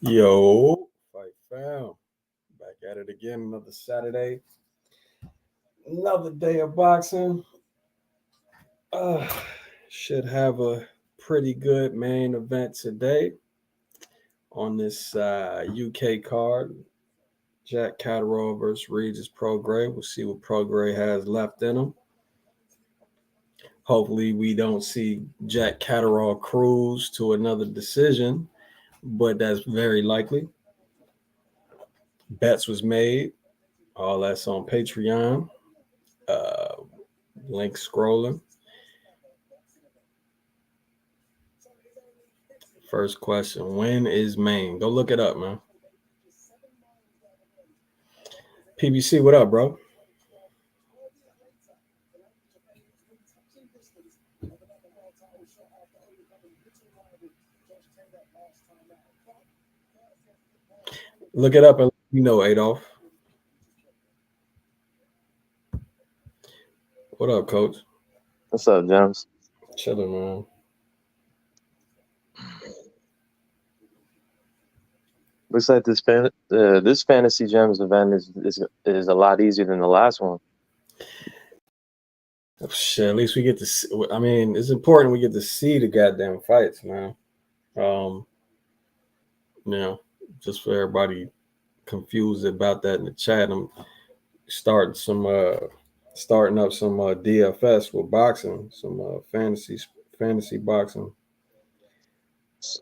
Yo, fight fam. Back at it again. Another Saturday. Another day of boxing. Uh, should have a pretty good main event today on this UK card. Jack Catterall versus Regis Prograis. We'll see what Prograis has left in him. Hopefully, we don't see Jack Catterall cruise to another decision, but that's very likely. Bets was made. All that's on Patreon. Uh, Link scrolling. First question: when is Maine? Go look it up, man. PBC, what up, bro? Look it up and let me know, Adolf. What up, Coach? What's up, James? Chilling, man. Looks like this Fantasy Gems event is a lot easier than the last one. Shit, at least we get to see. I mean, it's important we get to see the goddamn fights, man. You know, just for everybody confused about that in the chat, I'm starting up some DFS with boxing, some fantasy boxing.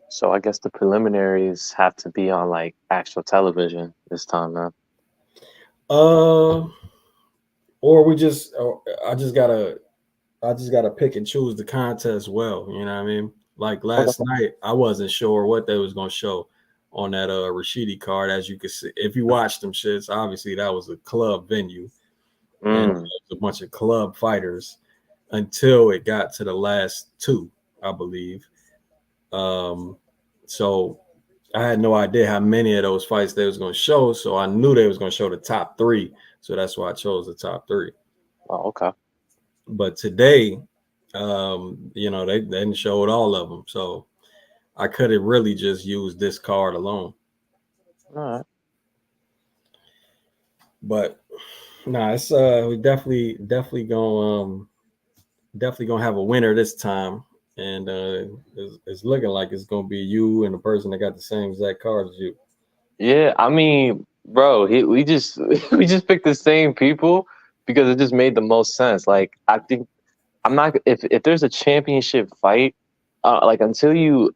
So I guess the preliminaries have to be on like actual television this time, man. Or I just gotta pick and choose the contest well. You know what I mean? Like last night, I wasn't sure what they was gonna show on that Rashidi card. As you can see, if you watched them shits, obviously that was a club venue and it was a bunch of club fighters until it got to the last two, I believe. So I had no idea how many of those fights they was gonna show. So I knew they was gonna show the top three. So that's why I chose the top three. Oh, okay. But today, they didn't show it all of them, so I could have really just used this card alone. All right. But nah, it's we definitely gonna have a winner this time, and it's looking like it's gonna be you and the person that got the same exact card as you. Yeah, I mean, bro, we just we just picked the same people because it just made the most sense. Like, I think I'm not if there's a championship fight, like until you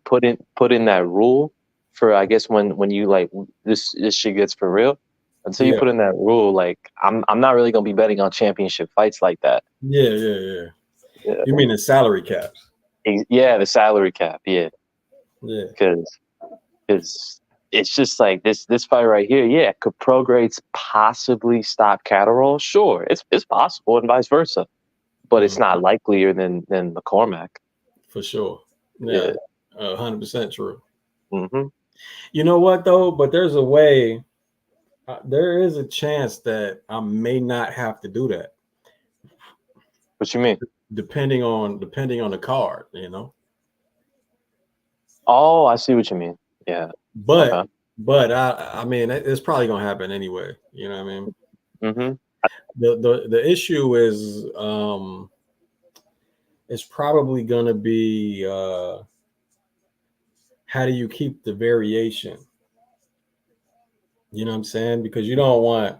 put in that rule for I guess when you like this shit gets for real. Until you Yeah, put in that rule, like I'm not really gonna be betting on championship fights like that. yeah. Yeah, You mean the salary caps? yeah, the salary cap, yeah, Yeah. because it's just like this fight right here. Yeah, could Prograis possibly stop Catterall? Sure, it's possible, and vice versa, but it's not likelier than McCormack. For sure. Yeah, Yeah. 100% true. Mm-hmm. You know what though? But there's a way. There is a chance that I may not have to do that, What you mean? depending on the card. Oh, I see what you mean. Yeah. But Okay. but I mean it's probably gonna happen anyway. You know what I mean? Mm-hmm. The issue is it's probably gonna be how do you keep the variation? You know what I'm saying? Because you don't want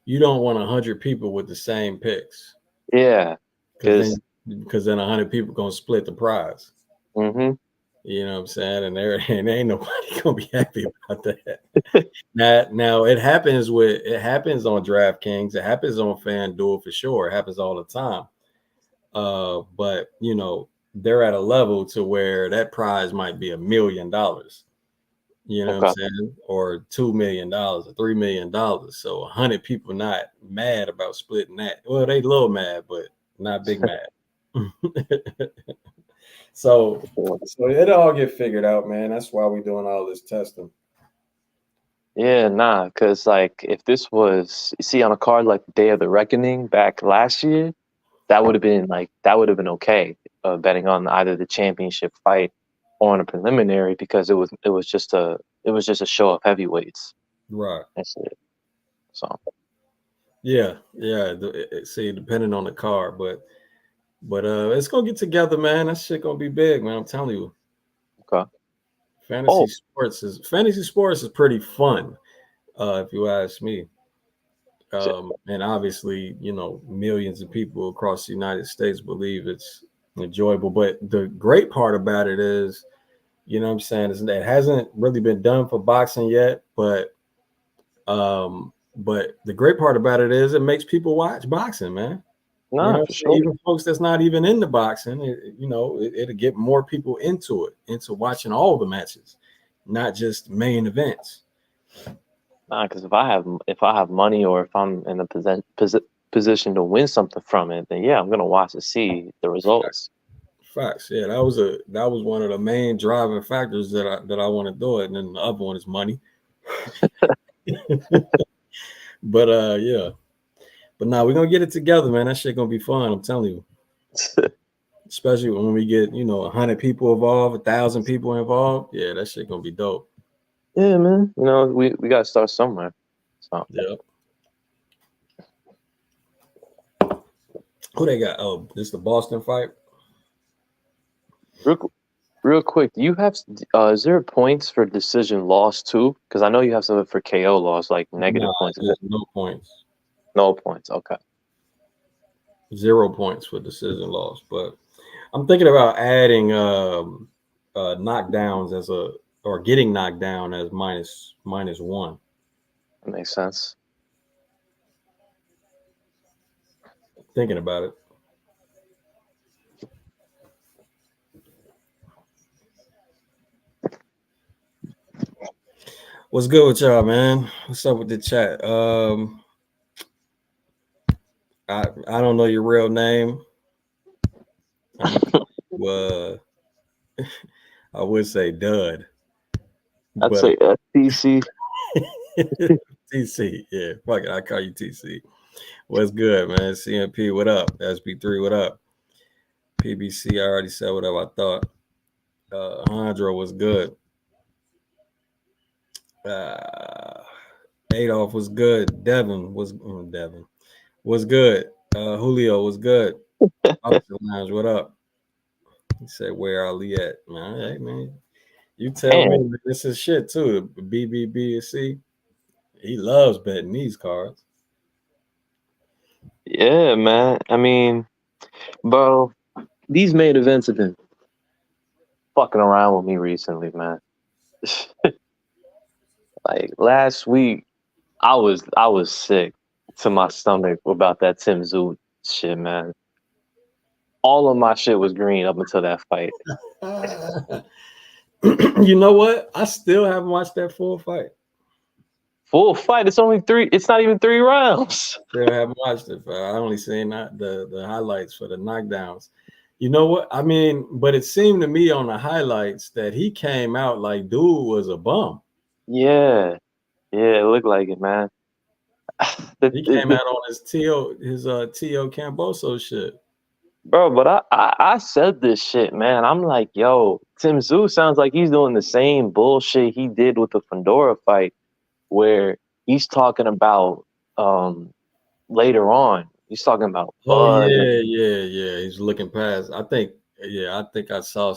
100 people with the same picks Yeah. because Because. then 100 people gonna split the prize. Mm-hmm. You know what I'm saying? And there and ain't nobody gonna be happy about that. Now it happens on DraftKings, it happens on FanDuel for sure. It happens all the time. But they're at a level to where that prize might be $1 million. You know what I'm Okay. saying? Or $2 million or $3 million. So 100 people not mad about splitting that. Well, they a little mad, but not big mad. So it'll all get figured out, man. That's why we're doing all this testing. Yeah, nah, because like if this was, you see, on a card like Day of the Reckoning back last year, that would have been okay, betting on either the championship fight or on a preliminary because it was just it was just a show of heavyweights. Right. That's it. So Yeah. See, depending on the card, but it's gonna get together, man. That shit gonna be big, man. I'm telling you. okay. Fantasy sports is pretty fun, if you ask me. And obviously, millions of people across the United States believe it's enjoyable. But the great part about it is, what I'm saying, is that it hasn't really been done for boxing yet. But the great part about it is it makes people watch boxing, man. No, for sure. Even folks that's not even into boxing, it'll get more people into into watching all the matches, not just main events. Nah, because if I have money or if I'm in a position to win something from it, then yeah, I'm gonna watch to see the results. Facts. Yeah, that was one of the main driving factors that I want to do it, and then the other one is money. But yeah. But now we're gonna get it together, man. That shit gonna be fun. I'm telling you. Especially when we get 100 people involved, 1,000 people involved. Yeah, that shit gonna be dope. Yeah, man. We gotta start somewhere. So yeah. Who they got? Oh, this the Boston fight. Real quick, do you have is there points for decision loss too? Because I know you have something for KO loss, like negative points. No points. No points. Okay. 0 points for decision loss. But I'm thinking about adding knockdowns or getting knocked down as -1. That makes sense. Thinking about it. What's good with y'all, man? What's up with the chat? I don't know your real name. I would say Dud. I'd say TC. TC, yeah. Fuck it, I call you TC. What's good, man? CMP, what up? SB3, what up? PBC, I already said what up. I thought. Hondro was good. Adolf was good. Devin was good. Julio was good. Lounge, what up? He said, "Where Ali at, man? Hey, man, you tell me this is shit too." The BBBC, he loves betting these cards. Yeah, man. I mean, bro, these main events have been fucking around with me recently, man. Like last week, I was sick to my stomach about that Tim Tszyu shit, man. All of my shit was green up until that fight. You know what? I still haven't watched that full fight. Full fight? It's only 3. It's not even 3 rounds. Still haven't watched it. I only seen the highlights for the knockdowns. You know what? I mean, but it seemed to me on the highlights that he came out like dude was a bum. Yeah, it looked like it, man. He came out on his Tio Camboso shit. Bro, but I said this shit, man. I'm like, yo, Tim Tszyu sounds like he's doing the same bullshit he did with the Fundora fight, where he's talking about later on. He's talking about yeah. He's looking past. I think I saw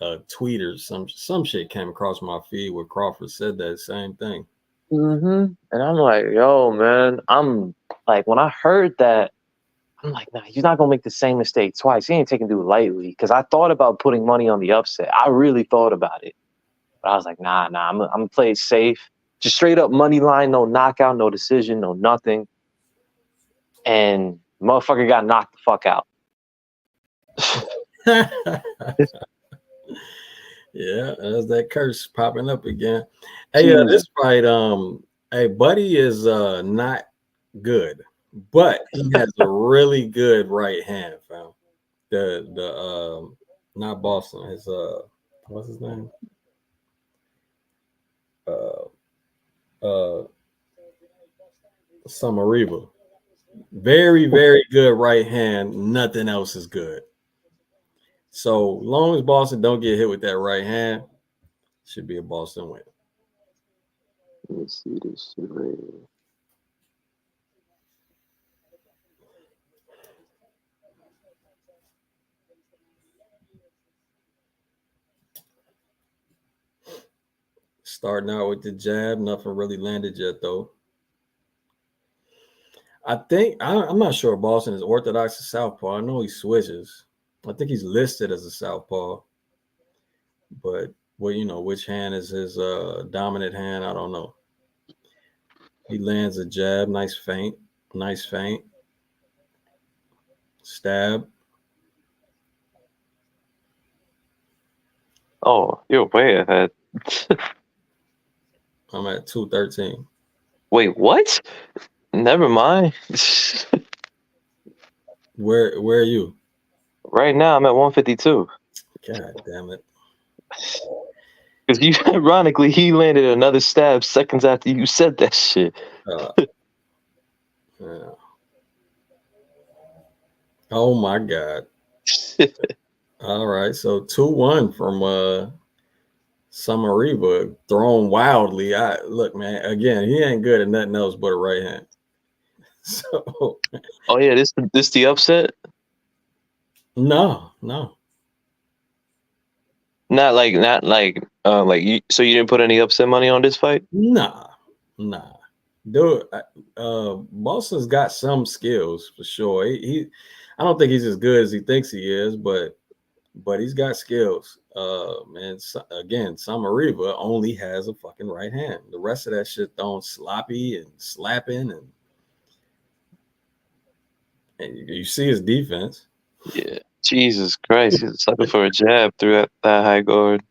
a tweet or some shit came across my feed where Crawford said that same thing. Mm-hmm. And I'm like, yo, man. I'm like, when I heard that, I'm like, nah, he's not gonna make the same mistake twice. He ain't taking dude lightly. Because I thought about putting money on the upset. I really thought about it, but I was like, nah. I'm gonna play it safe. Just straight up money line, no knockout, no decision, no nothing. And motherfucker got knocked the fuck out. Yeah, there's that curse popping up again. Hey, this fight, Buddy is not good, but he has a really good right hand, fam. The not Boston, his what's his name? Samariva. Very, very good right hand. Nothing else is good. So long as Boston don't get hit with that right hand, should be a Boston win. Let me see this shit right here. Starting out with the jab, nothing really landed yet though. I'm not sure Boston is orthodox or southpaw. I know he switches. I think he's listed as a southpaw, but well, which hand is his dominant hand? I don't know. He lands a jab, nice feint, stab. Oh, you're way ahead. I'm at 213. Wait, what? Never mind. Where are you? Right now, I'm at 152. God damn it! Because you, ironically, he landed another stab seconds after you said that shit. Yeah. Oh my god! All right, so 2-1 from Samariva, thrown wildly. Look, man. Again, he ain't good at nothing else but a right hand. So Oh yeah, this the upset. no. Not like like you. So you didn't put any upset money on this fight? Nah. Dude, Boston's got some skills for sure. I don't think he's as good as he thinks he is, but he's got skills. And again, Samariva only has a fucking right hand. The rest of that shit thrown sloppy and slapping, and you see his defense. Yeah. Jesus Christ, he's sucking for a jab through that high guard.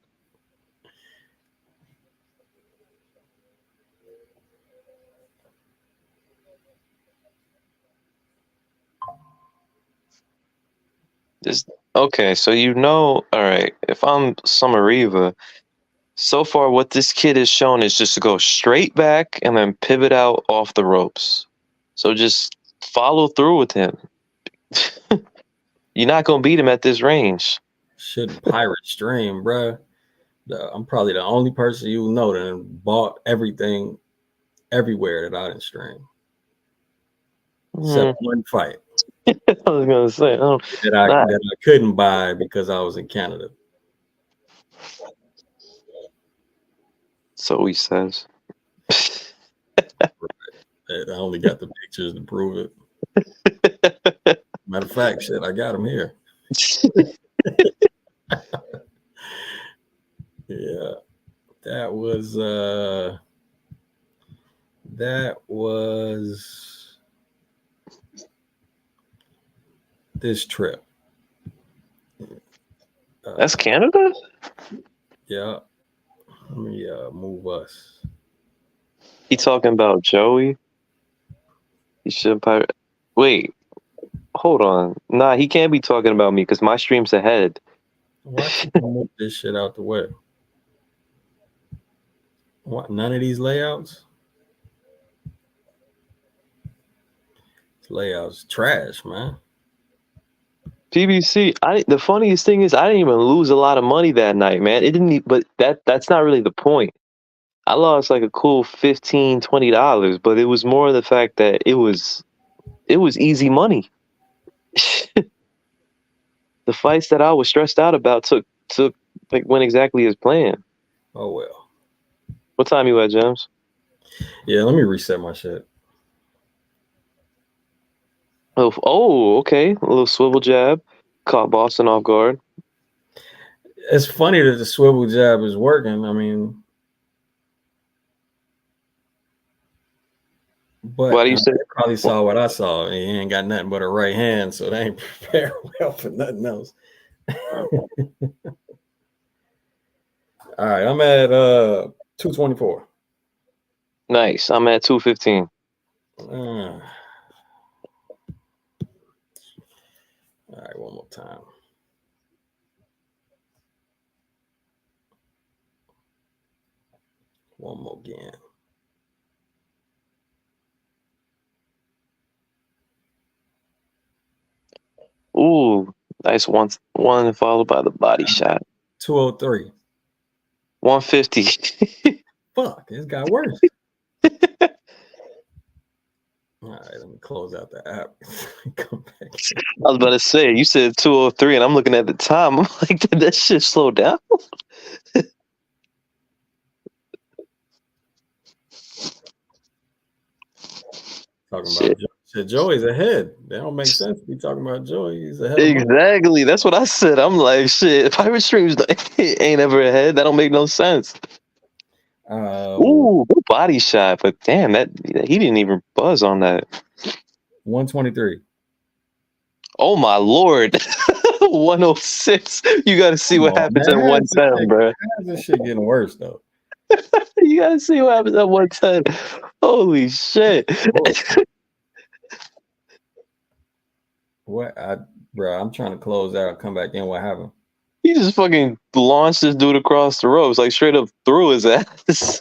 Okay, so all right, if I'm Samariva, so far what this kid has shown is just to go straight back and then pivot out off the ropes. So just follow through with him. You're not gonna beat him at this range. Shouldn't pirate stream, bruh. I'm probably the only person you know that bought everything everywhere that I didn't stream. Except one fight. I was gonna say that I couldn't buy because I was in Canada. So he says. I only got the pictures to prove it. Matter of fact, shit, I got them here. Yeah, that was this trip. That's Canada? Yeah. Let me move us. He talking about Joey? He should pirate. Wait, hold on. Nah, he can't be talking about me because my stream's ahead. Why can't you move this shit out the way? What? None of these layouts? This layout's trash, man. PBC. The funniest thing is I didn't even lose a lot of money that night, man. It didn't. But that's not really the point. I lost like a cool $15, $20, but it was more the fact that it was easy money. The fights that I was stressed out about took like went exactly as planned. Oh well. What time you at, James? Yeah, let me reset my shit. Oh, okay. A little swivel jab. Caught Boston off guard. It's funny that the swivel jab is working. I mean, but Why do you say? They probably saw what I saw, and he ain't got nothing but a right hand, so they ain't prepared well for nothing else. All right, I'm at 224. Nice. I'm at 215. All right, one more time. One more again. Ooh, nice one followed by the body shot. 203. 150. Fuck, this got worse. All right, let me close out the app. Come back. I was about to say, you said 2:03, and I'm looking at the time. I'm like, did that shit slow down? Talking Shit. about shit, Joey's ahead. That don't make sense to be talking about Joey. He's ahead of Mike. Exactly. That's what I said. I'm like, shit. Pirate Streams ain't ever ahead. That don't make no sense. Ooh, good body shot, but damn, that he didn't even buzz on that. 123. Oh my lord. 106. You got to see what happens at 110, bro. This shit getting worse though. You got to see what happens at 110. Holy shit. What, bro? I'm trying to close out. Come back in. What happened? He just fucking launched this dude across the ropes, like straight up threw his ass.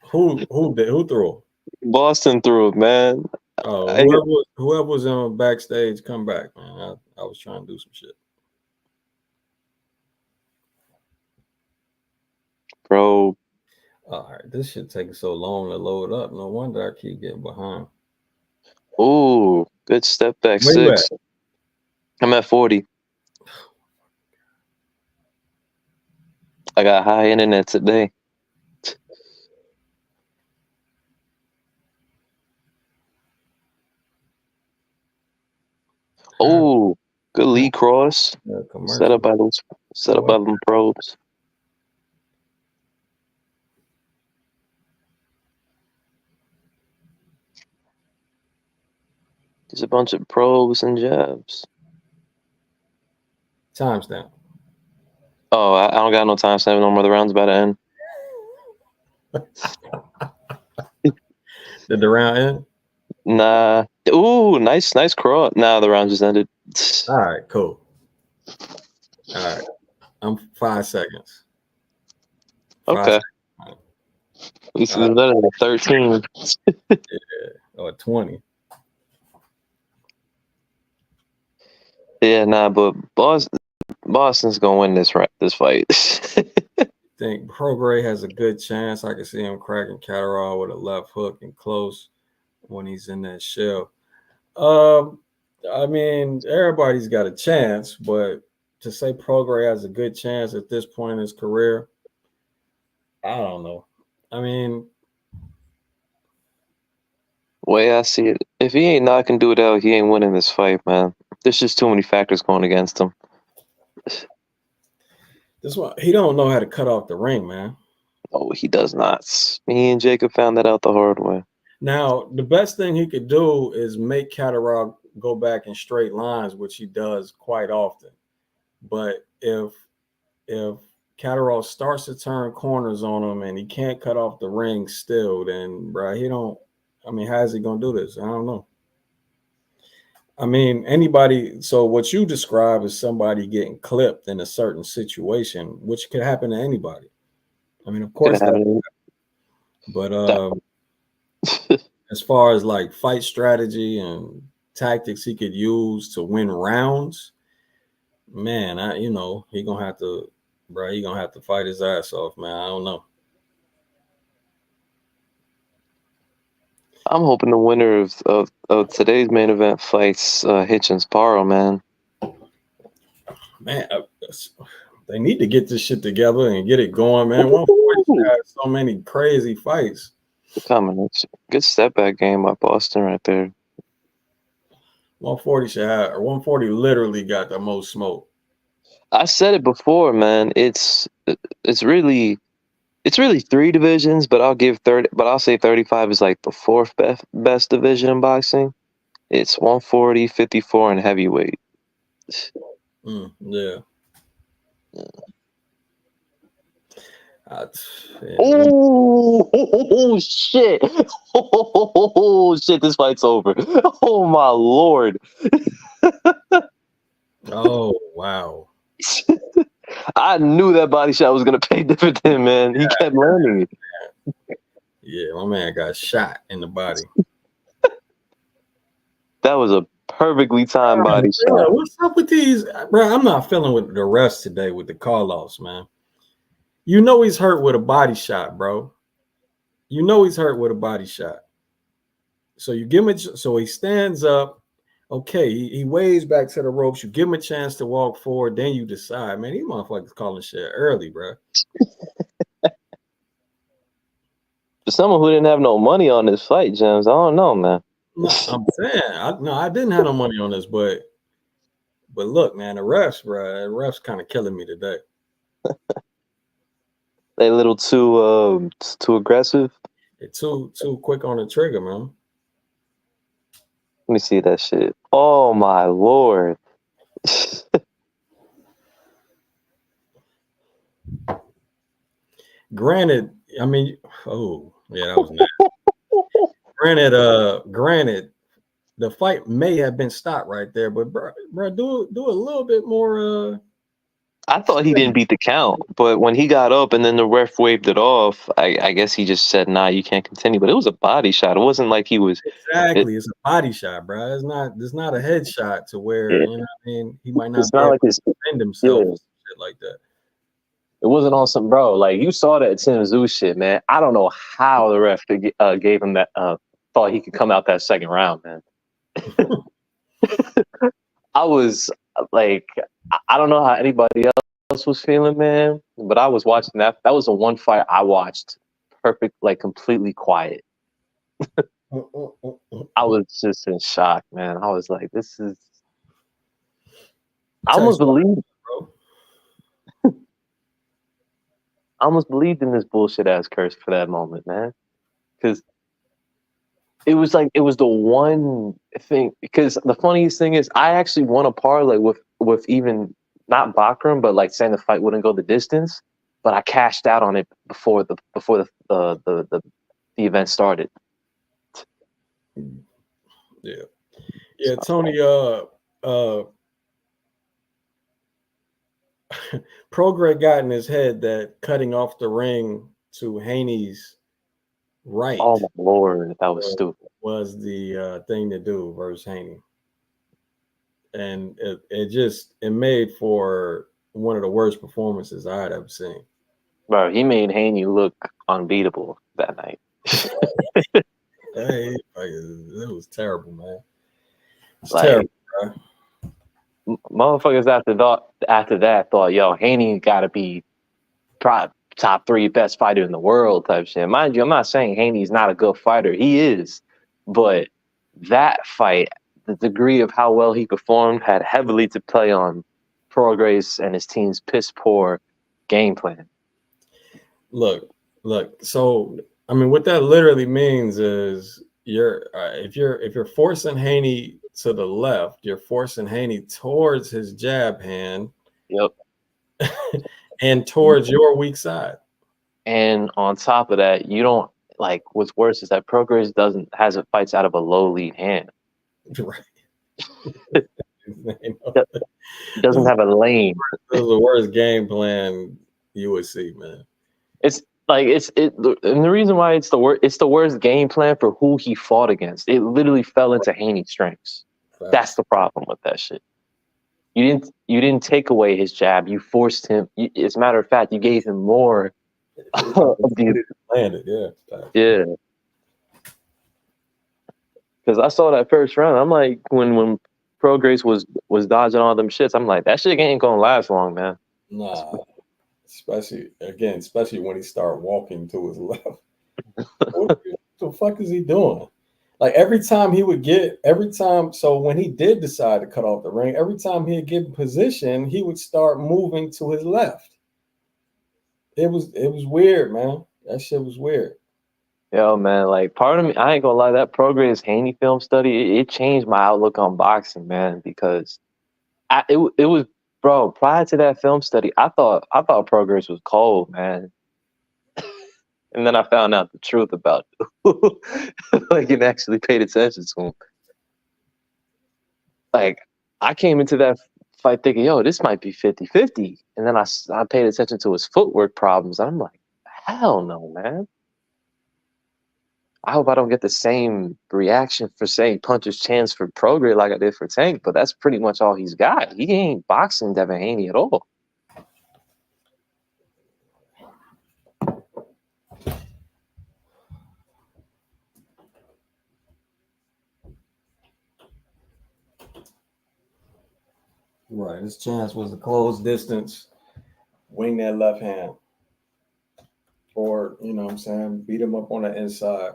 Who threw? Boston threw it, man. Oh, whoever was on backstage, come back, man. I was trying to do some shit, bro. All right, this shit taking so long to load up. No wonder I keep getting behind. Ooh, good step back. Where 6. I'm at 40. I got high internet today. Oh, good lead cross. Set up by them probes. There's a bunch of probes and jabs. Timestamp. Oh, I don't got no timestamp no more. The round's about to end. Did the round end? Nah. Ooh, nice cross. Nah, the round just ended. All right, cool. All right. I'm 5 seconds. Okay. At least it's better than 13. Yeah, or 20. Yeah, nah, but Boston's gonna win this fight. I think Prograis has a good chance. I can see him cracking Catterall with a left hook and close when he's in that shell. I mean, everybody's got a chance, but to say Prograis has a good chance at this point in his career, I don't know. I mean, way I see it, if he ain't knocking dude out, he ain't winning this fight, man. There's just too many factors going against him. this one, he don't know how to cut off the ring, man. Oh, he does not. Me and Jacob found that out the hard way. Now, the best thing he could do is make Catterall go back in straight lines, which he does quite often. But if Catterall starts to turn corners on him and he can't cut off the ring still, then bro, he don't. I mean, how is he gonna do this? I don't know. I mean, anybody. So what you describe is somebody getting clipped in a certain situation, which could happen to anybody. I mean, of course, but as far as like fight strategy and tactics he could use to win rounds, man, he gonna have to, bro. He gonna have to fight his ass off, man. I don't know. I'm hoping the winner of today's main event fights Hitchens Paro, man. Man, they need to get this shit together and get it going, man. 140 has so many crazy fights. Combination. Good step back game by Boston right there. 140 should have, or 140 literally got the most smoke. I said it before, man. It's really 3 divisions, but I'll say 35 is like the 4th best division in boxing. It's 140, 54, and heavyweight. Yeah. Oh shit! Oh shit! This fight's over. Oh my lord! Oh wow! I knew that body shot was gonna pay dividend, man. He kept learning it. Yeah, my man got shot in the body. That was a perfectly timed body shot. What's up with these, bro? I'm not feeling with the rest today with the call-offs, man. You know he's hurt with a body shot, bro. You know he's hurt with a body shot. So you give him so he stands up. Okay, he waves back to the ropes. You give him a chance to walk forward. Then you decide, man, these motherfuckers calling shit early, bro. For someone who didn't have no money on this fight, James, I don't know, man. No, I'm saying, I didn't have no money on this, but look, man, the refs kind of killing me today. They a little too aggressive. They're too quick on the trigger, man. Let me see that shit. Oh my lord. Granted, I mean, oh yeah, that was nasty. Granted, the fight may have been stopped right there, but bro, do a little bit more. I thought he didn't beat the count, but when he got up and then the ref waved it off, I guess he just said, "Nah, you can't continue." But it was a body shot. It wasn't like he was Exactly. It's a body shot, bro. It's not a headshot to where, you know what I mean, he might not It's be not able like to it's. defend himself Yeah. or shit like that. It wasn't on some bro. Like you saw that Tim Zoo shit, man. I don't know how the ref gave him that. Thought he could come out that second round, man. I was like, I don't know how anybody else was feeling, man, but I was watching that. That was the one fight I watched perfect, like completely quiet. I was just in shock, man. I was like, this is. I almost believed, bro. I almost believed in this bullshit ass curse for that moment, man, because it was like it was the one thing. Because the funniest thing is, I actually won a parlay with even not Bakram, but like saying the fight wouldn't go the distance. But I cashed out on it before the event started. Yeah, Tony. Prograis got in his head that cutting off the ring to Haney's right. Oh my lord, that was stupid. Was the thing to do versus Haney, and it made for one of the worst performances I had ever seen. Bro, he made Haney look unbeatable that night. Hey, it was terrible, man. It's like, terrible, bro. Motherfuckers after that thought, yo, Haney got to be top 3 best fighter in the world type shit. Mind you, I'm not saying Haney's not a good fighter. He is. But that fight, the degree of how well he performed had heavily to play on Prograis and his team's piss poor game plan. Look. So, I mean, what that literally means is if you're forcing Haney to the left, you're forcing Haney towards his jab hand. Yep. And towards your weak side. And on top of that, you don't like what's worse is that Prograis hasn't fights out of a low lead hand. Right. Doesn't have a lane. This is the worst game plan you would see, man. It's like and the reason why it's the worst game plan for who he fought against. It literally fell into Haney's strengths. Right. That's the problem with that shit. You didn't take away his jab. You forced him. As a matter of fact, you gave him more. Landed, yeah. Yeah. Because I saw that first round. I'm like, when Prograis was dodging all them shits, I'm like, that shit ain't gonna last long, man. Nah. Especially when he started walking to his left. What the fuck is he doing? Like so when he did decide to cut off the ring, every time he'd get in position, he would start moving to his left. It was weird, man. That shit was weird. Yo, man, like part of me, I ain't gonna lie, that Prograis Haney film study, it changed my outlook on boxing, man, because it was, bro, prior to that film study, I thought Prograis was cold, man. And then I found out the truth about like and actually paid attention to him. Like I came into that fight thinking, yo, this might be 50-50. And then I paid attention to his footwork problems. I'm like, hell no, man. I hope I don't get the same reaction for saying puncher's chance for Prograis like I did for Tank, but that's pretty much all he's got. He ain't boxing Devin Haney at all. Right. His chance was to close distance, wing that left hand, or you know what I'm saying, beat him up on the inside.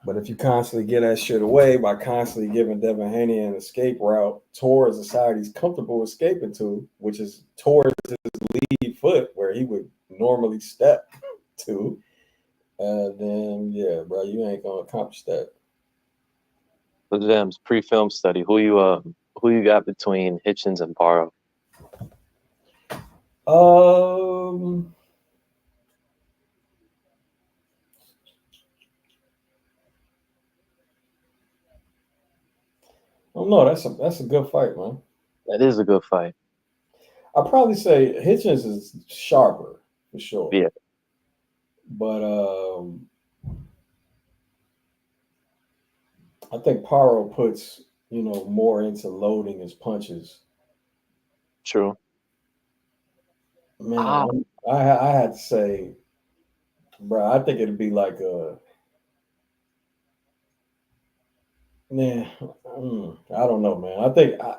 But if you constantly get that shit away by constantly giving Devin Haney an escape route towards the side he's comfortable escaping to, which is towards his lead foot where he would normally step to, then yeah, bro, you ain't gonna accomplish that. The Gems pre-film study. Who you got between Hitchens and Barrow? Um, I don't know. That's a good fight, man. That is a good fight. I'd probably say Hitchens is sharper for sure, Yeah, but I think Paro puts more into loading his punches. true. Ah, Man, I had to say, bro, I think it'd be like a man. I don't know, man.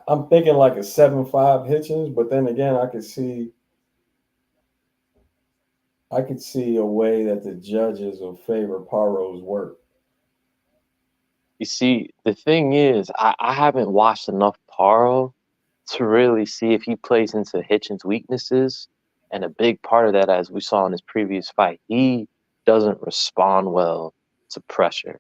I'm thinking like a 7-5 Hitchens, but then again, I could see a way that the judges will favor Paro's work. you see, the thing is, I haven't watched enough Paro to really see if he plays into Hitchens' weaknesses. And a big part of that, as we saw in his previous fight, he doesn't respond well to pressure.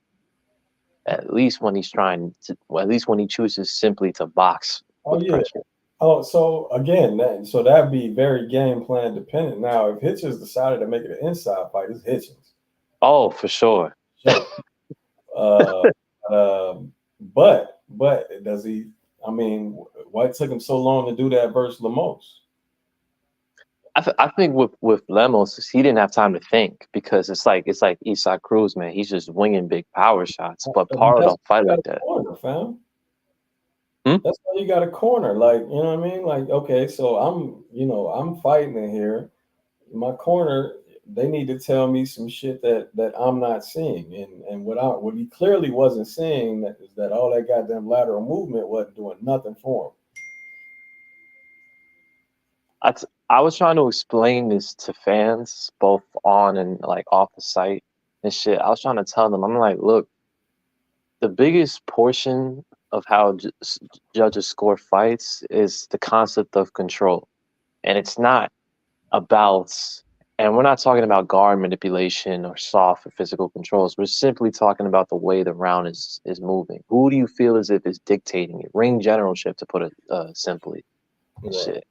At least when he's trying to, well, at least when he chooses simply to box Oh with yeah. pressure. Oh, so again, that'd be very game plan dependent. Now, if Hitchens decided to make it an inside fight, it's Hitchens. Oh, for sure. Sure. Uh, but does he? I mean, why it took him so long to do that versus Lemos? I think with Lemos, he didn't have time to think because it's like Isaac Cruz, man. He's just winging big power shots. But Paro That's don't fight why you got like a that. corner, fam. Hmm? That's why you got a corner. Like, you know what I mean? Like, okay, so I'm fighting in here. My corner, they need to tell me some shit that I'm not seeing. And what he clearly wasn't seeing that is that all that goddamn lateral movement wasn't doing nothing for him. I was trying to explain this to fans, both on and like off the site and shit. I was trying to tell them, I'm like, look, the biggest portion of how judges score fights is the concept of control, and it's not about. And we're not talking about guard manipulation or soft or physical controls. We're simply talking about the way the round is moving. Who do you feel as if is dictating it? Ring generalship, to put it simply. Right. Shit.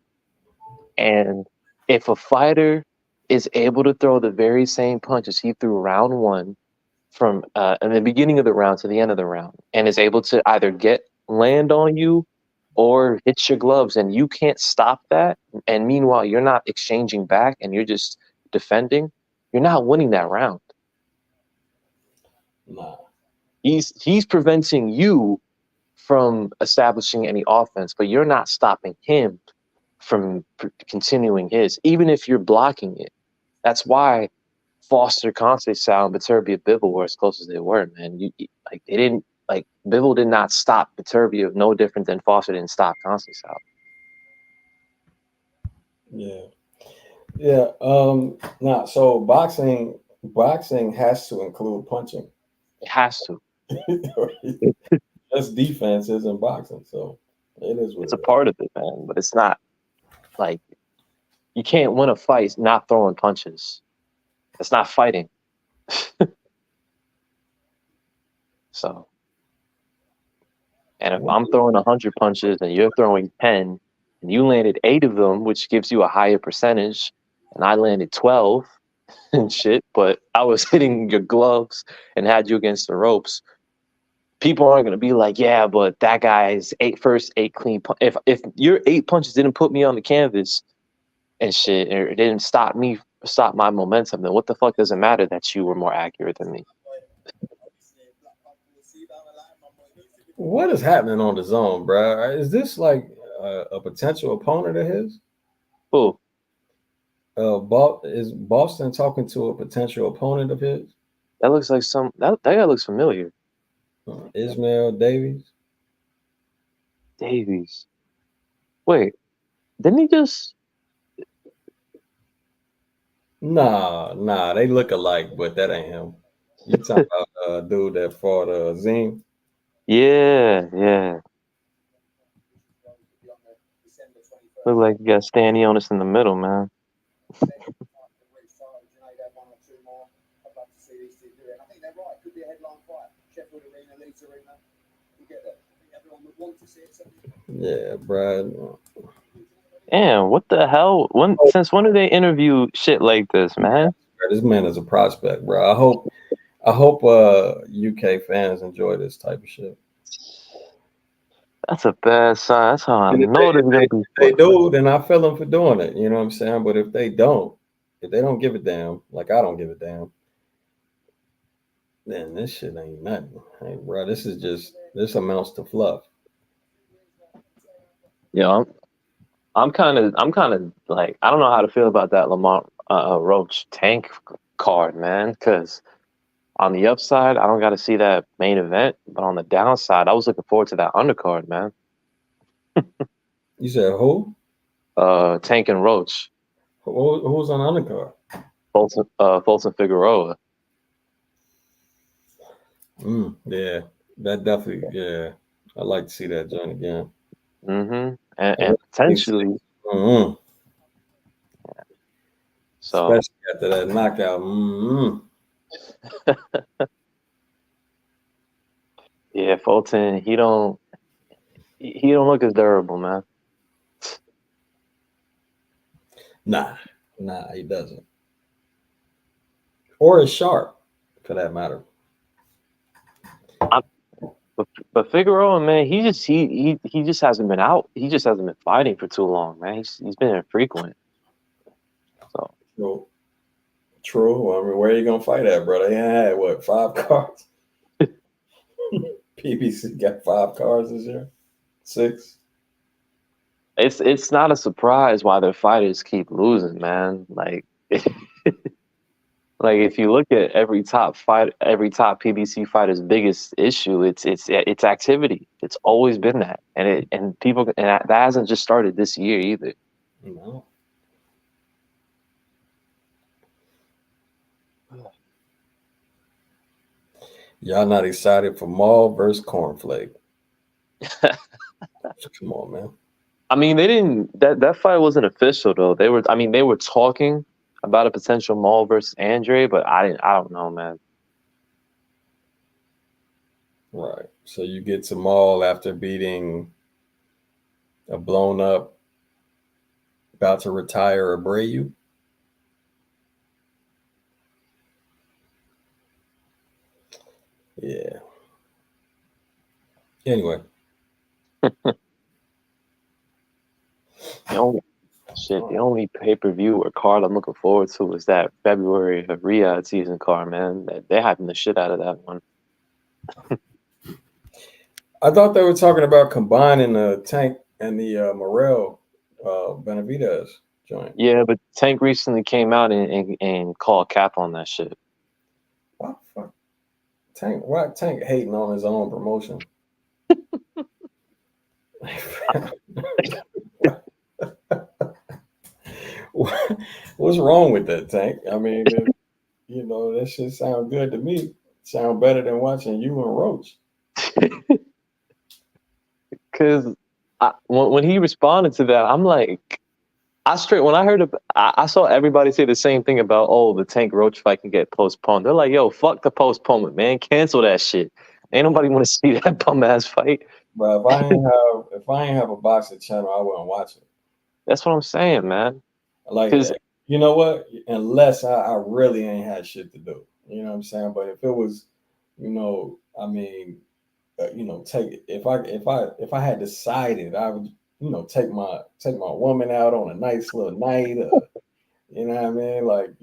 And if a fighter is able to throw the very same punches he threw round one from in the beginning of the round to the end of the round, and is able to either get land on you or hit your gloves, and you can't stop that, and meanwhile you're not exchanging back and you're just defending, you're not winning that round. Nah. He's preventing you from establishing any offense, but you're not stopping him from continuing his, even if you're blocking it. That's why Foster, Conceição, and Beterbiev Bivol were as close as they were, man. Like they didn't like Bivol did not stop Beterbiev, no different than Foster didn't stop Conceição. Yeah. Yeah. Nah. So boxing has to include punching. It has to. That's defense isn't boxing, so it is what It's it a is. part of it, man. But it's not like you can't win a fight not throwing punches. It's not fighting. So, and if I'm throwing 100 punches and you're throwing 10, and you landed 8 of them, which gives you a higher percentage, and I landed 12 and shit, but I was hitting your gloves and had you against the ropes. People aren't gonna be like, yeah, but that guy's first eight clean. If your 8 punches didn't put me on the canvas and shit, or it didn't stop my momentum, then what the fuck does it matter that you were more accurate than me? What is happening on the zone, bro? Is this like a potential opponent of his? Ooh, Is Boston talking to a potential opponent of his? that looks like that guy looks familiar. Ismail Davies. Davies. Wait, didn't he just? Nah, they look alike, but that ain't him. You talking about dude that fought Zing? Yeah, yeah. Look like you got Stanionis in the middle, man. Yeah, Brad. Damn, what the hell? Since when do they interview shit like this, man? This man is a prospect, bro. I hope UK fans enjoy this type of shit. That's a bad sign. That's how I And know there's gonna be if they do, then I feel them for doing it. You know what I'm saying? But if they don't give a damn, like I don't give a damn, then this shit ain't nothing. Hey, bro, this amounts to fluff. Yeah, I'm kind of like I don't know how to feel about that Lamont Roach tank card, man. Because on the upside, I don't got to see that main event, but on the downside, I was looking forward to that undercard, man. You said who? Tank and Roach, Who's on undercard? Fulton Figueroa. Yeah, that definitely. Yeah, I'd like to see that joint again. And potentially, Mm-hmm. so Especially after that knockout. yeah, Fulton, he don't look as durable, man. Nah, he doesn't. Or as sharp, for that matter. But Figueroa, man, he just hasn't been out. He just hasn't been fighting for too long, man. He's been infrequent. So True. True. I mean, where are you gonna fight at, bro? They had what 5 cards? PBC got 5 cards this year. 6. it's not a surprise why their fighters keep losing, man. Like like if you look at every top PBC fighter's biggest issue, it's activity. It's always been that, and people and that hasn't just started this year either. No. Y'all not excited for Maul versus Cornflake? Come on, man. I mean, they didn't. That fight wasn't official though. They were talking about a potential Maul versus Andre, but I didn't. I don't know, man. Right. So you get to Maul after beating a blown up, about to retire Abreu. Yeah. Anyway. The only the only pay-per-view or card I'm looking forward to is that February of Riyadh season card, man. They're hyping the shit out of that one. I thought they were talking about combining the Tank and the Morel Benavidez joint. Yeah, but Tank recently came out and called cap on that shit. Why the fuck? Why Tank hating on his own promotion? What's wrong with that, Tank? I mean, that shit sound good to me. Sound better than watching you and Roach. Because when he responded to that, I'm like, when I heard I saw everybody say the same thing about, oh, the Tank Roach fight can get postponed. They're like, yo, fuck the postponement, man. Cancel that shit. Ain't nobody want to see that bum ass fight. But if I ain't have a boxing channel, I wouldn't watch it. That's what I'm saying, man. Like, you know what? Unless I really ain't had shit to do. You know what I'm saying? But if it was, I mean, take if I had decided I would, take my woman out on a nice little night. You know what I mean? Like,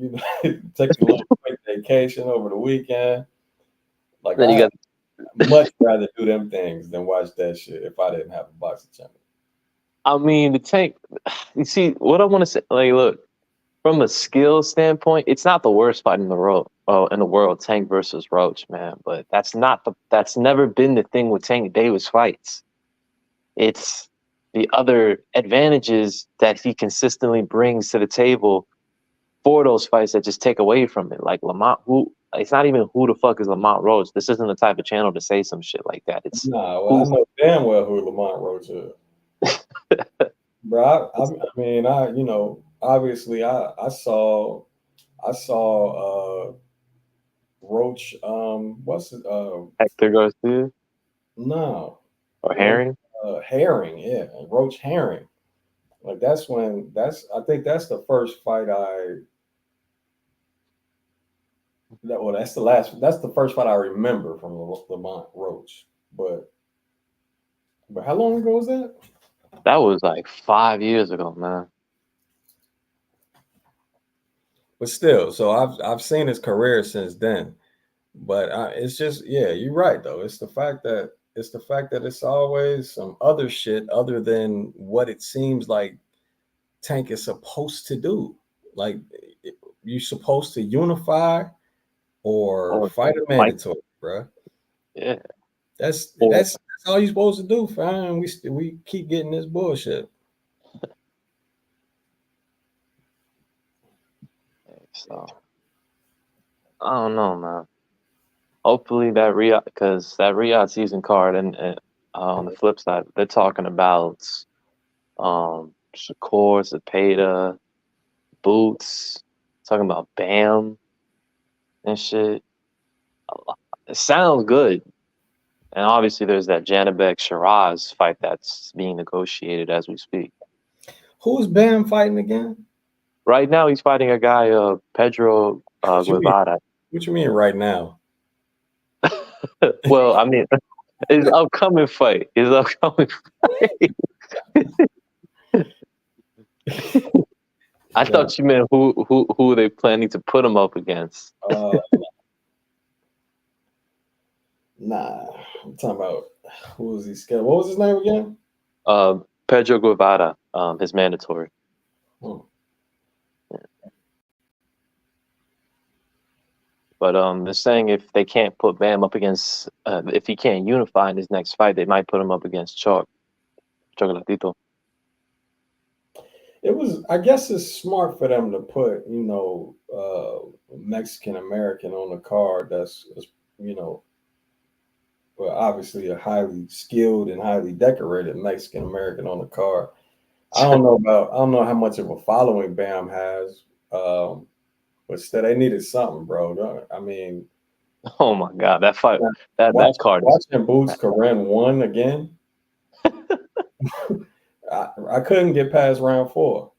take a little quick vacation over the weekend. Like, Then you got much rather do them things than watch that shit if I didn't have a boxing channel. I mean, the Tank. You see, what I want to say, like, look, from a skill standpoint, it's not the worst fight in the world. In the world, Tank versus Roach, man. But that's never been the thing with Tank Davis fights. It's the other advantages that he consistently brings to the table for those fights that just take away from it. Like Lamont, who it's not even who the fuck is Lamont Roach. This isn't the type of channel to say some shit like that. It's Nah, well, I who's know damn well who Lamont Roach is. Bro, I mean, obviously, I saw Roach. What's it? Hector Garcia No, or Roach Herring. Herring. Yeah, Roach Herring. Like I think that's the first fight that's the first fight I remember from Lamont Roach. But how long ago was that? That was like 5 years ago, man. But still, so I've seen his career since then. But it's just, yeah, you're right though. It's the fact that it's always some other shit other than what it seems like Tank is supposed to do. Like you're supposed to unify or Or fight a Mike, mandatory, bro. yeah. That's Or that's that's all you're supposed to do, fam. We keep getting this bullshit. so I don't know, man. Hopefully that Riyadh, because that Riyadh season card, and on the flip side, they're talking about Shakur, Zepeda, Boots, talking about Bam and shit. It sounds good. And obviously, there's that Janabek Shiraz fight that's being negotiated as we speak. Who's Bam fighting again? Right now, he's fighting a guy, Pedro What you mean? Guevara. What you mean right now? Well, I mean, his upcoming fight. His upcoming fight. I Nah, thought you meant who are they planning to put him up against? nah. I'm talking about who was he scared? What was his name again? Pedro Guevara, his mandatory. Hmm. But they're saying if they can't put Bam up against, if he can't unify in his next fight, they might put him up against Chocolatito. I guess it's smart for them to put, Mexican American on the card that's, you know, well, obviously a highly skilled and highly decorated Mexican American on the card. I don't know how much of a following Bam has, but still they needed something, bro. I mean, Oh my God, that fight, that card is. watching Boots Corinne won again. I couldn't get past round 4.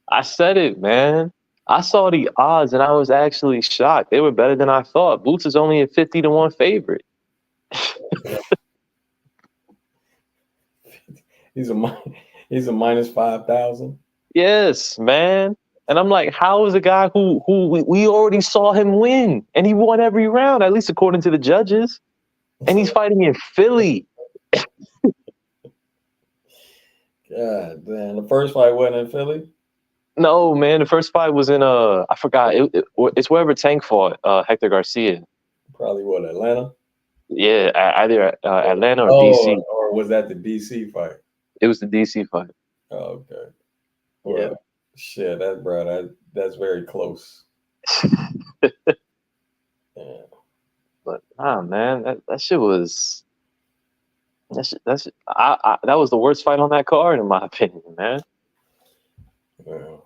I said it, man. I saw the odds and I was actually shocked. They were better than I thought. Boots is only a 50-1 favorite. He's a minus 5,000. Yes, man. And I'm like, how is a guy who we already saw him win and he won every round, at least according to the judges, and he's fighting in Philly. God damn, the first fight wasn't in Philly. No, man, the first fight was in I forgot. It's wherever Tank fought Hector Garcia. Probably what, Atlanta? Yeah, either Atlanta or Oh, DC. or was that the DC fight? It was the DC fight. Oh, okay. Yeah. Well, shit, that's very close. Yeah. But man, that shit was that was the worst fight on that card in my opinion, man. Well,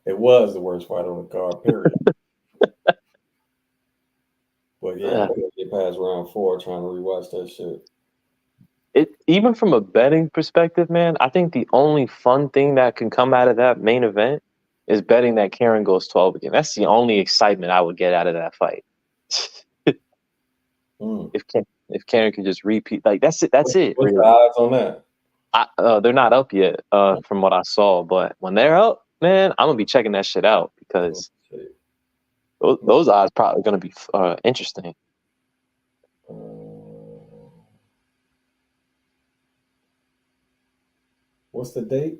it was the worst fight on the card, period. But yeah, I couldn't get past round 4 trying to rewatch that shit. It even from a betting perspective, man, I think the only fun thing that can come out of that main event is betting that Karen goes 12 again. That's the only excitement I would get out of that fight. If Karen could just repeat, like that's it. That's it. What's Really. the odds on that? They're not up yet, from what I saw. But when they're up, man, I'm gonna be checking that shit out because those odds probably gonna be interesting. What's the date?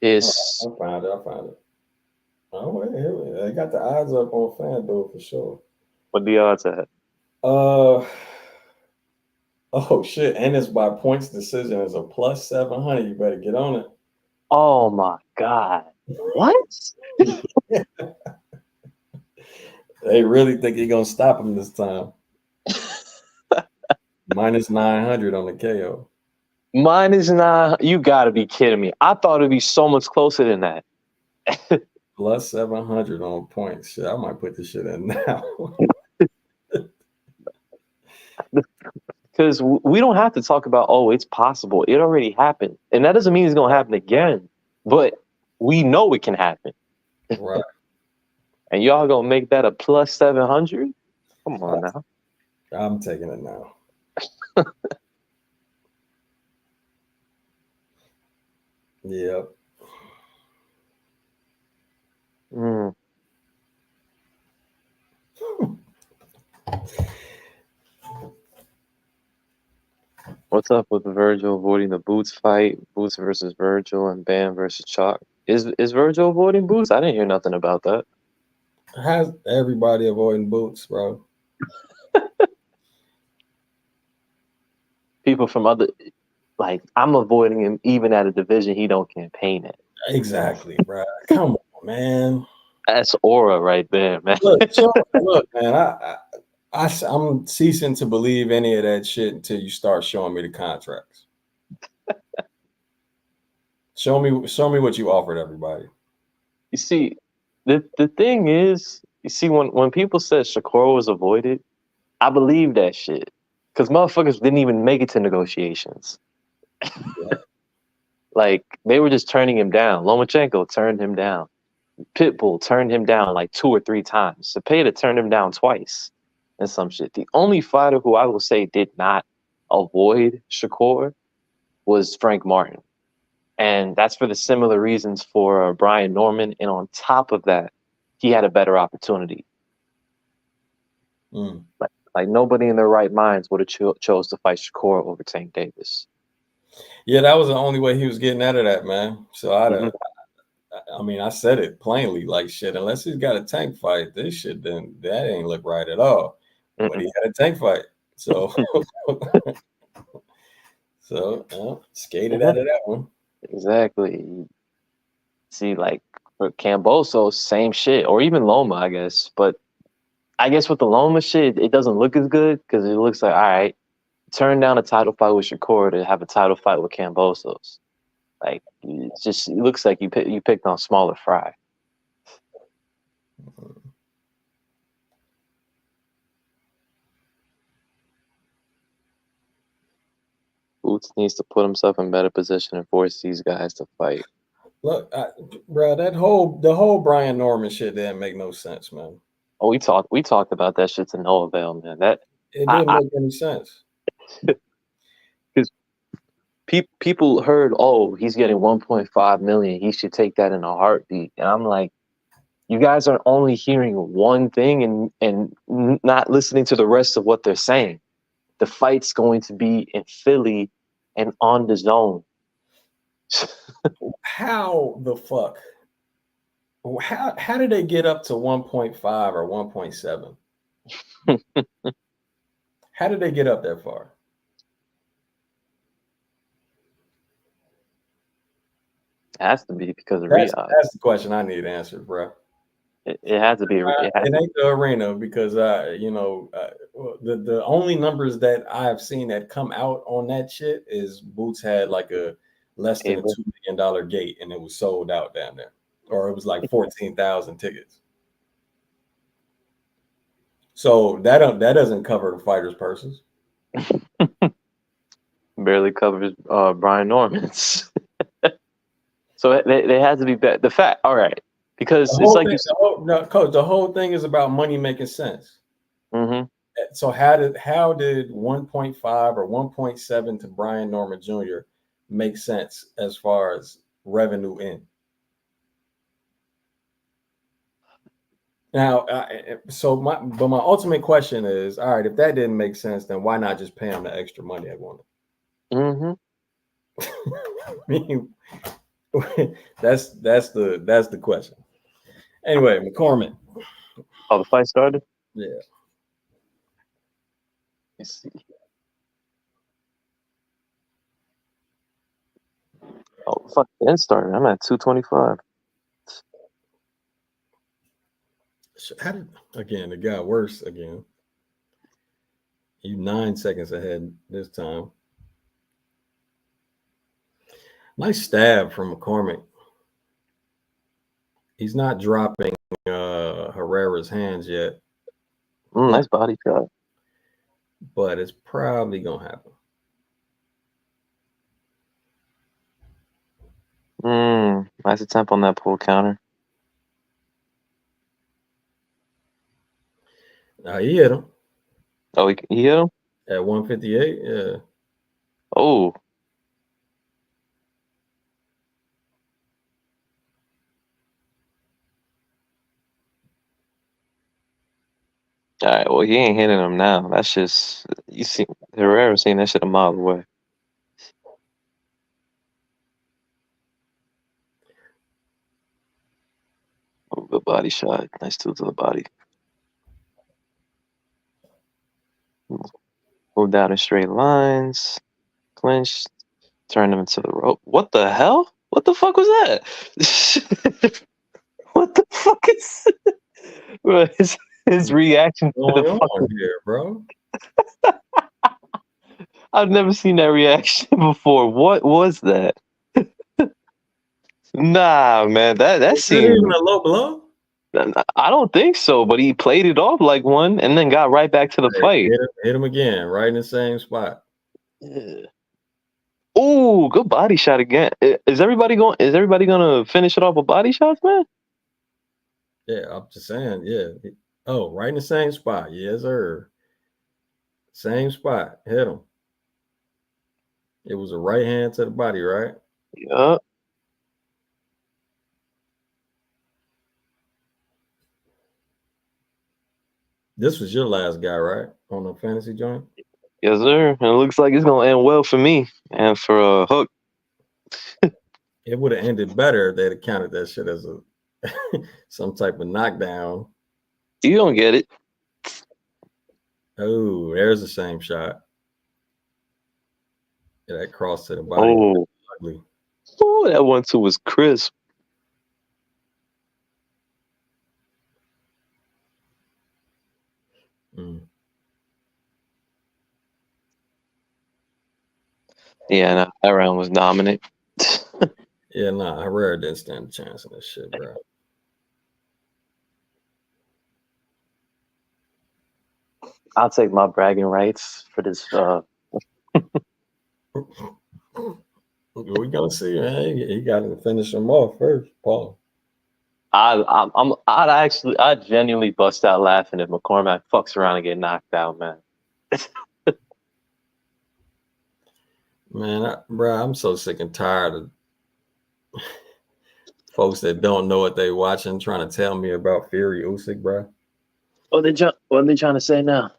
Is I found it. Oh, wait, here they got the odds up on FanDuel for sure. what the odds at? Uh, Oh shit! And it's by points decision. It's a plus 700. You better get on Oh my god. What? it. They really think you're gonna stop him this time. Minus 900 on the KO. Mine is not. You gotta be kidding me. I thought it'd be so much closer than that. Plus 700 on points. Shit, I might put this shit in now. Because we don't have to talk about, oh, it's possible. It already happened. And that doesn't mean it's going to happen again. But we know it can happen. Right. And y'all going to make that a plus 700? Come on now. I'm taking it now. Yep. Mm. What's up with Virgil avoiding the Boots fight? Boots versus Virgil and Bam versus Chalk. Is Virgil avoiding Boots? I didn't hear nothing about that. How's everybody avoiding Boots, bro? People from other, like, I'm avoiding him even at a division he don't campaign in. Exactly, bro. Come on, man. That's aura right there, man. Look, man. I'm ceasing to believe any of that shit until you start showing me the contracts. Show me what you offered everybody. You see, the thing is, you see, when people said Shakur was avoided, I believe that shit. Because motherfuckers didn't even make it to negotiations. Yeah. Like, they were just turning him down. Lomachenko turned him down. Pitbull turned him down like 2 or 3 times. Cepeda turned him down twice and some shit. The only fighter who I will say did not avoid Shakur was Frank Martin. And that's for the similar reasons for Brian Norman. And on top of that, he had a better opportunity. Mm. Like nobody in their right minds would have chose to fight Shakur over Tank Davis. Yeah, that was the only way he was getting out of that, man. So Mm-hmm. I mean, I said it plainly, like shit. Unless he's got a tank fight, this shit then that ain't look right at all. But he had a tank fight, so skated out of that one. Exactly. See, like for Camboso, same shit, or even Loma, I guess. But I guess with the Loma shit, it doesn't look as good because it looks like, all right, turn down a title fight with Shakur to have a title fight with Cambosos. Like it looks like you picked on smaller fry. Boots needs to put himself in better position and force these guys to fight. Look, bro, the whole Brian Norman shit didn't make no sense, man. Oh, we talked about that shit to no avail, man. That It didn't make any sense. Because people heard, oh, he's getting 1.5 million. He should take that in a heartbeat. And I'm like, you guys are only hearing one thing and not listening to the rest of what they're saying. The fight's going to be in Philly and on the zone. How the fuck? How did they get up to 1.5 or 1.7? How did they get up that far? It has to be because of That's Riyadh. the question I need answered, bro. It has to be. It ain't the arena because the only numbers that I've seen that come out on that shit is Boots had like a less than a $2 million gate and it was sold out down there, or it was like 14,000 tickets. So that doesn't cover the fighters' purses. Barely covers Brian Norman's. So they had to be better. The fact, all right, because it's like Coach, the whole thing is about money making sense. Mm-hmm. So how did 1.5 or 1.7 to Brian Norman Jr. make sense as far as revenue in? Now, my ultimate question is, all right, if that didn't make sense, then why not just pay him the extra money I wanted? Mm-hmm. I mean, that's the question. Anyway, McCormick. Oh, the fight started? Yeah. Let's see. Oh, fuck, end started. I'm at 225. How did again? It got worse again. You 9 seconds ahead this time. Nice stab from McCormick. He's not dropping Herrera's hands yet, Nice body shot. but it's probably gonna happen. Nice attempt on that pull counter. He hit him Oh, he hit him? at 158. Yeah. Oh. All right, well, he ain't hitting him now. That's just, you see, Herrera seen that shit a mile away. Oh, good body shot. Nice two to the body. Moved out in straight lines. Clinch. Turned him into the rope. What the hell? What the fuck was that? What the fuck is bro, his reaction to What's the going on fucking... here, bro? I've never seen that reaction before. What was that? Nah, man, that Is that even seemed... a low blow? I don't think so, but he played it off like one and then got right back to the Hey, fight. hit him again, right in the same spot. Yeah. Oh, good body shot again. Is everybody gonna finish it off with body shots, man? Yeah, I'm just saying. Yeah. Oh, right in the same spot. Yes, sir. Same spot. Hit him. It was a right hand to the body, right? Yeah. This was your last guy, right? On the fantasy joint? Yes, sir. And it looks like it's gonna end well for me and for Hook. It would have ended better if they'd have counted that shit as a some type of knockdown. You don't get it. Oh, there's the same shot. Yeah, that cross to the body. Oh, Ugly. oh, that one too was crisp. Mm. Yeah, no, that round was dominant. Yeah, nah, Herrera didn't stand a chance in this shit, bro. I'll take my bragging rights for this. We gonna see, man. He got to finish him off first, Paul. I genuinely bust out laughing if McCormack fucks around and get knocked out, man. Man, bro, I'm so sick and tired of folks that don't know what they watching trying to tell me about Fury Usyk, bro. What are they trying to say now?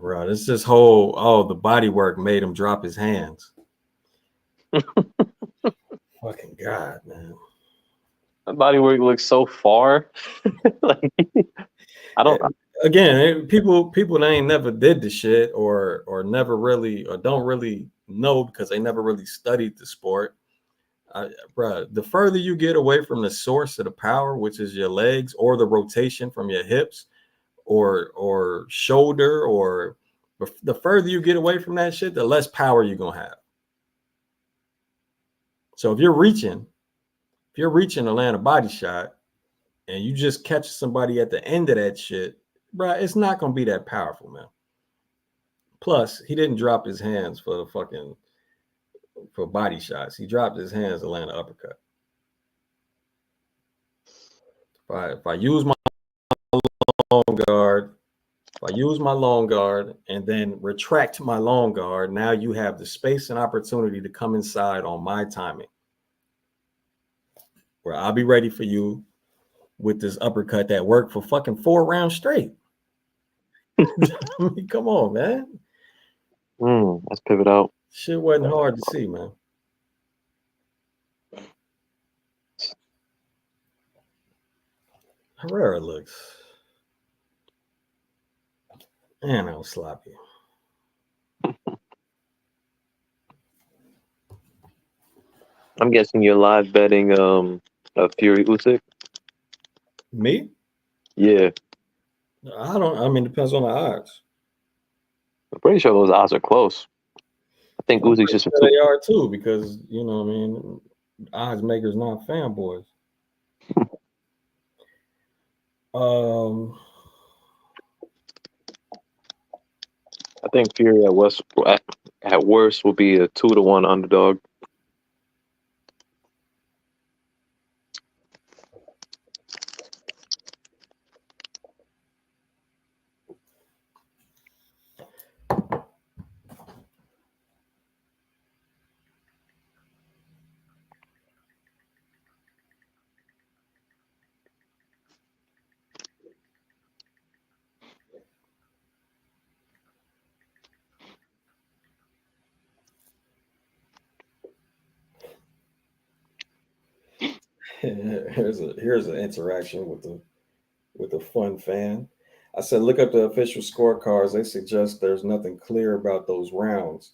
Bro, this whole the body work made him drop his hands. Fucking God, man. My body work looks so far. Like, I don't. Again, people that ain't never did the shit or never really or don't really know because they never really studied the sport. Bro, the further you get away from the source of the power, which is your legs or the rotation from your hips or shoulder, or the further you get away from that shit, the less power you're gonna have. So if you're reaching to land a body shot and you just catch somebody at the end of that shit, bro, it's not gonna be that powerful, man. Plus, he didn't drop his hands for body shots. He dropped his hands to land an uppercut. If I use my long guard, and then retract my long guard, now you have the space and opportunity to come inside on my timing, where I'll be ready for you with this uppercut that worked for fucking 4 rounds straight. I mean, come on, man. Let's pivot out. Shit wasn't hard to see, man. Herrera looks, man, that was sloppy. I'm guessing you're live betting Fury Usyk. Me? Yeah, I don't. I mean, depends on the odds. I'm pretty sure those odds are close. I think I'm Usyk's pretty just a sure two. they are too, because what I mean, odds makers, not fanboys. Um, I think Fury at worst will be a 2-1 underdog. here's an interaction with a fun fan. I said, look up the official scorecards. They suggest there's nothing clear about those rounds.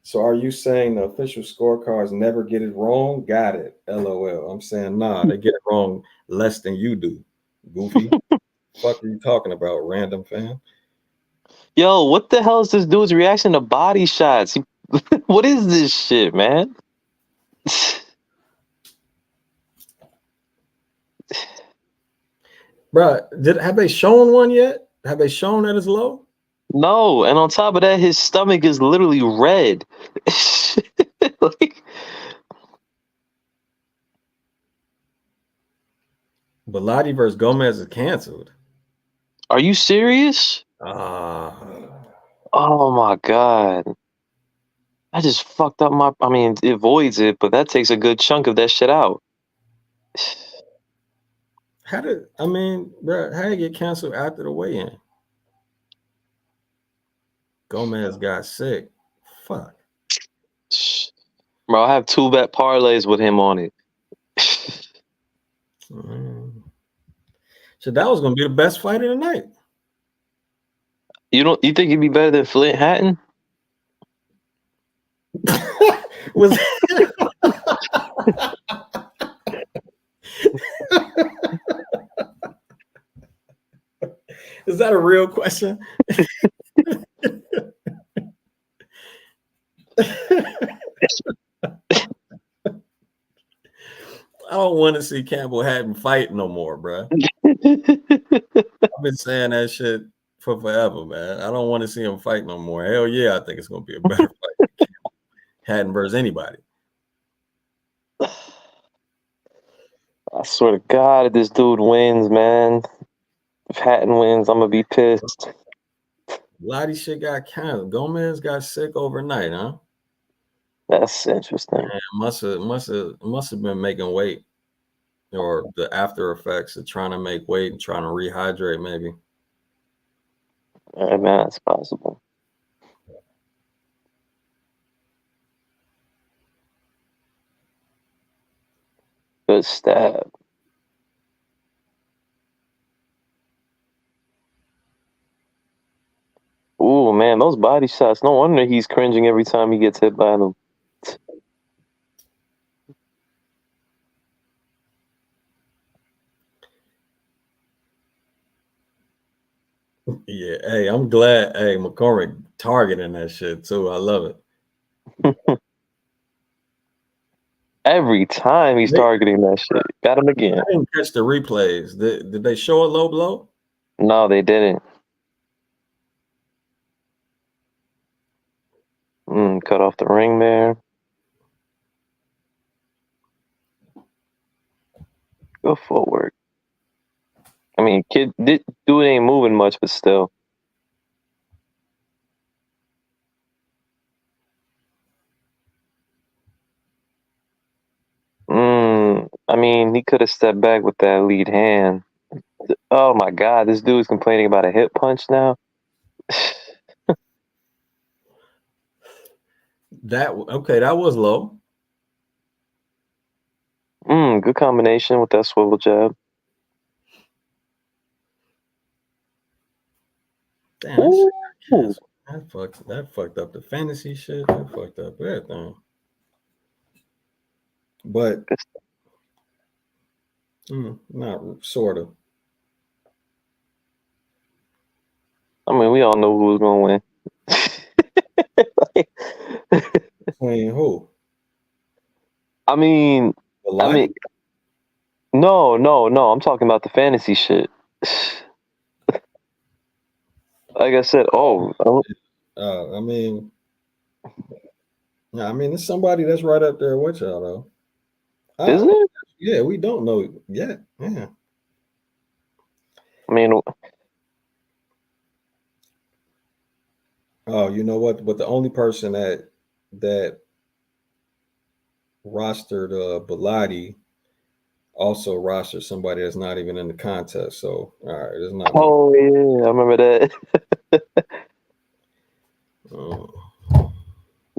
So are you saying the official scorecards never get it wrong? Got it. LOL. I'm saying nah, they get it wrong less than you do. Goofy. Fuck are you talking about, random fan? Yo, what the hell is this dude's reaction to body shots? What is this shit, man? Bruh, have they shown one yet? Have they shown that it's low? No, and on top of that, his stomach is literally red. Like, Bellotti versus Gomez is canceled. are you serious? Ah. Oh my god. I just fucked up my. I mean, it voids it, but that takes a good chunk of that shit out. Bruh, how did it get canceled after the weigh-in? Gomez got sick. Fuck. Bro, I have 2-bet parlays with him on it. Mm. So that was gonna be the best fight of the night. You think he'd be better than Flint Hatton? Was Is that a real question? I don't want to see Campbell Hatton fight no more, bro. I've been saying that shit for forever, man. I don't want to see him fight no more. Hell yeah, I think it's gonna be a better fight than Hatton versus anybody. I swear to God, if this dude wins, man, if Hatton wins, I'm gonna be pissed. A lot of shit got canceled. Gomez got sick overnight, huh? That's interesting. Man, must have been making weight, or the after effects of trying to make weight and trying to rehydrate, maybe. All right, man, that's possible. Good stab. Ooh, man, those body shots. No wonder he's cringing every time he gets hit by them. Yeah, hey, I'm glad. Hey, McCormick targeting that shit too. I love it. Every time he's They, targeting that shit. Got him again. I didn't catch the replays. Did they show a low blow? No, they didn't. Cut off the ring there. Good footwork. I mean, dude ain't moving much, but still. I mean, he could have stepped back with that lead hand. Oh my God, this dude's complaining about a hip punch now. That was low. Good combination with that swivel jab. Damn, that fucked up the fantasy shit. That fucked up everything. but not sort of. I mean, we all know who's gonna win. Between who? I mean, I Belati? mean, no. I'm talking about the fantasy shit. Like I said, I mean, yeah, I mean, it's somebody that's right up there with y'all though. is Uh, it? yeah, we don't know yet. Yeah. I mean, Oh, you know what? But the only person that rostered Belati also rostered somebody that's not even in the contest. So all right, there's not no. oh yeah, I remember that. Uh,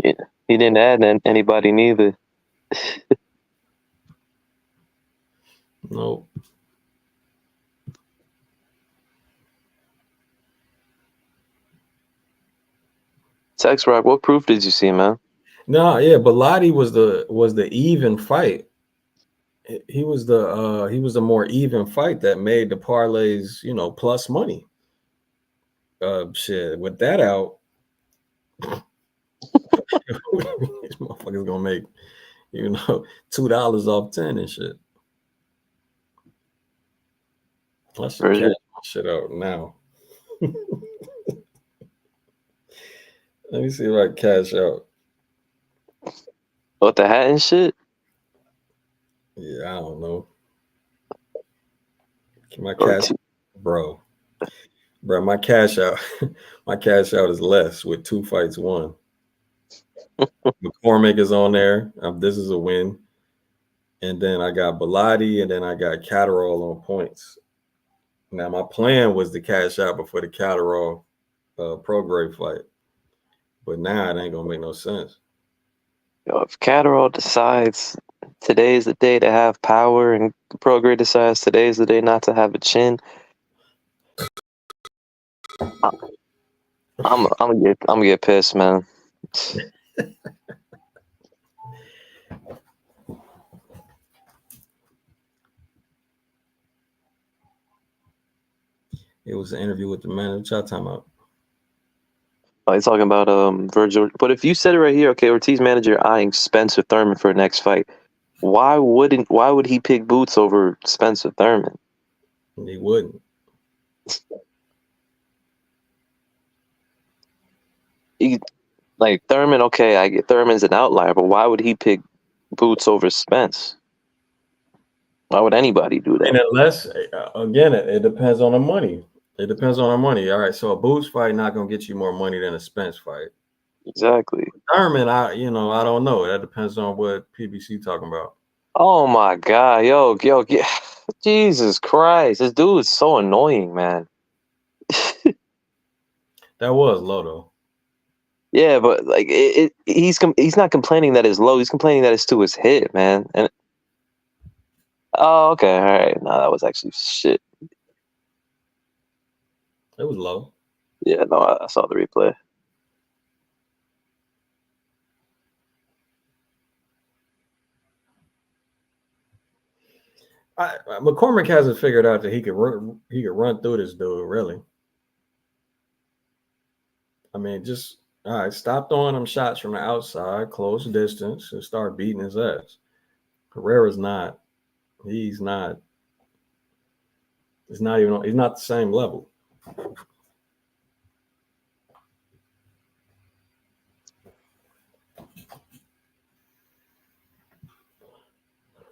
Yeah, he didn't add anybody neither. no. Sex Rock, what proof did you see, man? No, yeah, Belati was the even fight. He was the more even fight that made the parlays, plus money. Shit, with that out, this motherfucker's gonna make, $2 off 10 and shit. I should cash Virgil. my shit out now. Let me see if I can cash out. What the hat and shit? Yeah, I don't know. My Or cash, bro, my cash out, my cash out is less with 2 fights won. McCormick is on there. This is a win. And then I got Bellotti, and then I got Catterall on points. Now my plan was to cash out before the Catterall Prograis fight, but now it ain't gonna make no sense. Yo, if Catterall decides today is the day to have power, and Prograis decides today is the day not to have a chin, I'm gonna get pissed, man. It was an interview with the man. What y'all talking about? Oh, he's talking about Virgil. But if you said it right here, okay, Ortiz manager eyeing Spencer Thurman for next fight. Why would he pick Boots over Spencer Thurman? He wouldn't. Like Thurman, okay, I get Thurman's an outlier, but why would he pick Boots over Spence? Why would anybody do And that? unless, again, it depends on the money. It depends on the money. All right, so a Boots fight not gonna get you more money than a Spence fight. Exactly. Thurman, I don't know. That depends on what PBC talking about. Oh my God, yo, Jesus Christ, this dude is so annoying, man. That was low though. Yeah, but like he's not complaining that it's low. He's complaining that it's to his hit, man. And oh, okay, all right. No, that was actually shit. It was low. Yeah, no, I saw the replay. McCormick hasn't figured out that he could run through this dude. Really, I mean, just all right. Stop throwing him shots from the outside, close distance, and start beating his ass. Herrera's not. He's not. It's not even. He's not the same level.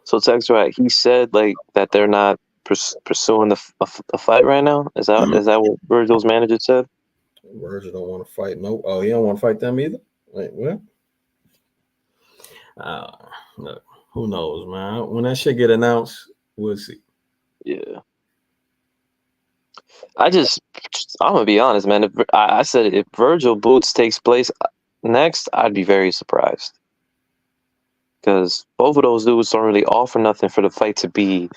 So Tech's right. He said like that they're not pursuing a fight right now. Is that what Virgil's manager said? Virgil don't want to fight. No. Oh, he don't want to fight them either. Wait, what? Look, who knows, man? When that shit get announced, we'll see. Yeah. I'm gonna be honest, man. If, I said if Virgil Boots takes place next, I'd be very surprised because both of those dudes don't really offer nothing for the fight to be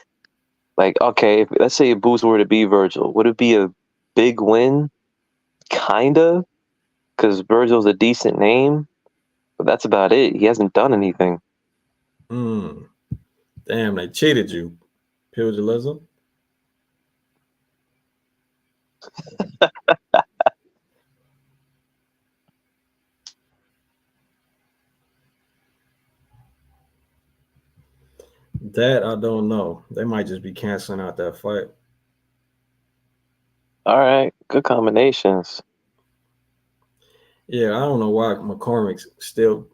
like. Okay, let's say if Boots were to be Virgil, would it be a big win? Kinda, because Virgil's a decent name, but that's about it. He hasn't done anything. Mm. Damn, they cheated you. Pugilism. That I don't know. They might just be canceling out that fight. All right, good combinations. Yeah, I don't know why McCormick still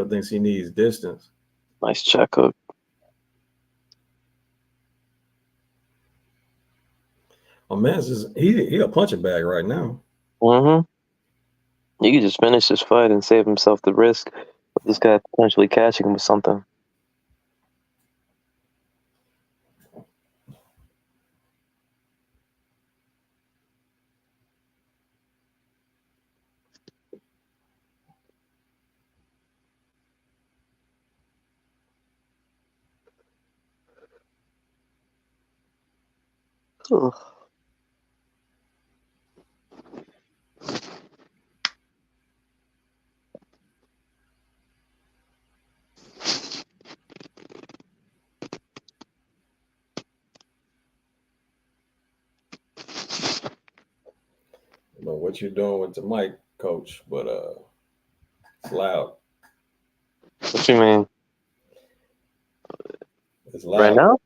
thinks he needs distance. Nice check hook. Oh man, he a punching bag right now. Mm-hmm. He could just finish this fight and save himself the risk of this guy potentially catching him with something. Ugh. I don't know what you're doing with the mic, coach, but it's loud. What you mean? It's Right loud.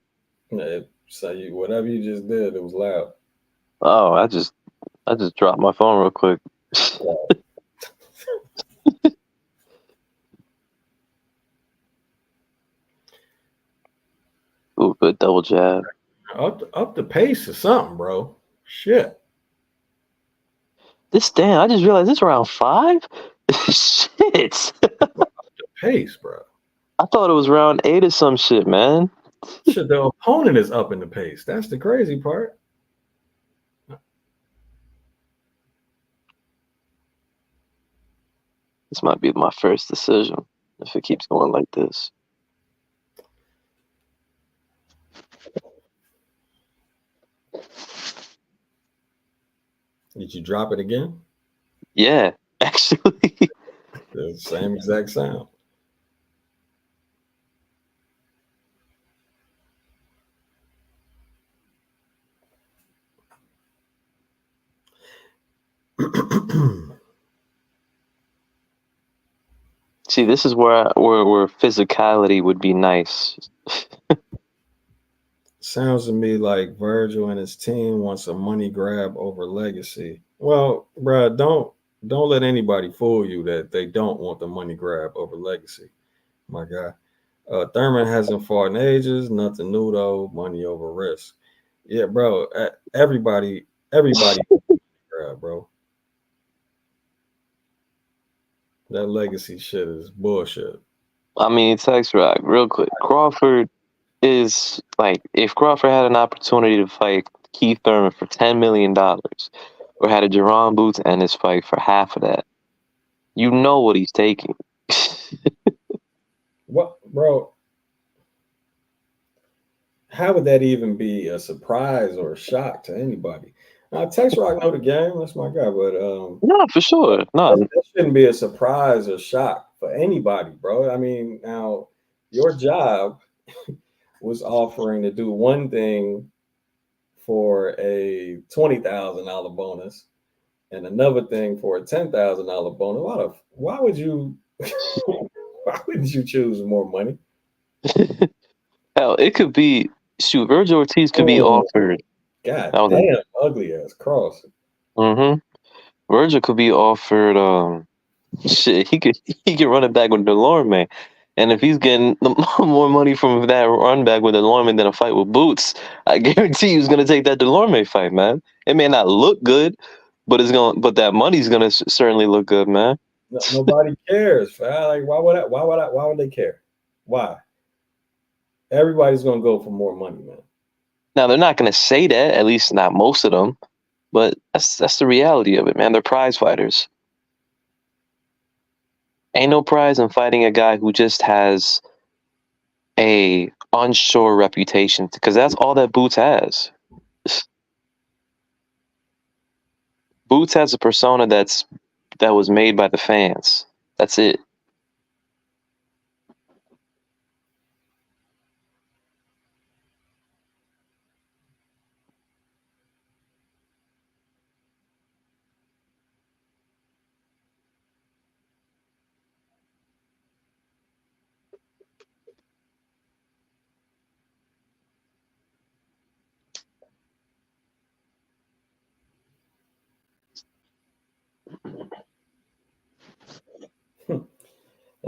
now? So whatever you just did, it was loud. Oh, I just dropped my phone real quick. Ooh, good double jab. Up the pace or something, bro. Shit, I just realized this round 5? Shit. the pace, bro. I thought it was round 8 or some shit, man. Shit, the opponent is up in the pace. That's the crazy part. This might be my first decision if it keeps going like this. Did you drop it again? Yeah, actually. The same exact sound. See, this is where physicality would be nice. Sounds to me like Virgil and his team wants a money grab over legacy. Well, bruh, don't let anybody fool you that they don't want the money grab over legacy. My guy. Thurman hasn't fought in ages. Nothing new though. Money over risk. Yeah, bro. Everybody grab, bro. That legacy shit is bullshit. I mean, text rock, real quick. Crawford is like, if Crawford had an opportunity to fight Keith Thurman for $10 million, or had a Jerron Boots end his fight for half of that, you know what he's taking. What, bro? How would that even be a surprise or a shock to anybody? Now, Tex Rock know the game. That's my guy, but No, for sure. No, that shouldn't be a surprise or shock for anybody, bro. I mean, now your job was offering to do one thing for a $20,000 bonus and another thing for a $10,000 bonus. Why would you? Why wouldn't you choose more money? hell, it could be, shoot, Virgil Ortiz could be Oh, offered. God That was damn, ugly ass cross. mm-hmm. Virgil could be offered shit, he could run it back with Delorme. And if he's getting more money from that run back with Delorme than a fight with Boots, I guarantee he's gonna take that Delorme fight, man. It may not look good, but that money's gonna certainly look good, man. Nobody cares. Fam. Like, why would they care? Why? Everybody's gonna go for more money, man. Now they're not gonna say that, at least not most of them, but that's the reality of it, man. They're prize fighters. Ain't no prize in fighting a guy who just has a unsure reputation, because that's all that Boots has. Boots has a persona that was made by the fans. That's it.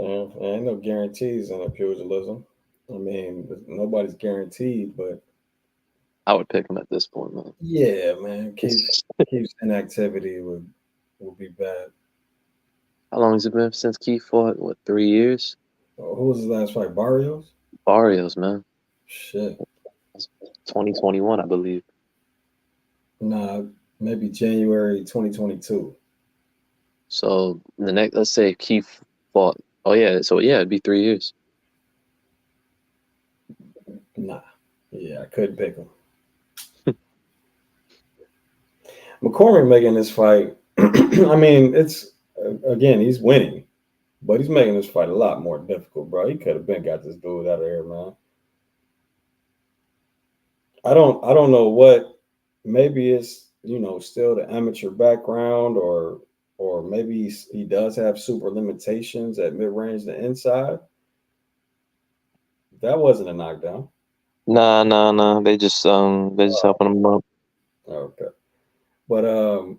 Ain't no guarantees in a pugilism. I mean, nobody's guaranteed, but I would pick him at this point, man. yeah, man, Keith's inactivity would be bad. How long has it been since Keith fought? What, 3 years? Who was his last fight? Barrios? Barrios, man. Shit. 2021, I believe. Nah, maybe January 2022. So the next, let's say Keith fought. Oh yeah, so yeah, it'd be 3 years. Nah. Yeah, I couldn't pick him. McCormick making this fight. I mean, it's again, he's winning, but he's making this fight a lot more difficult, bro. He could have been got this dude out of here, man. I don't know what. Maybe it's still the amateur background, or maybe he does have super limitations at mid range to inside. That wasn't a knockdown. Nah. They just helping him up. Okay, but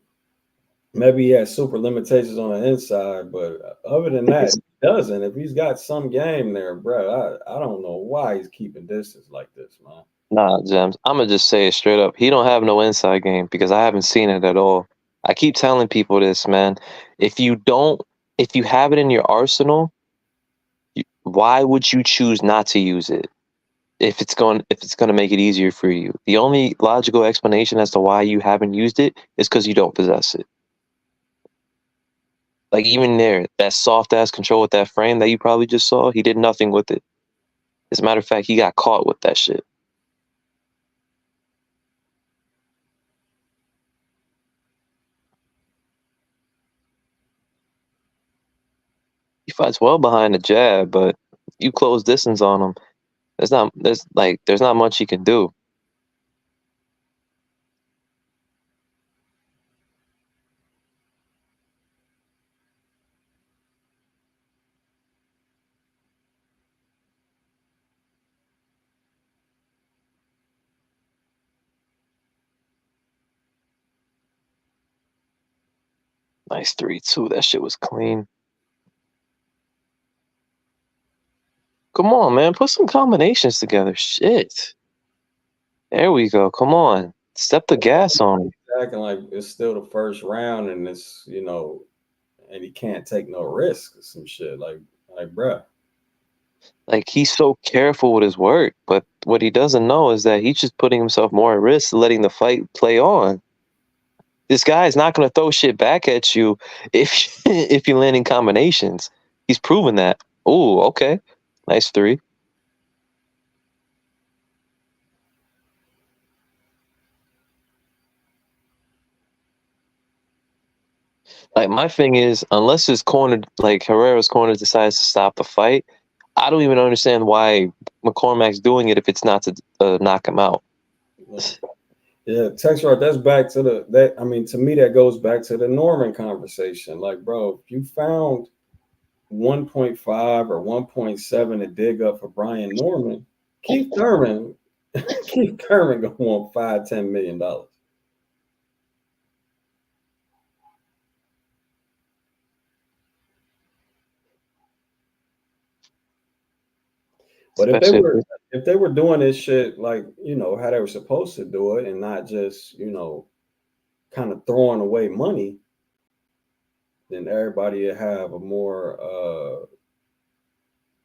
maybe he has super limitations on the inside, but other than that, he doesn't. If he's got some game there, bro, I don't know why he's keeping distance like this, man. Nah, James. I'm gonna just say it straight up. He don't have no inside game because I haven't seen it at all. I keep telling people this, man. If you don't, if you have it in your arsenal, why would you choose not to use it? If it's going to make it easier for you. The only logical explanation as to why you haven't used it is because you don't possess it. Like even there, that soft ass control with that frame that you probably just saw, he did nothing with it. As a matter of fact, he got caught with that shit. He fights well behind the jab, but you close distance on him. There's not much he can do. Nice 3-2. That shit was clean. Come on, man. Put some combinations together. Shit. There we go. Come on. Step the gas on him. Acting like it's still the first round, and it's and he can't take no risk or some shit. Like, bruh. Like he's so careful with his work, but what he doesn't know is that he's just putting himself more at risk, letting the fight play on. This guy is not going to throw shit back at you if if you're landing combinations. He's proven that. Oh, okay, nice 3. Like my thing is, unless his corner, like Herrera's corner, decides to stop the fight, I don't even understand why McCormack's doing it if it's not to knock him out. Yeah, text right. That's back to that. I mean, to me, that goes back to the Norman conversation. Like, bro, if you found 1.5 or 1.7 to dig up for Brian Norman, Keith Thurman, Keith Thurman gonna want $5-10 million. But Especially, if they were doing this shit like how they were supposed to do it, and not just kind of throwing away money, then everybody would have a more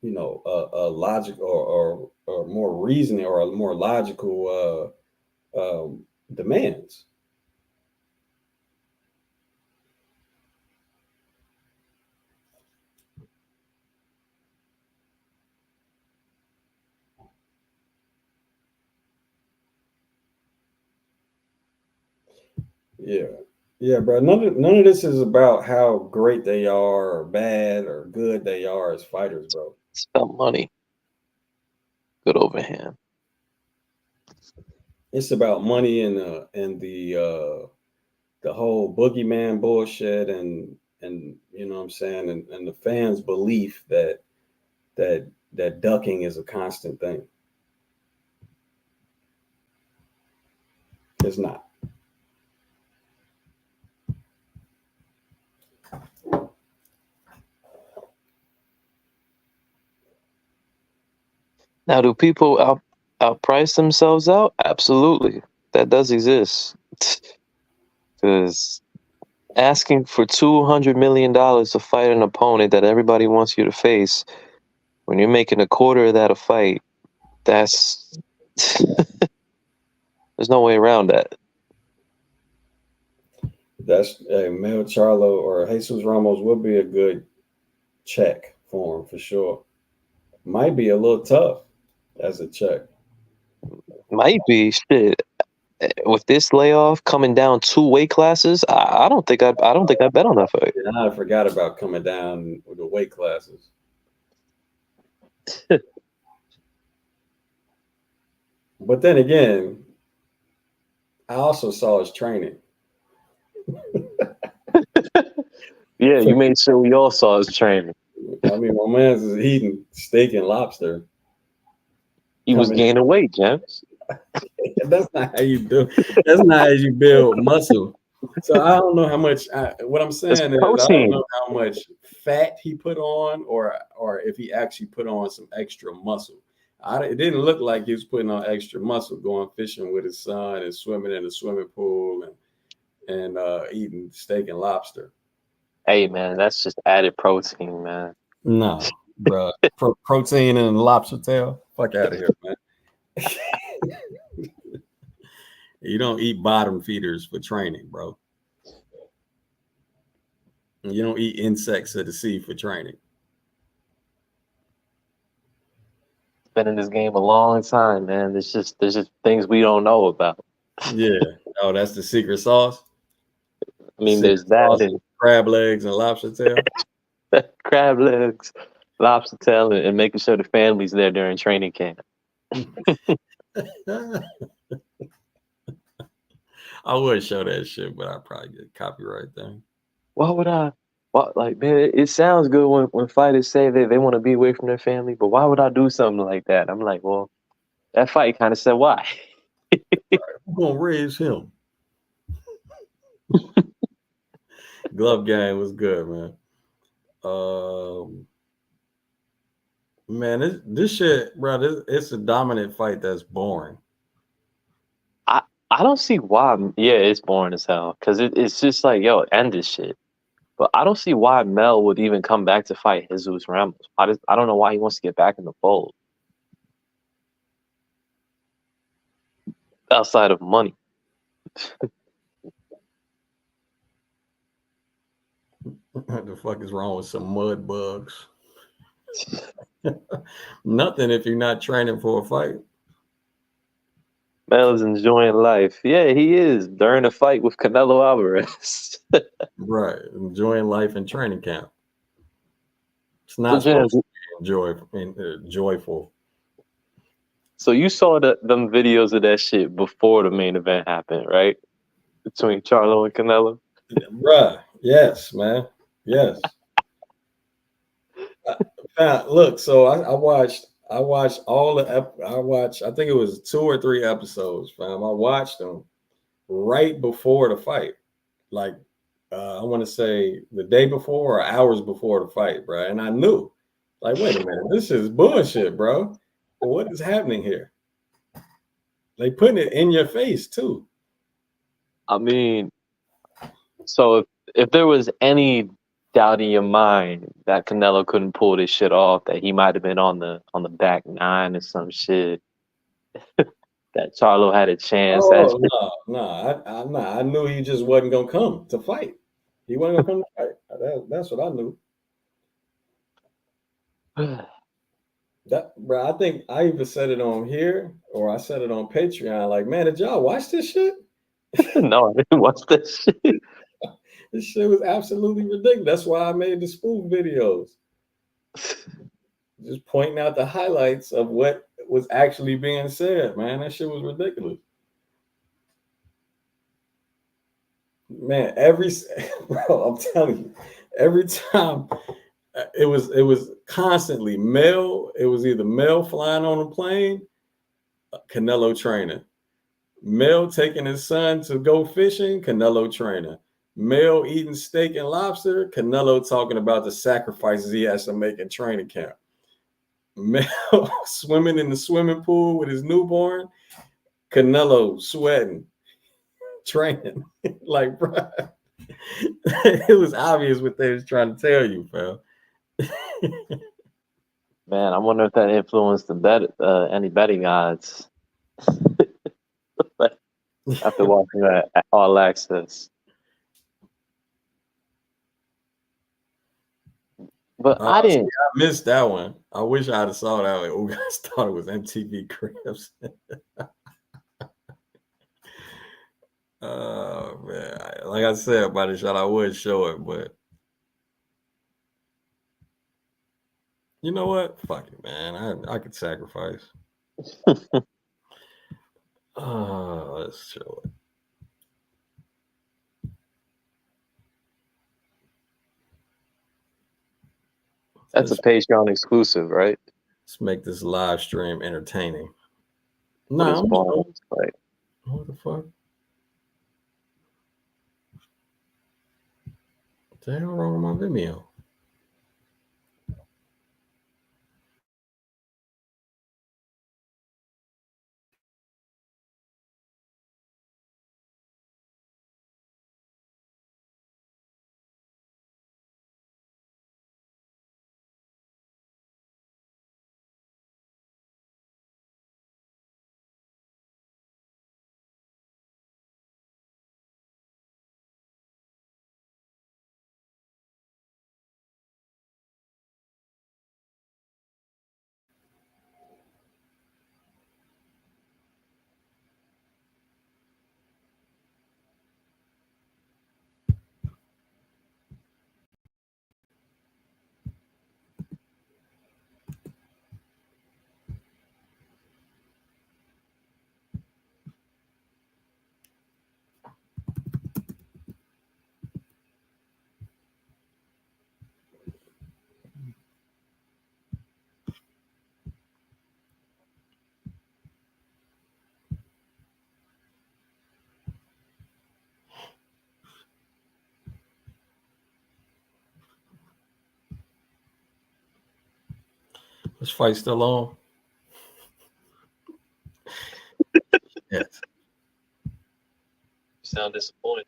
a logic or more reasoning or a more logical demands. Yeah. Yeah, bro. None of this is about how great they are or bad or good they are as fighters, bro. it's about money. Good overhand. It's about money and the whole boogeyman bullshit, and you know what I'm saying, and the fans' belief that ducking is a constant thing. It's not. Now, do people outprice themselves out? Absolutely, that does exist. Because asking for $200 million to fight an opponent that everybody wants you to face, when you're making a quarter of that a fight, that's there's no way around that. That's Mel Charlo or Jesus Ramos would be a good check for him for sure. Might be a little tough as a check. Might be shit. With this layoff coming down 2 weight classes, I don't think I bet on that fight. And I forgot about coming down with the weight classes. But then again, I also saw his training. Yeah, you made sure we all saw his training. I mean, my man's is eating steak and lobster. He was gaining weight, James. That's not how you do. That's not how you build muscle. So I don't know how much. What I'm saying is, I don't know how much fat he put on, or if he actually put on some extra muscle. It didn't look like he was putting on extra muscle going fishing with his son and swimming in the swimming pool and eating steak and lobster. Hey man, that's just added protein, man. No, bro. Protein and lobster tail. Fuck out of here, man. You don't eat bottom feeders for training, bro. You don't eat insects of the sea for training. Been in this game a long time, man. There's just things we don't know about. Yeah. Oh, that's the secret sauce. I mean, there's that and crab legs and lobster tail. Crab legs, lobster tail, and making sure the family's there during training camp. I would show that shit, but I'd probably get copyright thing. Why would I? Like, man, it sounds good when fighters say they want to be away from their family, but why would I do something like that? I'm like, well, that fight kind of said why. Right. I'm gonna raise him. Glove game was good, man. Man, this shit, bro. It's a dominant fight that's boring. I don't see why. Yeah, it's boring as hell because it's just like, yo, end this shit. But I don't see why Mel would even come back to fight Jesus Ramos. I don't know why he wants to get back in the fold. Outside of money. What the fuck is wrong with some mud bugs? Nothing if you're not training for a fight. Mel is enjoying life. Yeah, he is during a fight with Canelo Alvarez. Right, enjoying life in training camp. It's not supposed to be joyful. So you saw them videos of that shit before the main event happened, right? Between Charlo and Canelo. Bruh, yes, man, yes. Look, so I watched all the I think it was 2 or 3 episodes, fam. I watched them right before the fight, like I want to say the day before or hours before the fight, bro. And I knew, like, wait a minute, this is bullshit, bro. What is happening here? They putting it in your face too. I mean, so if there was any doubt in your mind that Canelo couldn't pull this shit off, that he might have been on the back 9 or some shit, that Charlo had a chance. Oh no, I knew he just wasn't gonna come to fight. He wasn't gonna come to fight. That's what I knew. Bro, I think I even said it on here, or I said it on Patreon. Like, man, did y'all watch this shit? No, I didn't watch this shit. This shit was absolutely ridiculous. That's why I made the spoof videos. Just pointing out the highlights of what was actually being said, man. That shit was ridiculous. Man, bro, I'm telling you, every time it was constantly Mel. It was either Mel flying on a plane, Canelo training. Mel taking his son to go fishing, Canelo training. Mel eating steak and lobster, Canelo talking about the sacrifices he has to make in training camp. Mel swimming in the swimming pool with his newborn. Canelo sweating, training. Like, bro, it was obvious what they was trying to tell you, fam. Man, I wonder if that influenced any betting odds after watching that All Access. But I didn't. I missed that one. I wish I'd have saw that one. Oh, guys thought it was MTV Cribs. Oh man, like I said, by the shot, I would show it, but you know what? Fuck it, man. I could sacrifice. Let's show it. That's a Patreon exclusive, right? Let's make this live stream entertaining. No, what the fuck? What the hell wrong with my Vimeo? This fight still on? Yes. You sound disappointed.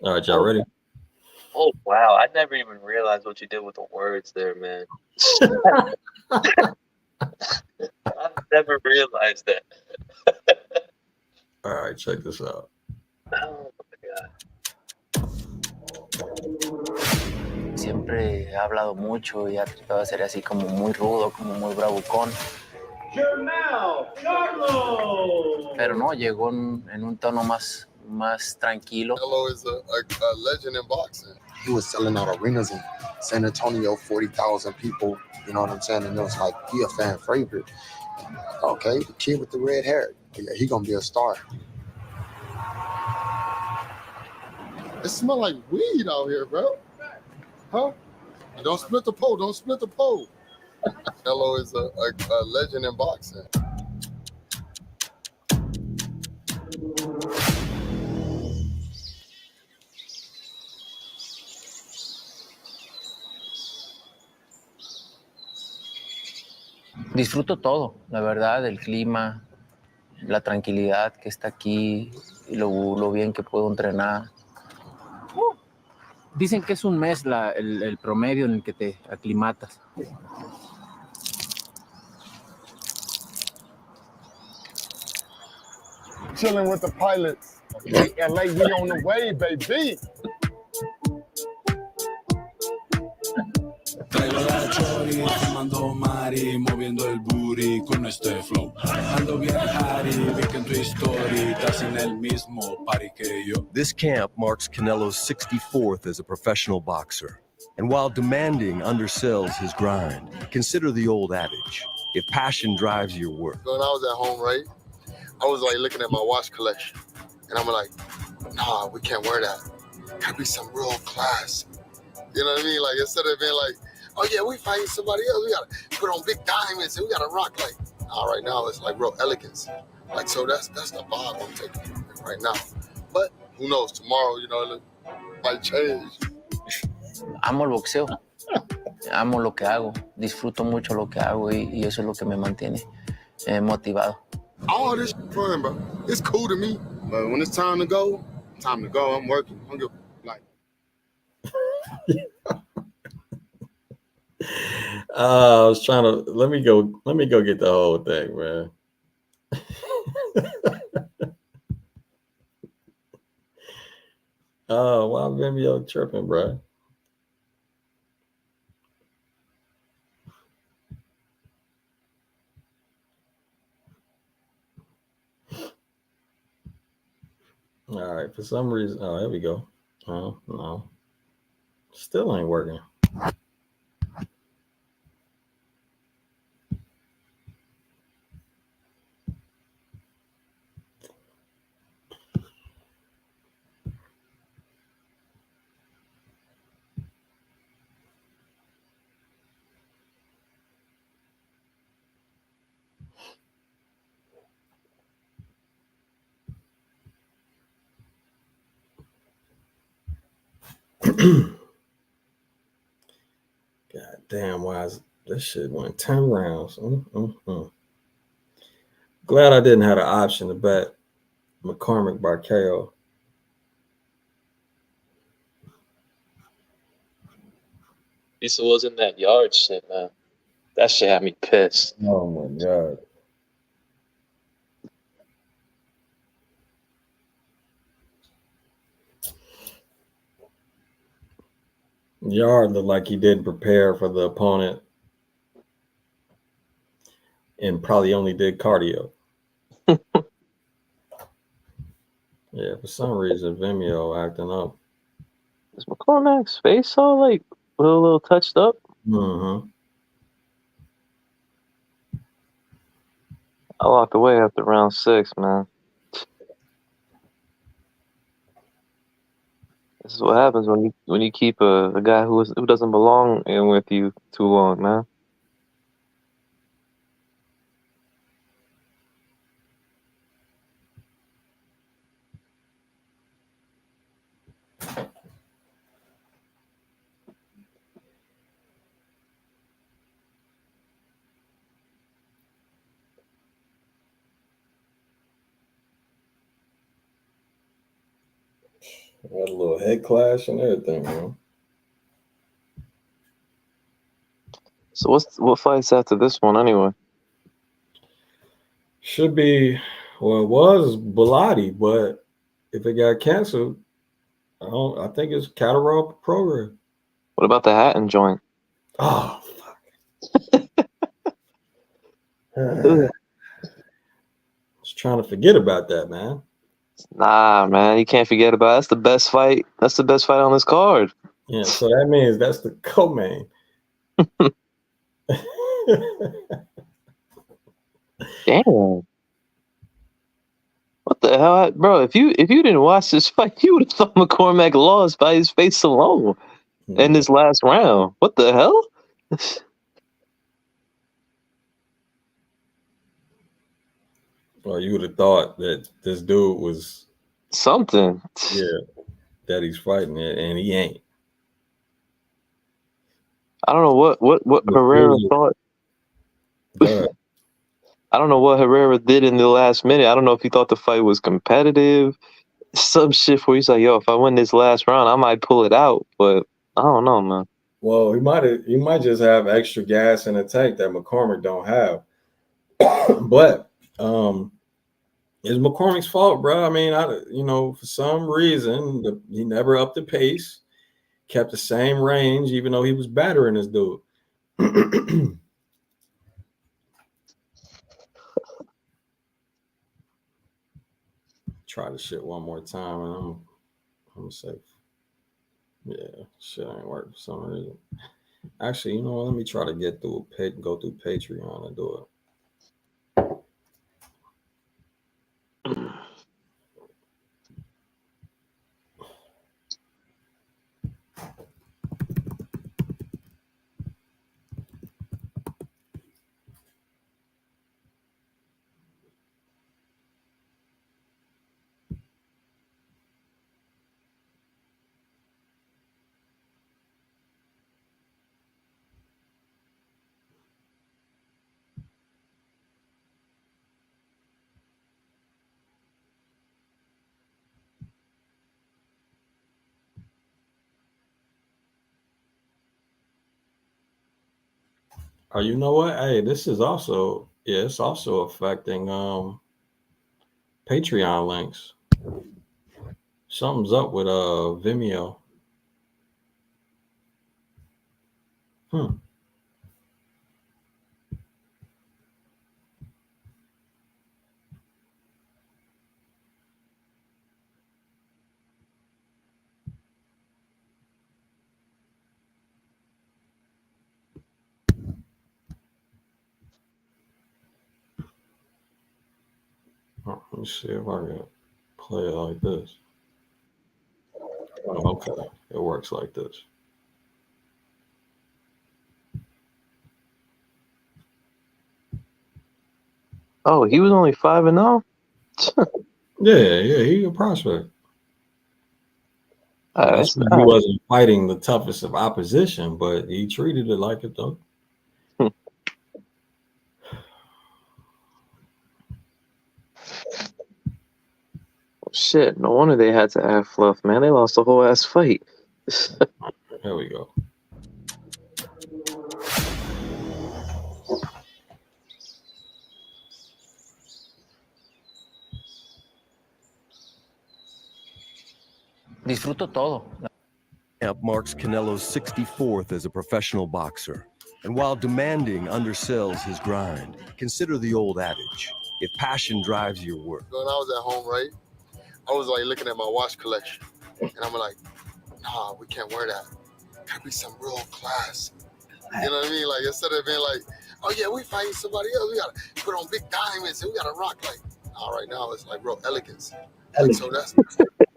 All right, y'all ready? Oh wow! I never even realized what you did with the words there, man. I never realized that. All right, check this out. Oh my god. Siempre ha hablado mucho y ha tratado de ser así como muy rudo, como muy bravucón. Pero no, llegó en un tono más tranquilo. Canelo is a legend in boxing. He was selling out arenas in San Antonio, 40,000 people, you know what I'm saying? And it was like, he a fan favorite. Okay, the kid with the red hair, yeah, he gonna be a star. It smell like weed out here, bro. Huh? Don't split the pole, don't split the pole. Canelo is a legend in boxing. Disfruto todo, la verdad, el clima, la tranquilidad que está aquí, y lo bien que puedo entrenar. Dicen que es un mes el promedio en el que te aclimatas. Chilling with the pilots. LA, we on the way, baby. Traigo la chori, fumando mari, moviendo el booty con este flow. Ando bien Harry, vi que en tu story estás en el mismo party que yo. This camp marks Canelo's 64th as a professional boxer. And while demanding undersells his grind, consider the old adage, if passion drives your work. When I was at home, right, I was like looking at my watch collection. And I'm like, nah, we can't wear that. Gotta be some real class. You know what I mean? Like, instead of being like, oh yeah, we fighting somebody else, we gotta put on big diamonds and we gotta rock like, nah, right now it's like real elegance. Like, so that's the vibe I'm taking right now. But who knows, tomorrow, you know, it might change. Amo el boxeo. Amo lo que hago. Disfruto mucho lo que hago y eso es lo que me mantiene motivado. All this fun, bro. It's cool to me. But when it's time to go, I'm working. I'm good. Like, I was trying to let me go get the whole thing, man. Oh, why Vimeo tripping, bro? All right, for some reason, oh, there we go. Oh, no, still ain't working. God damn, why is this shit went 10 rounds? Glad I didn't have the option to bet McCormick by KO. Lisa was in that yard shit, man. That shit had me pissed. Oh my God. Yard looked like he didn't prepare for the opponent and probably only did cardio. Yeah, for some reason, Vimeo acting up. Is McCormack's face all like a little touched up? Mm-hmm. I walked away after round 6, man. This is what happens when you keep a guy who doesn't belong in with you too long, man. Got a little head clash and everything, man. So what fights after this one anyway? Should be, well, it was Bilotti, but if it got canceled, I think it's Catterall Prograis. What about the Hatton joint? Oh, fuck. I was trying to forget about that, man. Nah, man, you can't forget about it. That's the best fight. That's the best fight on this card. Yeah, so that means that's the co-main. Damn. What the hell, bro? If you didn't watch this fight, you would have thought McCormack lost by his face alone in this last round. What the hell? Or you would have thought that this dude was something. Yeah, that he's fighting it, and he ain't. I don't know what Herrera thought. I don't know what Herrera did in the last minute. I don't know if he thought the fight was competitive. Some shit where he's like, yo, if I win this last round, I might pull it out. But I don't know, man. Well, he might just have extra gas in the tank that McCormick don't have. But it's McCormick's fault, bro. I mean, for some reason he never upped the pace, kept the same range, even though he was battering this dude. Try the shit one more time, and I'm safe. Yeah, shit ain't work for some reason. Actually, you know what? Let me try to get through go through Patreon and do it. Oh, you know what? Hey, this is also it's also affecting Patreon links. Something's up with Vimeo. Hmm. Oh, let me see if I can play it like this. Oh, okay, it works like this. Oh, he was only 5-0. Yeah, he's a prospect. That's when he wasn't fighting the toughest of opposition, but he treated it like it though. Shit, no wonder they had to add Fluff, man. They lost the whole ass fight. Here we go. Disfruto todo. Camp marks Canelo's 64th as a professional boxer. And while demanding undersells his grind, consider the old adage, if passion drives your work. When I was at home, right, I was like looking at my watch collection, and I'm like, nah, we can't wear that. Gotta be some real class. You know what I mean? Like, instead of being like, oh yeah, we fighting somebody else, we gotta put on big diamonds and we gotta rock like, all right, now it's like real elegance. Like, so that's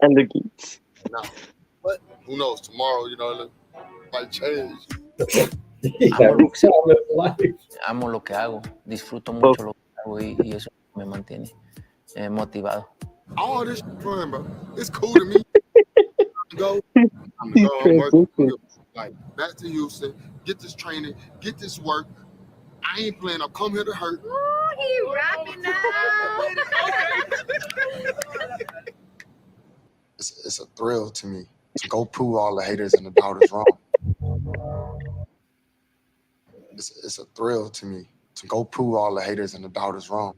Elegance. now. But who knows? Tomorrow, you know, it might change. Amo lo que hago, disfruto mucho lo que hago y eso me mantiene motivado. All this fun, bro. It's cool to me. I'm gonna go work, like back to Houston, get this training, get this work. I ain't playing. I'll come here to hurt. Ooh, he rapping now. It's a thrill to me to go prove all the haters and the doubters wrong. It's a thrill to me to go prove all the haters and the doubters wrong.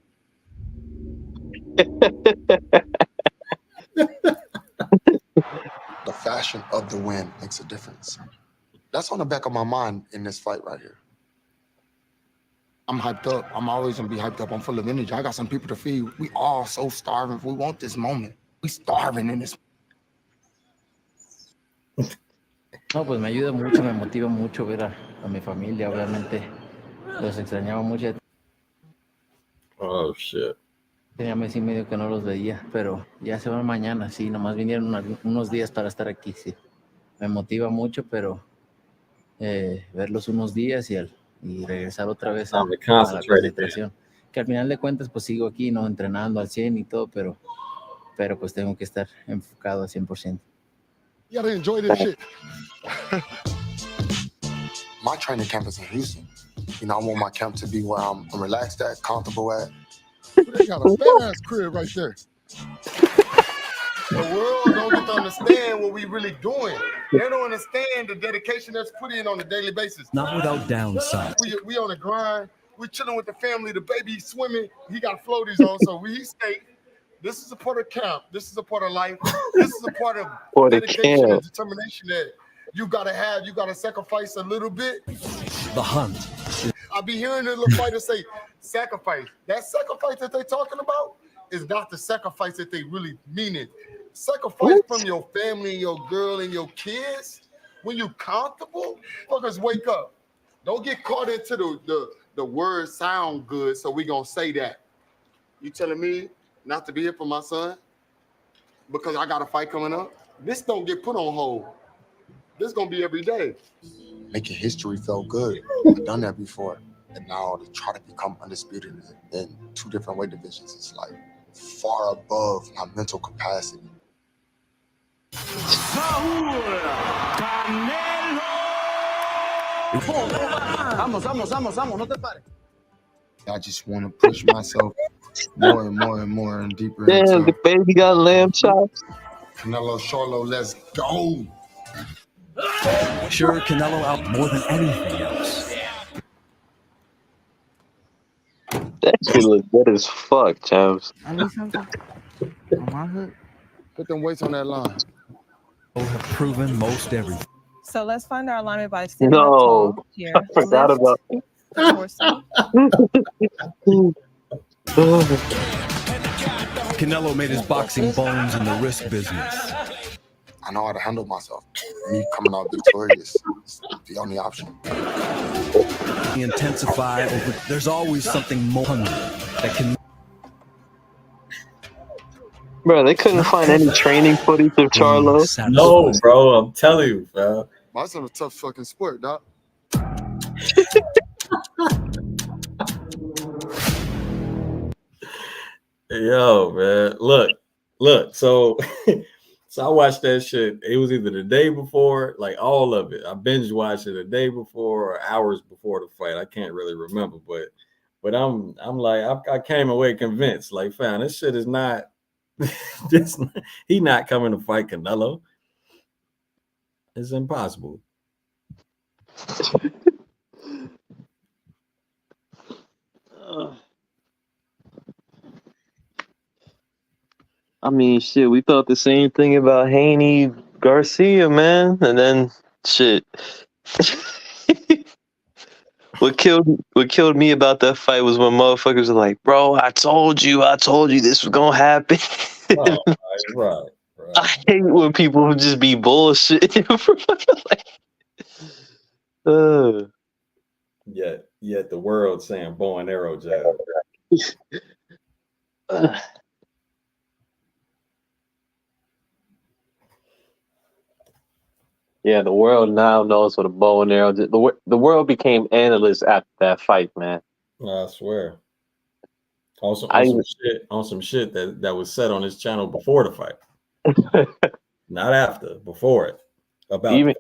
The fashion of the win makes a difference. That's on the back of my mind in this fight right here. I'm hyped up. I'm always gonna be hyped up. I'm full of energy. I got some people to feed. We all so starving. We want this moment. We starving in this. No, pues me ayuda mucho, me motiva mucho ver a mi familia, obviamente. Los extrañaba mucho. Oh shit. Tenía mes y medio que no los veía, pero ya se van mañana, sí, nomás vinieron unos días para estar aquí, sí. Me motiva mucho, pero verlos unos días y regresar otra vez a la concentración. Que al final de cuentas, pues sigo aquí, ¿no? Entrenando al 100 y todo, pero pues tengo que estar enfocado al 100%. You gotta enjoy this shit. My training camp is in Houston. You know, I want my camp to be where I'm relaxed at, comfortable at. They got a fat ass crib right there. The world don't get to understand what we really doing. They don't understand the dedication that's put in on a daily basis. Not without downside. We on the grind. We chilling with the family. The baby swimming. He got floaties on, so we skate. This is a part of camp. This is a part of life. This is a part of dedication and determination that you gotta have. You gotta sacrifice a little bit. The hunt. I be hearing the little fighters say sacrifice. That sacrifice that they talking about is not the sacrifice that they really mean it. Sacrifice from your family and your girl and your kids. When you comfortable, fuckers wake up. Don't get caught into the words sound good, so we gonna say that. You telling me not to be here for my son because I got a fight coming up? This don't get put on hold. This gonna be every day. Making history felt good. I've done that before. And now to try to become undisputed in two different weight divisions is like far above my mental capacity. Vamos, no te pares. I just want to push myself more and more and more and deeper. Damn, the baby got lamb chops. Canelo, Charlo, let's go. Sure, Canelo out more than anything else. That shit look good as fuck, James. I need something on my hook. Put them weights on that line. Have proven most everything. So let's find our alignment by sitting up No, tall. Here, I forgot lift about. the torso. Canelo made his boxing bones in the wrist business. I know how to handle myself. Me coming out victorious is the only option. Intensify over. There's always something more hungry that can. Bro, they couldn't find any training footage of Charlo. No, bro, I'm telling you, fam. Boxing a tough fucking sport, dog. Yo, man, look. So, so I watched that shit. It was either the day before, like all of it. I binge watched it the day before or hours before the fight. I can't really remember, but I'm like I came away convinced. Like, fam, this shit is not. This he not coming to fight Canelo. It's impossible. I mean, shit, we thought the same thing about Haney Garcia, man, and then shit. What killed me about that fight was when motherfuckers were like, "Bro, I told you this was gonna happen." Oh, right. I hate when people just be bullshit. Yet the world saying bow and arrow jab. Yeah, the world now knows what a bow and arrow did. The world became analysts after that fight, man. I swear. Also on some shit that was said on his channel before the fight. Not after, before it. About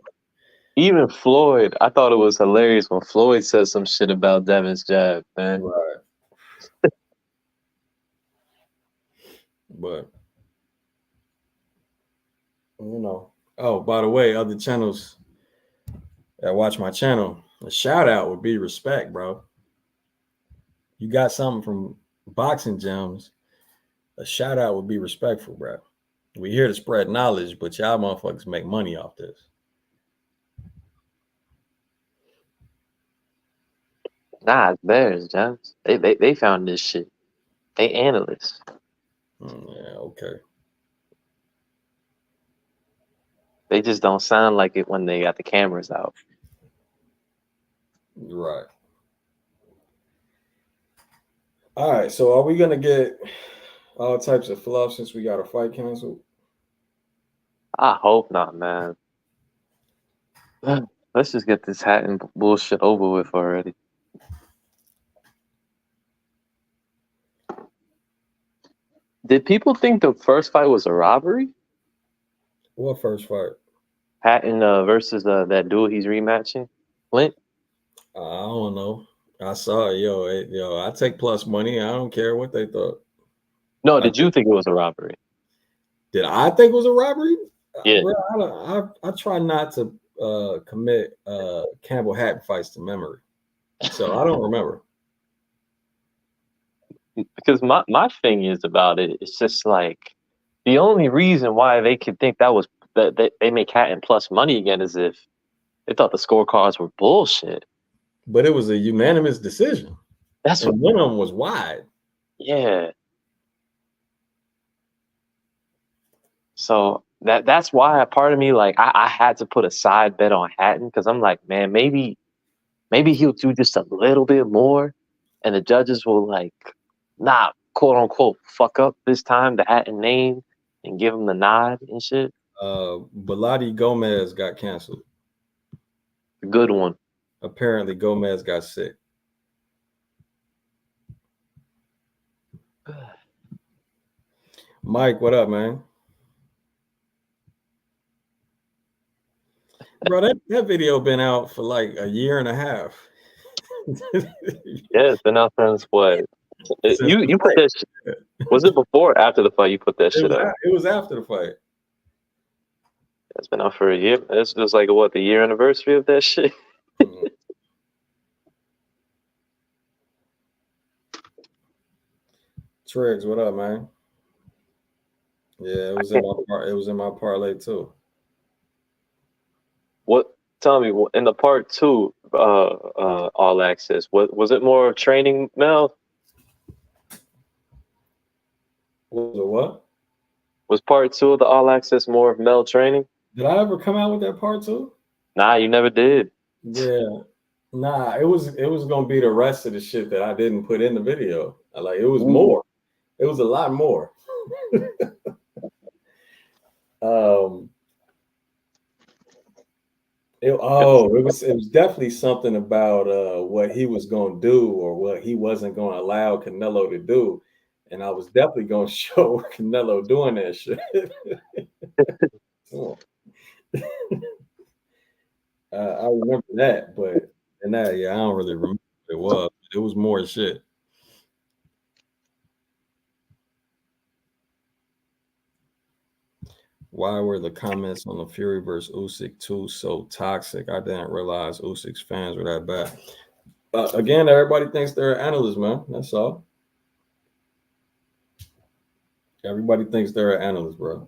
even Floyd, I thought it was hilarious when Floyd said some shit about Devin's jab, man. Right. But you know. Oh, by the way, other channels that watch my channel, a shout out would be respect, bro. You got something from Boxing Gems, a shout out would be respectful, bro. We here to spread knowledge, but y'all motherfuckers make money off this. Nah, it's theirs, James. They found this shit. They analysts. Yeah, okay. They just don't sound like it when they got the cameras out. Right. All right, so are we gonna get all types of fluff since we got a fight canceled? I hope not, man. Let's just get this hat and bullshit over with already. Did people think the first fight was a robbery? What first fight? Hatton versus that dude he's rematching, Flint. I don't know. I saw it, yo. I take plus money. I don't care what they thought. No, did you think it was a robbery? Did I think it was a robbery? Yeah. I try not to commit Campbell Hatton fights to memory, so I don't remember. Because my thing is about it, it's just like the only reason why they could think that was that they make Hatton plus money again is if they thought the scorecards were bullshit. But it was a unanimous decision. That's what one of them was wide. Yeah. So that's why a part of me, like, I had to put a side bet on Hatton because I'm like, man, maybe he'll do just a little bit more, and the judges will like, not quote unquote fuck up this time the Hatton name and give him the nod and shit. Bilotti Gomez got canceled. Good one. Apparently Gomez got sick. Mike, what up, man? Bro, that video been out for like a year and a half. Yeah, it's been out since what? You put that shit. Was it before or after the fight you put that shit up? It was after the fight. It's been out for a year. It's just like what, the year anniversary of that shit? Triggs, what up, man? Yeah, it was in my parlay too. What? Tell me, in the part two, all access. What was it? More training, Mel? Was it what? Was part two of the all access more of Mel training? Did I ever come out with that part too? Nah, you never did. Yeah. Nah, it was gonna be the rest of the shit that I didn't put in the video. Like it was more. It was a lot more. It was definitely something about what he was gonna do or what he wasn't gonna allow Canelo to do. And I was definitely gonna show Canelo doing that shit. I remember that, but I don't really remember what it was. It was more shit. Why were the comments on the Fury versus Usyk 2 so toxic? I didn't realize Usyk's fans were that bad. Again, everybody thinks they're analysts, man. That's all. Everybody thinks they're an analyst, bro.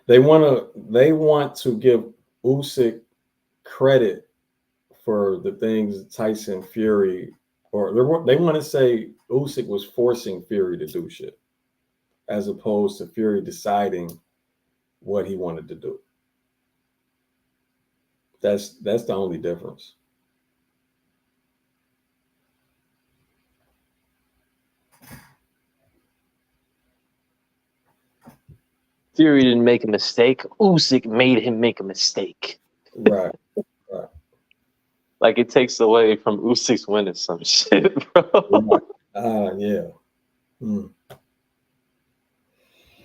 They want to give Usyk credit for the things Tyson Fury, or they want to say Usyk was forcing Fury to do shit, as opposed to Fury deciding what he wanted to do. That's the only difference. Fury didn't make a mistake. Usyk made him make a mistake. Right. Like it takes away from Usyk's winning some shit, bro. Yeah.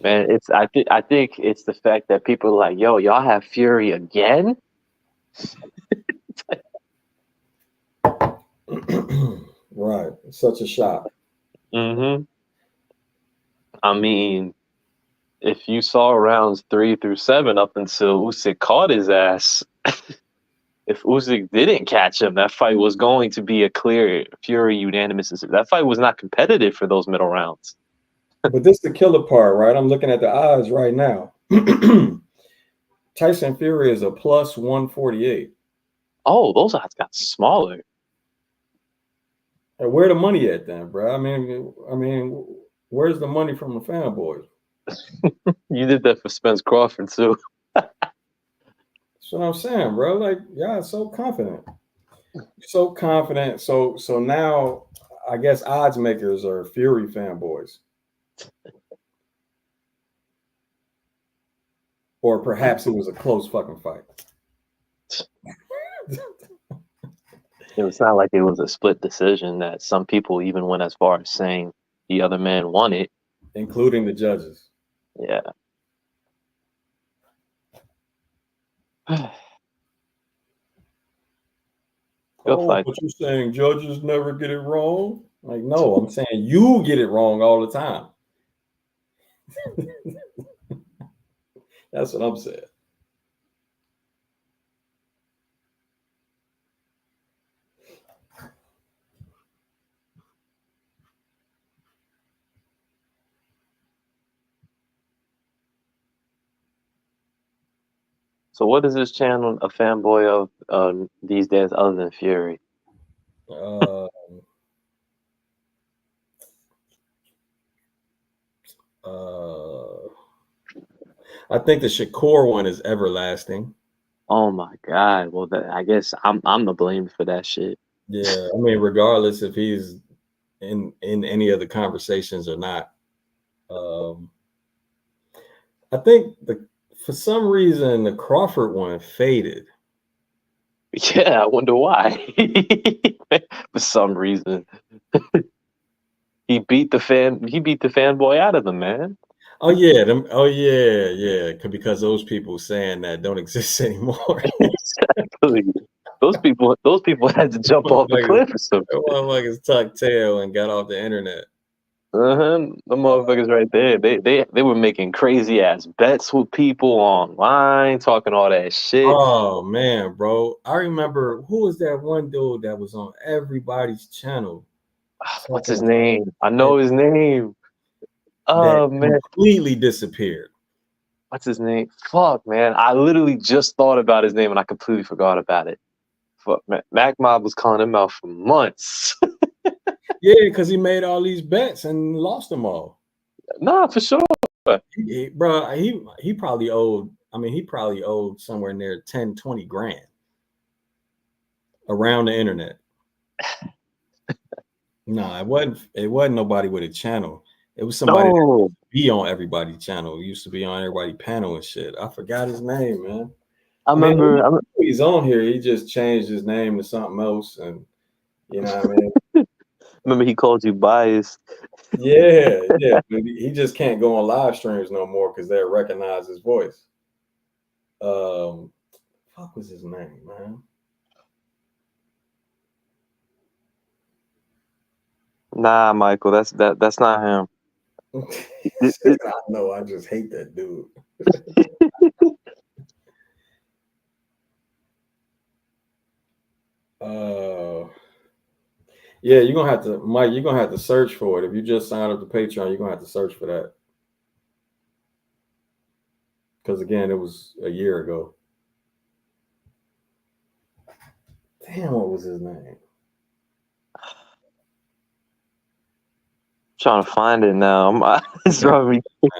Man, I think it's the fact that people are like, yo, y'all have Fury again? Right. Such a shock. Mm-hmm. I mean, if you saw rounds 3 through 7 up until Usyk caught his ass, if Usyk didn't catch him, that fight was going to be a clear Fury unanimous decision. That fight was not competitive for those middle rounds. But this is the killer part, right? I'm looking at the odds right now. Tyson Fury is a plus 148. Oh, those odds got smaller. And where the money at then, bro? I mean, where's the money from the fanboys? You did that for Spence Crawford too. That's what I'm saying, bro. Like, yeah, so confident. So confident. So now I guess odds makers are Fury fanboys. Or perhaps it was a close fucking fight. It was not like it was a split decision that some people even went as far as saying the other man won it. Including the judges. Yeah. But you're saying judges never get it wrong? Like, no, I'm saying you get it wrong all the time. That's what I'm saying. So what is this channel a fanboy of these days other than Fury? I think the Shakur one is everlasting. Oh my God! Well, I guess I'm the blame for that shit. Yeah, I mean, regardless if he's in any of the conversations or not, I think for some reason the Crawford one faded. Yeah, I wonder why. For some reason, he beat the fanboy out of them, man. Oh yeah, yeah. Because those people saying that don't exist anymore. Exactly. Those people had to jump off the cliff or something. That motherfuckers tucked tail and got off the internet. The motherfuckers right there. They were making crazy ass bets with people online, talking all that shit. Oh man, bro. I remember who was that one dude that was on everybody's channel What's his name? I know his name. That Oh man, completely disappeared. what's his name? Fuck, man. I literally just thought about his name and I completely forgot about it. Fuck, Mac Mob was calling him out for months. Yeah, because he made all these bets and lost them all. Nah, for sure. Bro, he probably owed. I mean, he probably owed somewhere near 10, 20 grand around the internet. No, it wasn't nobody with a channel. It was somebody that be on everybody's channel. He used to be on everybody's panel and shit. I forgot his name, man. I remember he's on here. He just changed his name to something else, and you know what I mean. Remember he called you biased. Yeah. He just can't go on live streams no more because they'll recognize his voice. Fuck was his name, man? Nah, Michael, that's not him. I know. I just hate that dude. Yeah, you're gonna have to, Mike. You're gonna have to search for it. If you just sign up to Patreon, you're gonna have to search for that. Because again, it was a year ago. Damn, what was his name? Trying to find it now. It's driving me.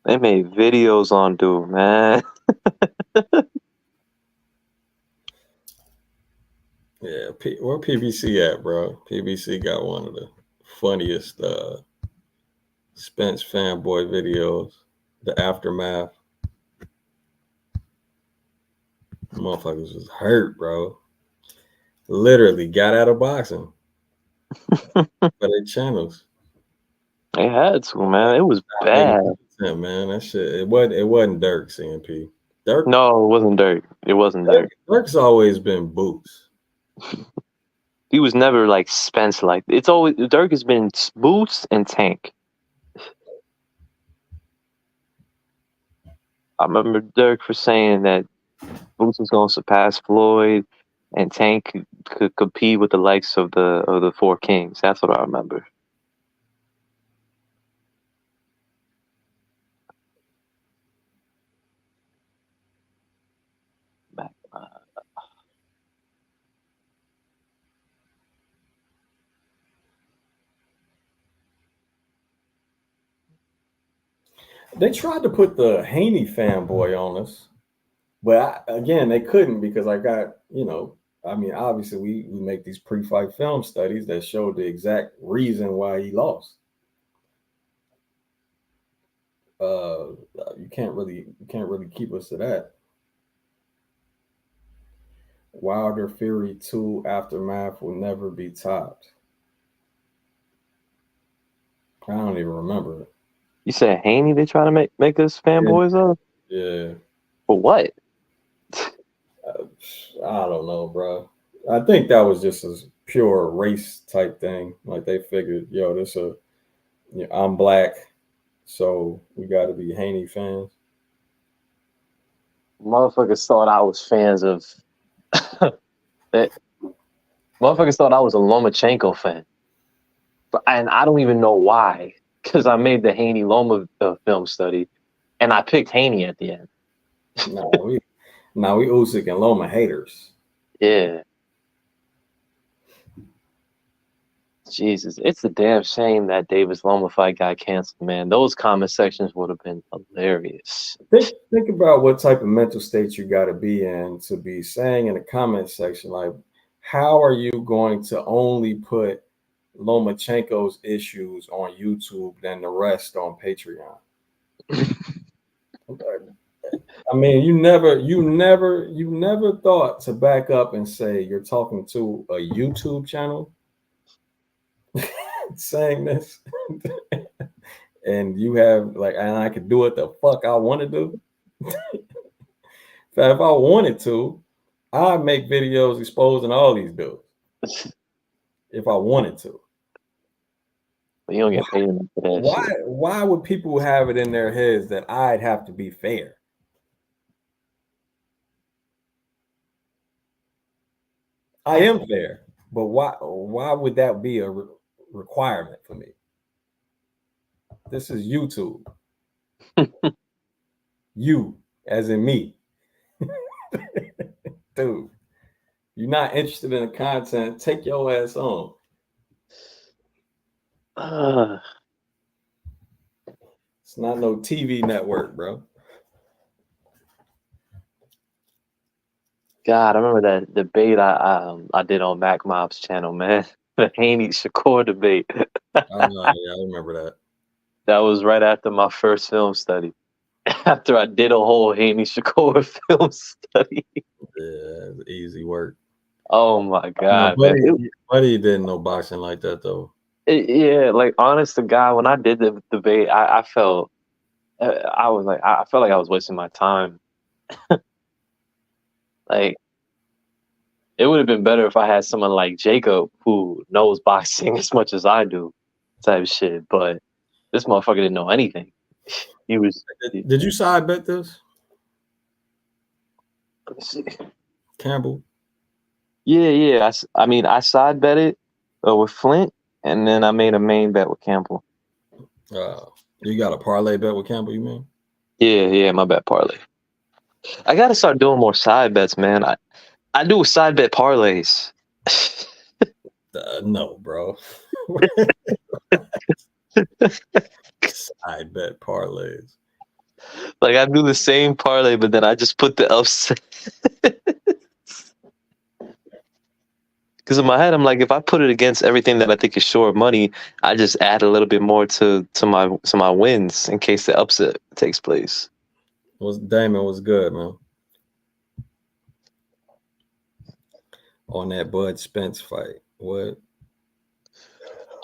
They made videos on dude, man. Yeah, where PBC at, bro? PBC got one of the funniest Spence fanboy videos. The aftermath. Motherfuckers was hurt, bro. Literally got out of boxing for their channels. They had to, man. It was bad. Man, that shit. It wasn't Dirk, CMP. Dirk. No, it wasn't Dirk. It wasn't Dirk. Dirk's always been Boots. He was never like Spence. Like it's always Dirk has been Boots and Tank. I remember Dirk for saying that Boots was going to surpass Floyd, and Tank could compete with the likes of the Four Kings. That's what I remember. They tried to put the Haney fanboy on us, but again, they couldn't because I got, I mean, obviously we make these pre-fight film studies that show the exact reason why he lost. You can't really keep us to that. Wilder Fury 2 Aftermath will never be topped. I don't even remember it. You said Haney? They try to make us fanboys of? Yeah. For what? I don't know, bro. I think that was just a pure race type thing. Like they figured, I'm black, so we got to be Haney fans. Motherfuckers thought I was fans of. Motherfuckers thought I was a Lomachenko fan, and I don't even know why. Because I made the Haney Loma film study, and I picked Haney at the end. we Usyk and Loma haters. Yeah. Jesus, it's a damn shame that Davis Loma fight got canceled, man. Those comment sections would have been hilarious. Think about what type of mental state you got to be in to be saying in the comment section, like, how are you going to only put Lomachenko's issues on YouTube than the rest on Patreon? I mean, you never thought to back up and say you're talking to a YouTube channel saying this, and you have and I could do what the fuck I want to do. If I wanted to, I'd make videos exposing all these dudes. If I wanted to. But you don't get paid enough for that shit. Why would people have it in their heads that I'd have to be fair? I am fair, but why would that be a requirement for me? This is YouTube. You, as in me. Dude, you're not interested in the content, take your ass on. It's not no TV network, bro. God, I remember that debate I did on Mac Mob's channel, man. The Haney Shakur debate. Yeah, I remember that. That was right after my first film study. After I did a whole Haney Shakur film study. Yeah, easy work. Oh my God, no, man. Buddy didn't know boxing like that though. Yeah, like honest to God, when I did the debate, I felt I was like I felt like I was wasting my time. Like it would have been better if I had someone like Jacob who knows boxing as much as I do, type shit. But this motherfucker didn't know anything. He was. Did you side bet this, Let me see. Campbell? Yeah. I mean, I side bet it with Flint, and then I made a main bet with Campbell. You got a parlay bet with Campbell, you mean? Yeah, my bet parlay. I gotta start doing more side bets, man. I do side bet parlays. No, bro. Side bet parlays. Like I do the same parlay, but then I just put the upset. Because in my head, I'm like, if I put it against everything that I think is sure money, I just add a little bit more to my wins in case the upset takes place. Damon was good, man. On that Bud Spence fight, what?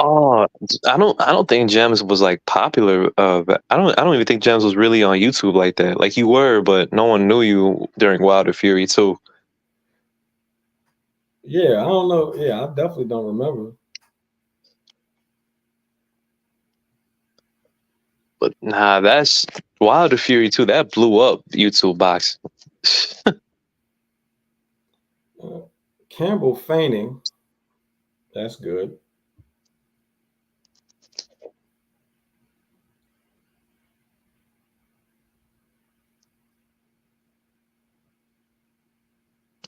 Oh, I don't think Gems was like popular. But I don't even think Gems was really on YouTube like that. Like you were, but no one knew you during Wilder Fury too. Yeah, I don't know. Yeah, I definitely don't remember. But nah, that's Wilder Fury too. That blew up YouTube boxing. Campbell feigning. That's good.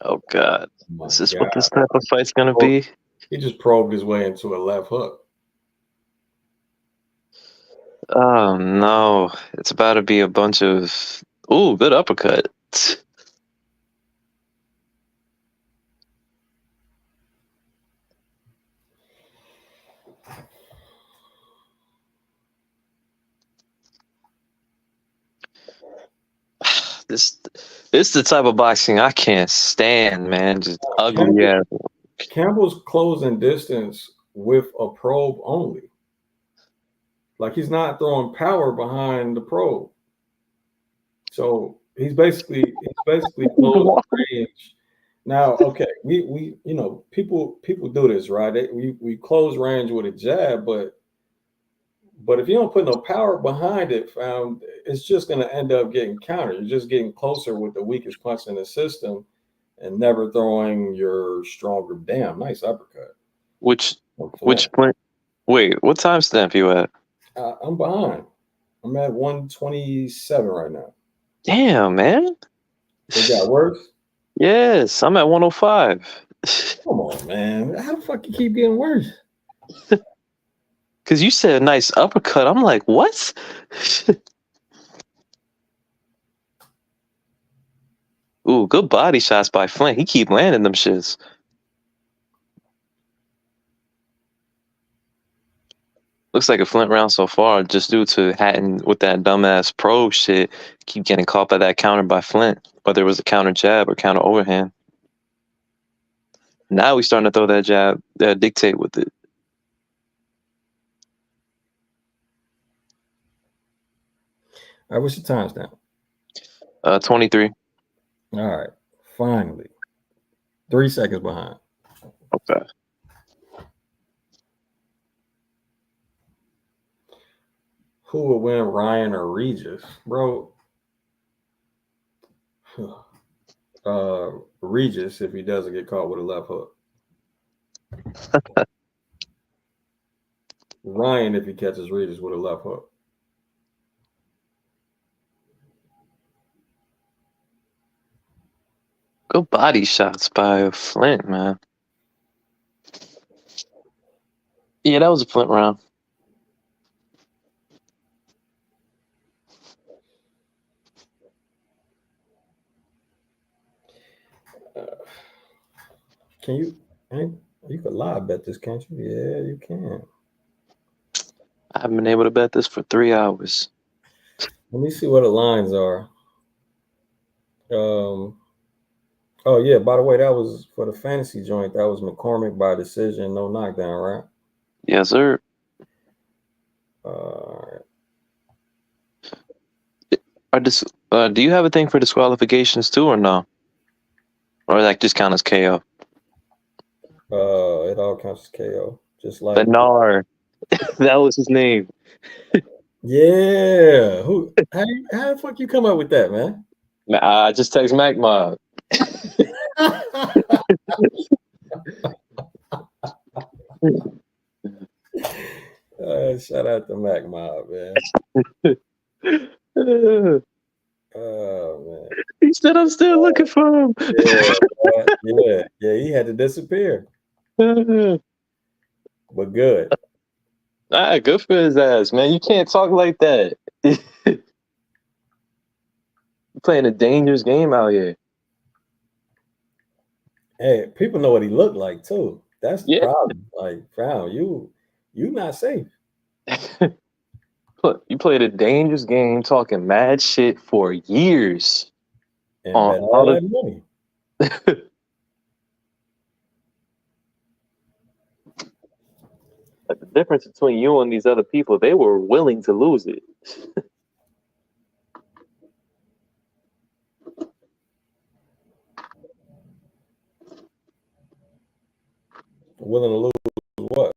Oh God, Oh is this God. what this type of fight's gonna be? He just probed his way into a left hook. Oh no, it's about to be a bunch of good uppercut. This is the type of boxing I can't stand, man. Just ugly ass. Campbell's closing distance with a probe only. Like he's not throwing power behind the probe. So he's basically close range. Now, okay, we people do this, right? We close range with a jab, but if you don't put no power behind it, it's just going to end up getting countered. You're just getting closer with the weakest punch in the system and never throwing your stronger. Damn, nice uppercut. Which point? Wait, what time stamp you at? I'm behind. I'm at 127 right now. Damn, man. It got worse? Yes, I'm at 105. Come on, man. How the fuck you keep getting worse? Because you said a nice uppercut. I'm like, what? Ooh, good body shots by Flint. He keep landing them shits. Looks like a Flint round so far, just due to Hatton with that dumbass pro shit, keep getting caught by that counter by Flint, whether it was a counter jab or counter overhand. Now he's starting to throw that jab, dictate with it. All right, what's your times now? 23. All right, finally. 3 seconds behind. Okay. Who would win, Ryan or Regis? Bro, Regis if he doesn't get caught with a left hook. Ryan, if he catches Regis with a left hook. Good body shots by Flint, man. Yeah, that was a Flint round. Can you? You could live bet this, can't you? Yeah, you can. I haven't been able to bet this for 3 hours. Let me see what the lines are. Oh yeah. By the way, that was for the fantasy joint. That was McCormick by decision, no knockdown, right? Yes, sir. Do you have a thing for disqualifications too, or no? Or that just count as KO? It all counts as KO, just like Bernard. That was his name. Yeah. How the fuck you come up with that, man? I just text Mac Mob. Shout out to Mac Mob, man. Oh man. He said I'm still looking for him. Yeah, he had to disappear. But good. Good for his ass, man. You can't talk like that. You're playing a dangerous game out here. Hey, people know what he looked like too. That's the problem. Like, fam, you not safe. You played a dangerous game, talking mad shit for years. And bet all that money. But the difference between you and these other people, they were willing to lose it. Willing to lose what?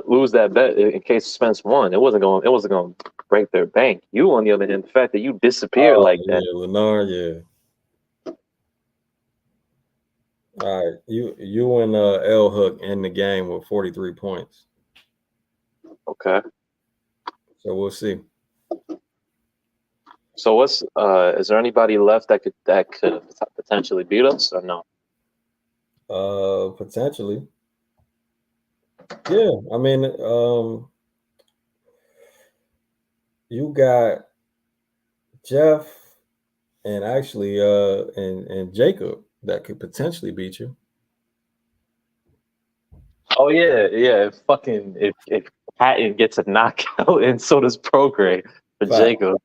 Lose that bet in case Spence won. It wasn't going to break their bank. You, on the other hand, the fact that you disappeared like that. Yeah, Lennar, yeah. All right, you and L Hook in the game with 43 points. Okay. So we'll see. So what's is there anybody left that could potentially beat us or no? Potentially. Yeah, I mean, you got Jeff and actually and Jacob that could potentially beat you. Oh yeah. If Patton gets a knockout and so does Prograis for Jacob.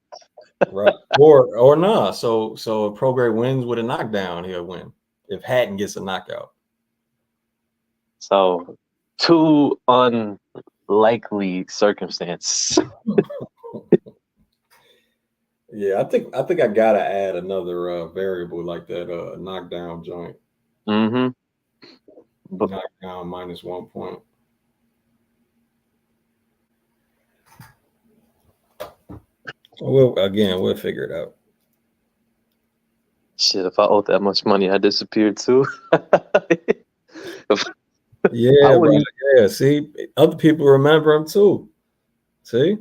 Right. Or nah. So if Prograis wins with a knockdown, he'll win. If Hatton gets a knockout. So 2 unlikely circumstances. Yeah, I think I gotta add another variable like that knockdown joint. Mm-hmm. Knockdown minus 1 point. We'll figure it out. Shit, if I owed that much money, I disappeared too. Yeah, bro. Yeah. See, other people remember him too. See,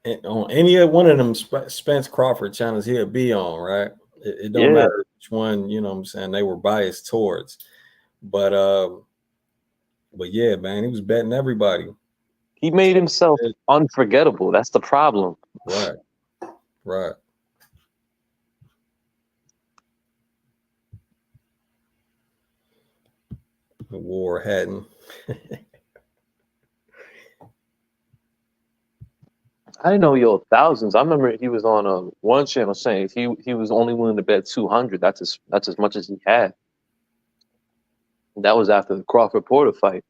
and on any one of them Spence Crawford channels he'll be on, right? It don't matter which one, you know what I'm saying, they were biased towards. But yeah, man, he was betting everybody. He made himself unforgettable. That's the problem. Right. War Hatton. I didn't know he owed thousands. I remember he was on one channel saying he was only willing to bet 200. That's as much as he had. That was after the Crawford Porter fight.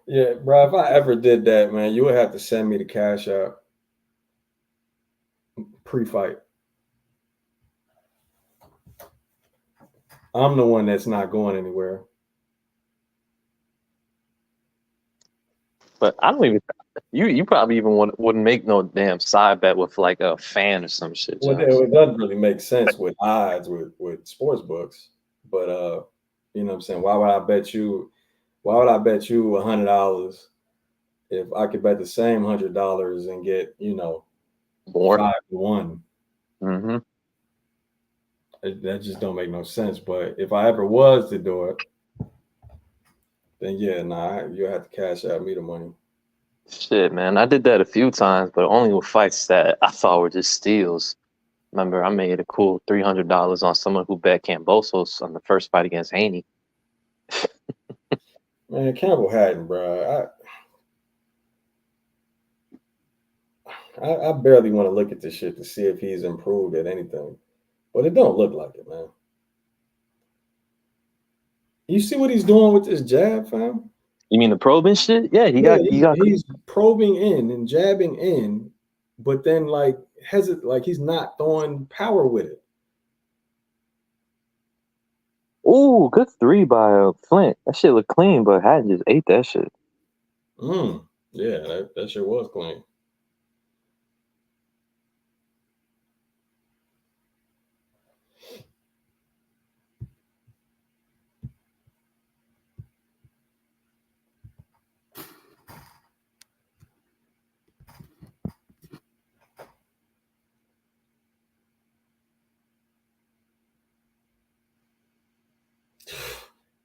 Yeah, bro. If I ever did that, man, you would have to send me the cash out pre-fight. I'm the one that's not going anywhere. But I don't even. You probably even wouldn't make no damn side bet with like a fan or some shit. Well, Jones. it doesn't really make sense with odds with sports books. But you know what I'm saying? Why would I bet you $100 if I could bet the same $100 and get, More. 5-1? Mm-hmm. That just don't make no sense. But if I ever was to do it, then yeah, you'll have to cash out me the money. Shit, man, I did that a few times, but only with fights that I thought were just steals. Remember, I made a cool $300 on someone who bet Kambosos on the first fight against Haney. Man, Campbell Hatton, bro. I barely want to look at this shit to see if he's improved at anything, but it don't look like it, man. You see what he's doing with this jab, fam? You mean the probing shit? Yeah, he's probing in and jabbing in, but then like he's not throwing power with it. Ooh, good 3 by Flint. That shit looked clean, but Hatton just ate that shit. Yeah, that shit was clean.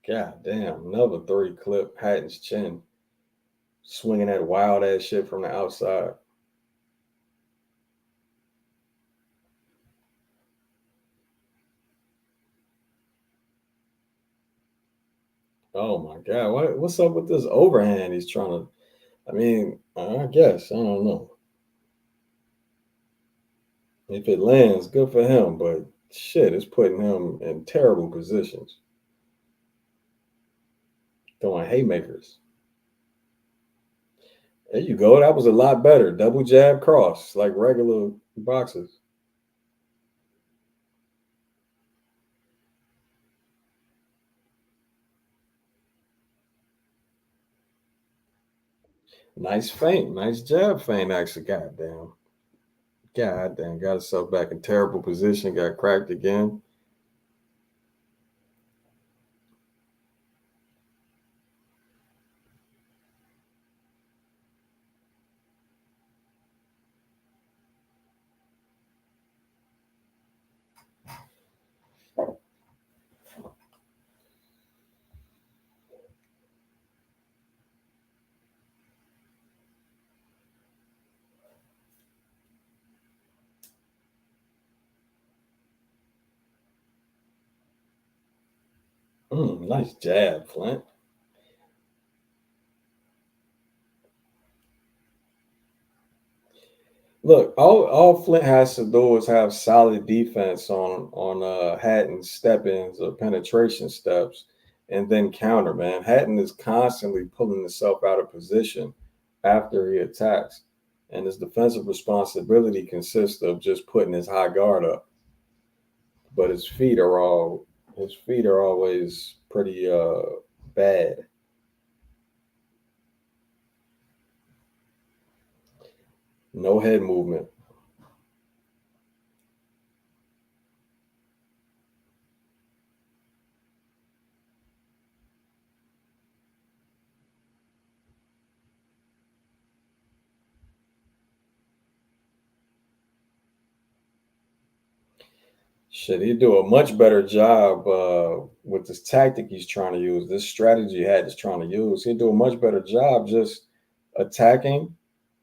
God damn, another 3 clip, Hatton's chin. Swinging that wild ass shit from the outside. Oh my God, what's up with this overhand he's trying to, I guess, I don't know. If it lands, good for him, but shit, it's putting him in terrible positions. Throwing haymakers. There you go. That was a lot better. Double jab cross, like regular boxers. Nice feint. Nice jab feint, actually. Goddamn. Got himself back in terrible position. Got cracked again. Nice jab, Flint. Look, all Flint has to do is have solid defense on Hatton's step-ins or penetration steps, and then counter. Man, Hatton is constantly pulling himself out of position after he attacks, and his defensive responsibility consists of just putting his high guard up. But his feet are always pretty bad. No head movement. Shit, he'd do a much better job with this tactic he's trying to use, this strategy Hatton's trying to use. He'd do a much better job just attacking,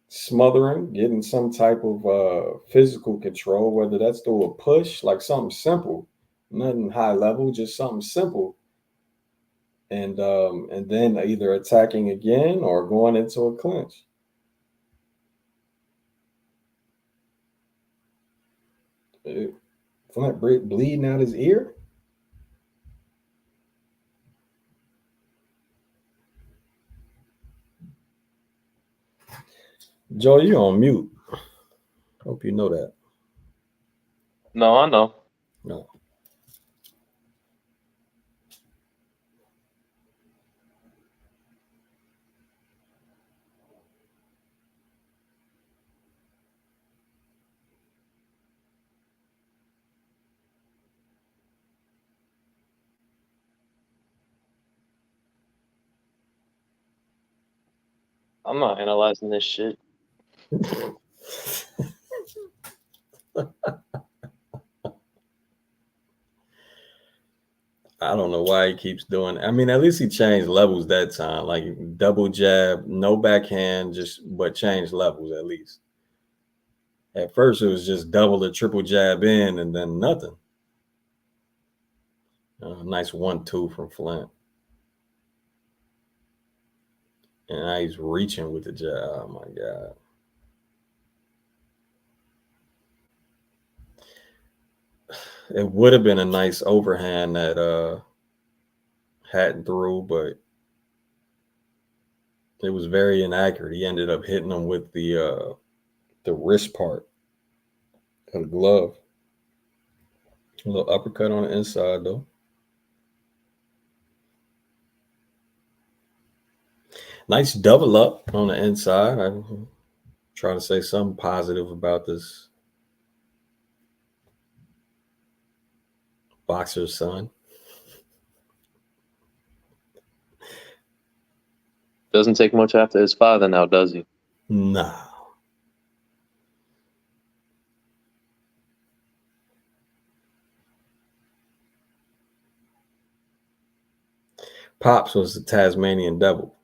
smothering, getting some type of physical control, whether that's through a push, like something simple, nothing high level, just something simple. And then either attacking again or going into a clinch. Flint bleeding out his ear. Joe, you on mute. Hope you know that. No, I know. No. I'm not analyzing this shit. I don't know why he keeps doing it. I mean, at least he changed levels that time. Like double jab, no backhand, but changed levels at least. At first, it was just double or triple jab in and then nothing. Nice 1-2 from Flint. And now he's reaching with the jab. Oh, my God. It would have been a nice overhand that Hatton threw, but it was very inaccurate. He ended up hitting him with the wrist part of the glove. A little uppercut on the inside, though. Nice double up on the inside. I'm trying to say something positive about this boxer's son. Doesn't take much after his father now, does he? Nah. Pops was the Tasmanian devil.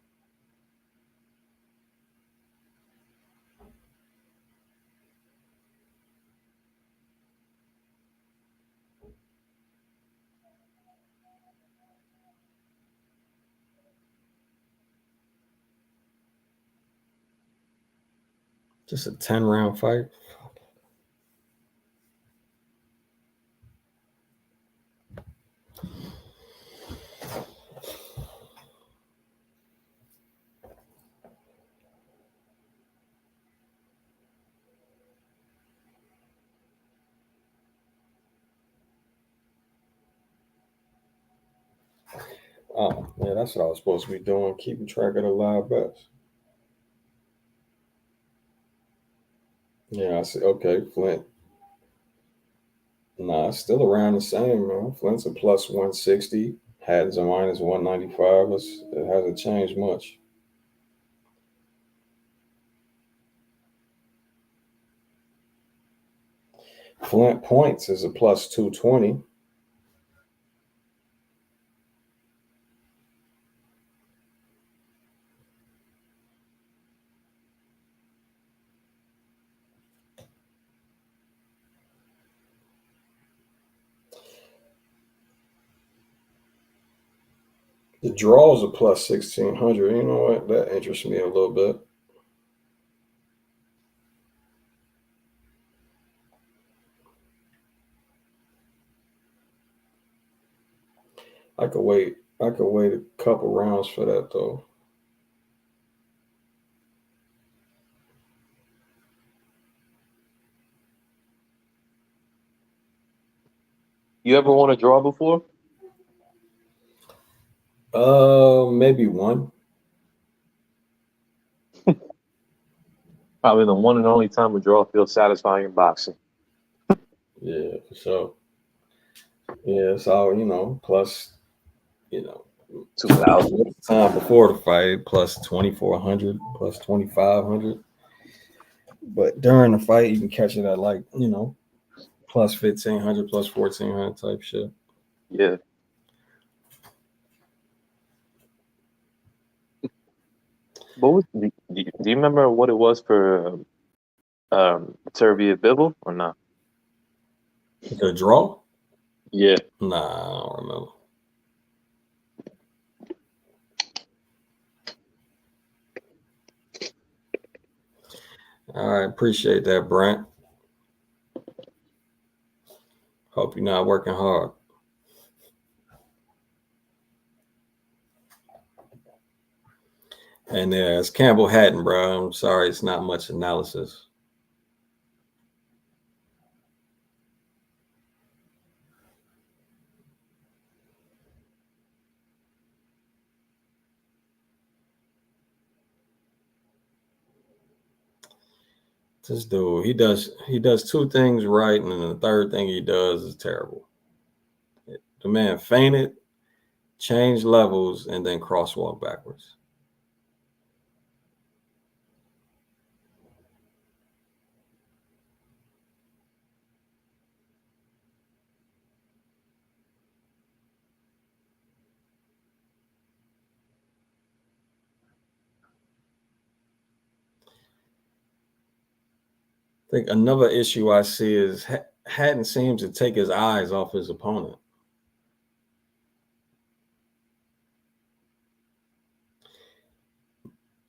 Just a 10-round fight. Oh, yeah, that's what I was supposed to be doing, keeping track of the live bets. Yeah, I see. Okay, Flint. Nah, it's still around the same, man. Flint's a plus 160. Hatton's a minus 195. It hasn't changed much. Flint points is a plus 220. The draws are plus 1,600. You know what? That interests me a little bit. I could wait a couple rounds for that, though. You ever won a draw before? Maybe one. Probably the one and only time a draw feels satisfying in boxing. Yeah, for sure. Yeah, it's all, plus, 2,000. time before the fight, plus 2,400, plus 2,500. But during the fight, you can catch it at plus 1,500, plus 1,400 type shit. Yeah. Do you remember what it was for Turbia Bibble or not? The draw? Yeah. Nah, I don't remember. All right, appreciate that, Brent. Hope you're not working hard. And it's Campbell Hatton, bro. I'm sorry, it's not much analysis. This dude, he does two things right, and then the third thing he does is terrible. The man fainted, changed levels, and then crosswalk backwards. think another issue I see is Hatton seems to take his eyes off his opponent.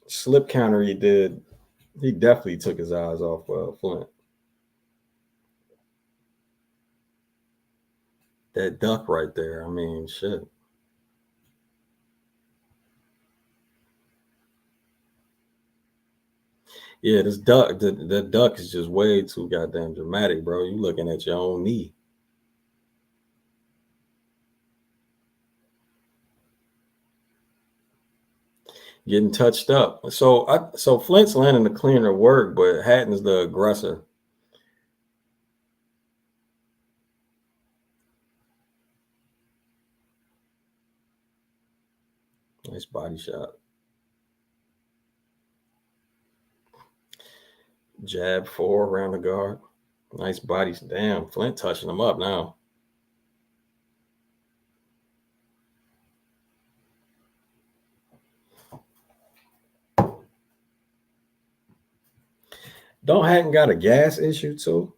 Slip counter he did, he definitely took his eyes off Flint. That duck right there, I mean, shit. Yeah, this duck, the duck is just way too goddamn dramatic, bro. You looking at your own knee. Getting touched up. So Flint's landing the cleaner work, but Hatton's the aggressor. Nice body shot. Jab 4 around the guard. Nice body. Damn, Flint touching him up now. Don't Hatton got a gas issue too?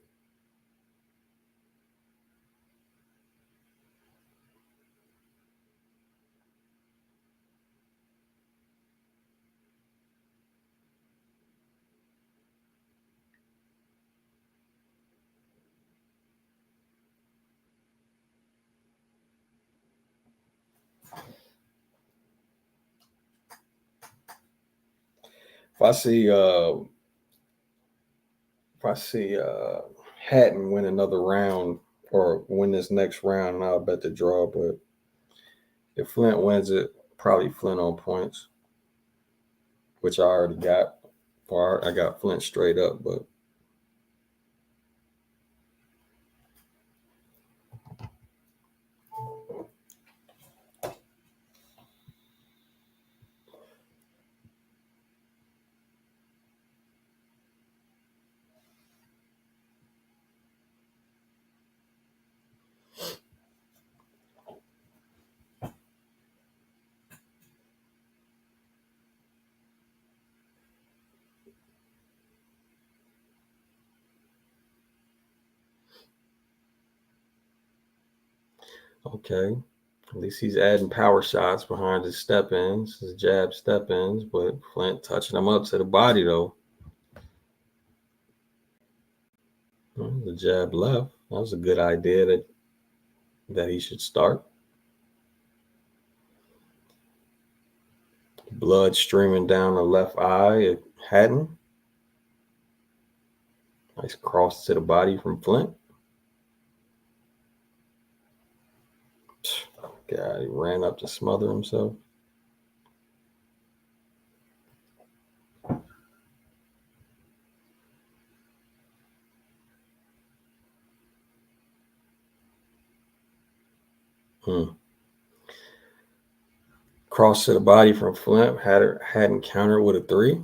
If I see Hatton win another round or win this next round, I'll bet the draw. But if Flint wins it, probably Flint on points, which I already got. Or I got Flint straight up, but okay. At least he's adding power shots behind his step ins, his jab step ins, but Flint touching him up to the body though. The jab left. That was a good idea that he should start. Blood streaming down the left eye at Hatton. Nice cross to the body from Flint. God, he ran up to smother himself. Cross to the body from Flint. Hadn't countered with a 3.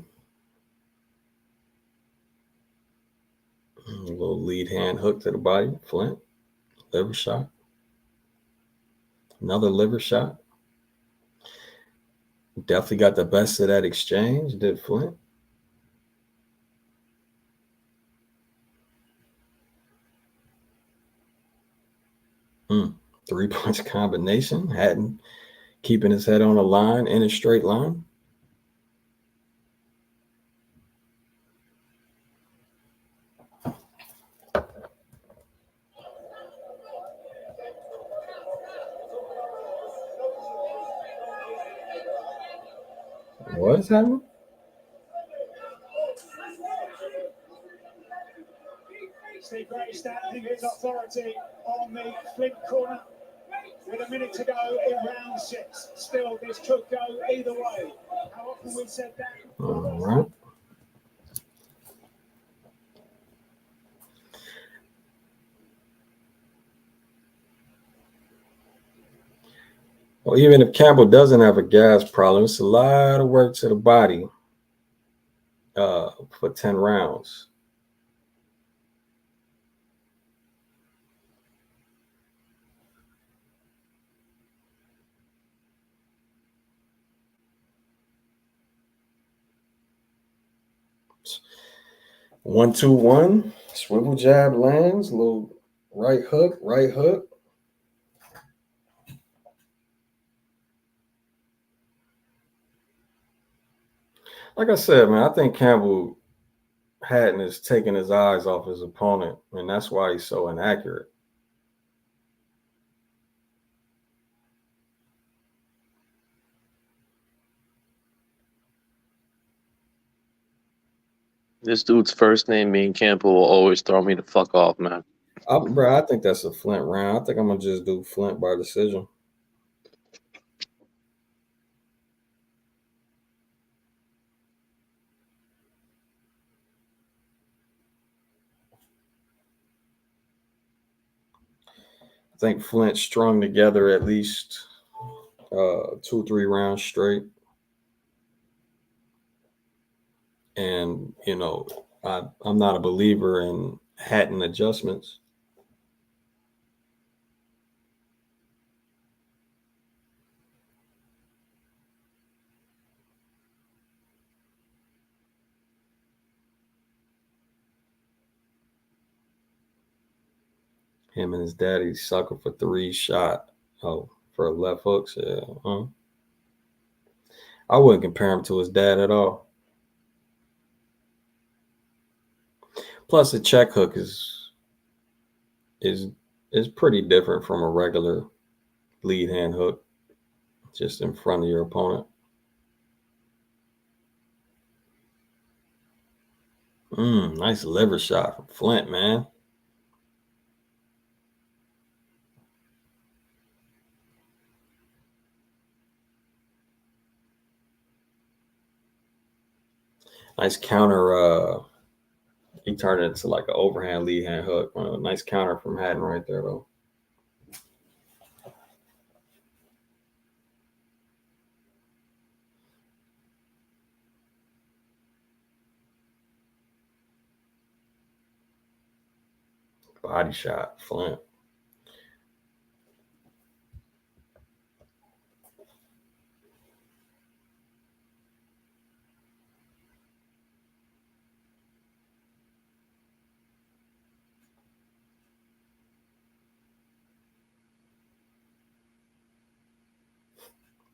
A little lead hand hook to the body. Flint. Liver shot. Another liver shot. Definitely got the best of that exchange, did Flint. Three-punch combination. Hatton keeping his head on a line in a straight line. What is happening? Steve Gray standing his authority on the Flint corner with a minute to go in round 6. Still, this could go either way. How often we've said that? All right. Well, even if Campbell doesn't have a gas problem, it's a lot of work to the body for 10 rounds. One, 2, 1. Swivel jab lands, little right hook, right hook. Like I said, man, I think Campbell Hatton is taking his eyes off his opponent, and that's why he's so inaccurate. This dude's first name being Campbell will always throw me the fuck off, man. Bro, I think that's a Flint round. I think I'm gonna just do Flint by decision. I think Flint strung together at least 2-3 rounds straight. And, you know, I'm not a believer in Hatton adjustments. Him and his daddy sucker for 3 shot. Oh, for left hooks. Yeah. I wouldn't compare him to his dad at all. Plus, a check hook is pretty different from a regular lead hand hook, just in front of your opponent. Nice liver shot from Flint, man. Nice counter. He turned it into like an overhand lead hand hook. Nice counter from Hatton right there, though. Body shot, Flint.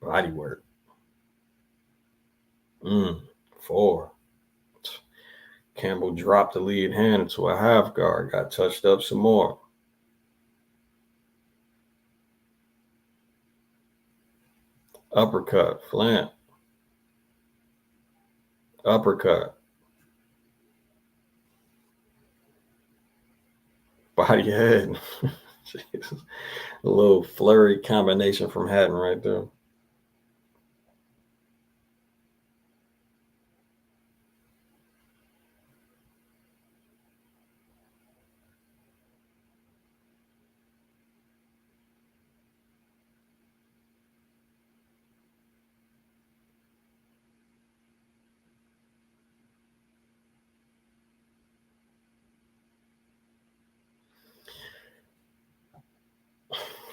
Body work. 4. Campbell dropped the lead hand into a half guard. Got touched up some more. Uppercut, Flint. Uppercut. Body head. Jesus. A little flurry combination from Hatton right there.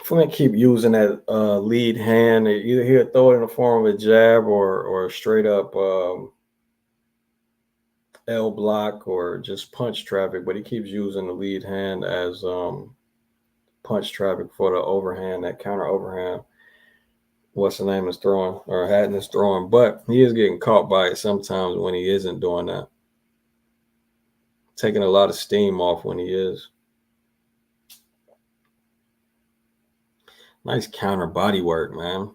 Flint keep using that lead hand. Either he'll throw it in the form of a jab or a straight up L block or just punch traffic, but he keeps using the lead hand as punch traffic for the overhand, that counter overhand. What's the name is throwing, or Hatton is throwing, but he is getting caught by it sometimes when he isn't doing that. Taking a lot of steam off when he is. Nice counter body work, man.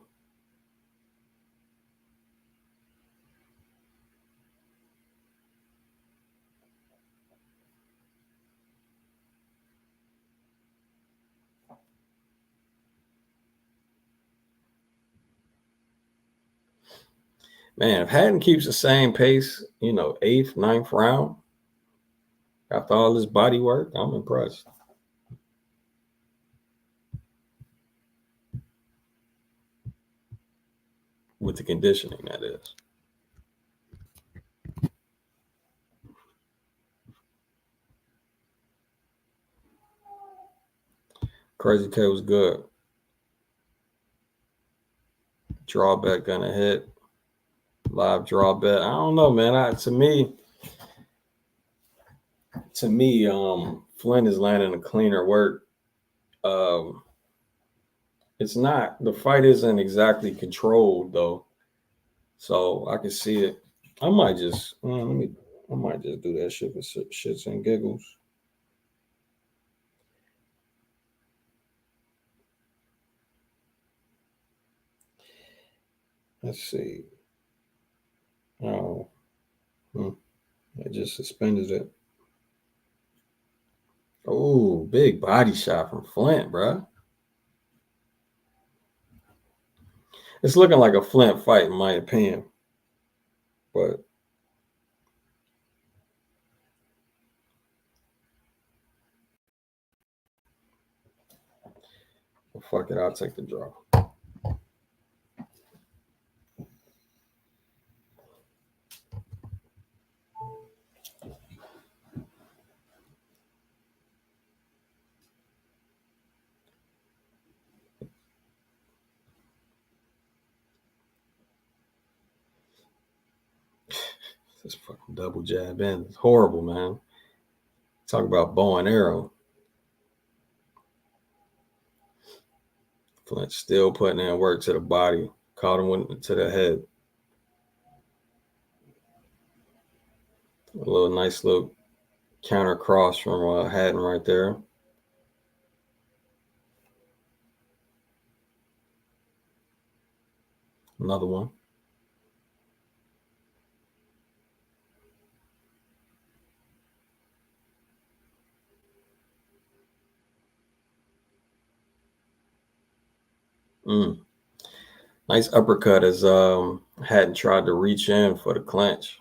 Man, if Hatton keeps the same pace, 8th, 9th round, after all this body work, I'm impressed. With the conditioning, that is. Crazy K was good. Drawback gonna hit. Live drawback. I don't know, man. To me, to me, Flynn is landing a cleaner work. It's not, the fight isn't exactly controlled though, so I can see it. I might just I might just do that shit for shits and giggles. Let's see. Oh, I just suspended it. Oh, big body shot from Flint, bro. It's looking like a Flint fight, in my opinion. But fuck it, I'll take the draw. This fucking double jab in. It's horrible, man. Talk about bow and arrow. Flint still putting in work to the body. Caught him to the head. A nice little counter cross from Haddon right there. Another one. Nice uppercut as Haddon tried to reach in for the clinch.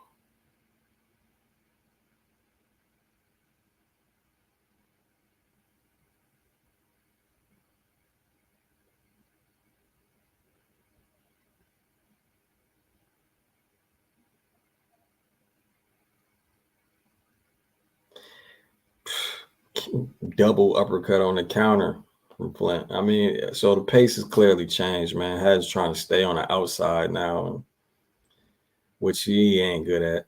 Double uppercut on the counter from Flint. I mean, so the pace has clearly changed, man. Haddon's trying to stay on the outside now, which he ain't good at.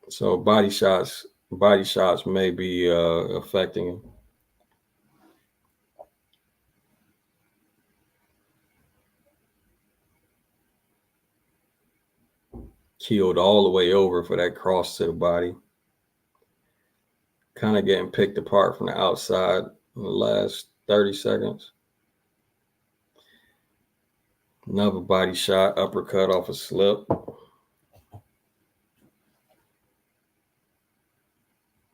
So body shots may be affecting him. Keeled all the way over for that cross to the body. Kind of getting picked apart from the outside in the last 30 seconds. Another body shot, uppercut off a slip.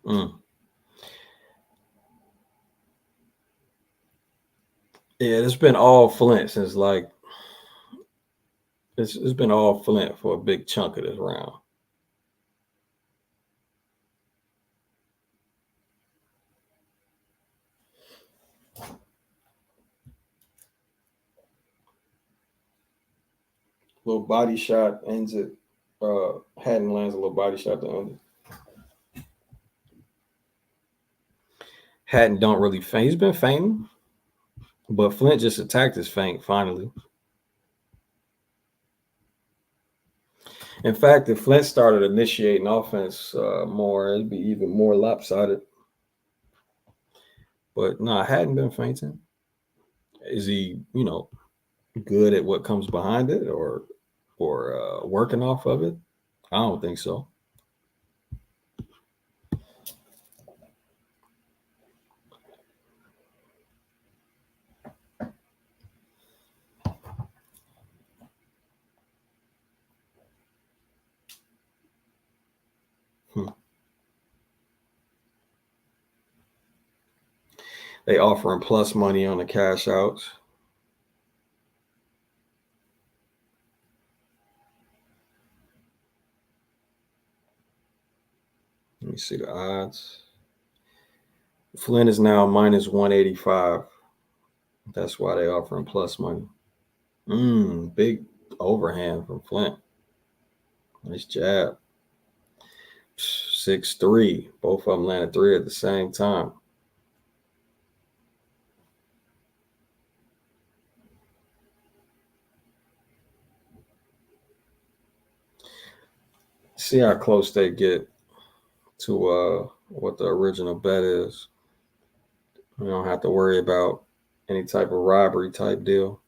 Yeah, it's been all Flint since like it's been all Flint for a big chunk of this round. Little body shot ends it. Haddon lands a little body shot to end it. Haddon don't really feint. He's been feinting, but Flint just attacked his feint finally. In fact, if Flint started initiating offense more, it'd be even more lopsided. But no, Haddon been feinting. Is he, good at what comes behind it, or working off of it? I don't think so. They offering plus money on the cash outs. Let me see the odds. Flynn is now minus 185. That's why they offering plus money. Big overhand from Flint. Nice jab. 6-3. Both of them landed 3 at the same time. See how close they get. to what the original bet is. We don't have to worry about any type of robbery type deal.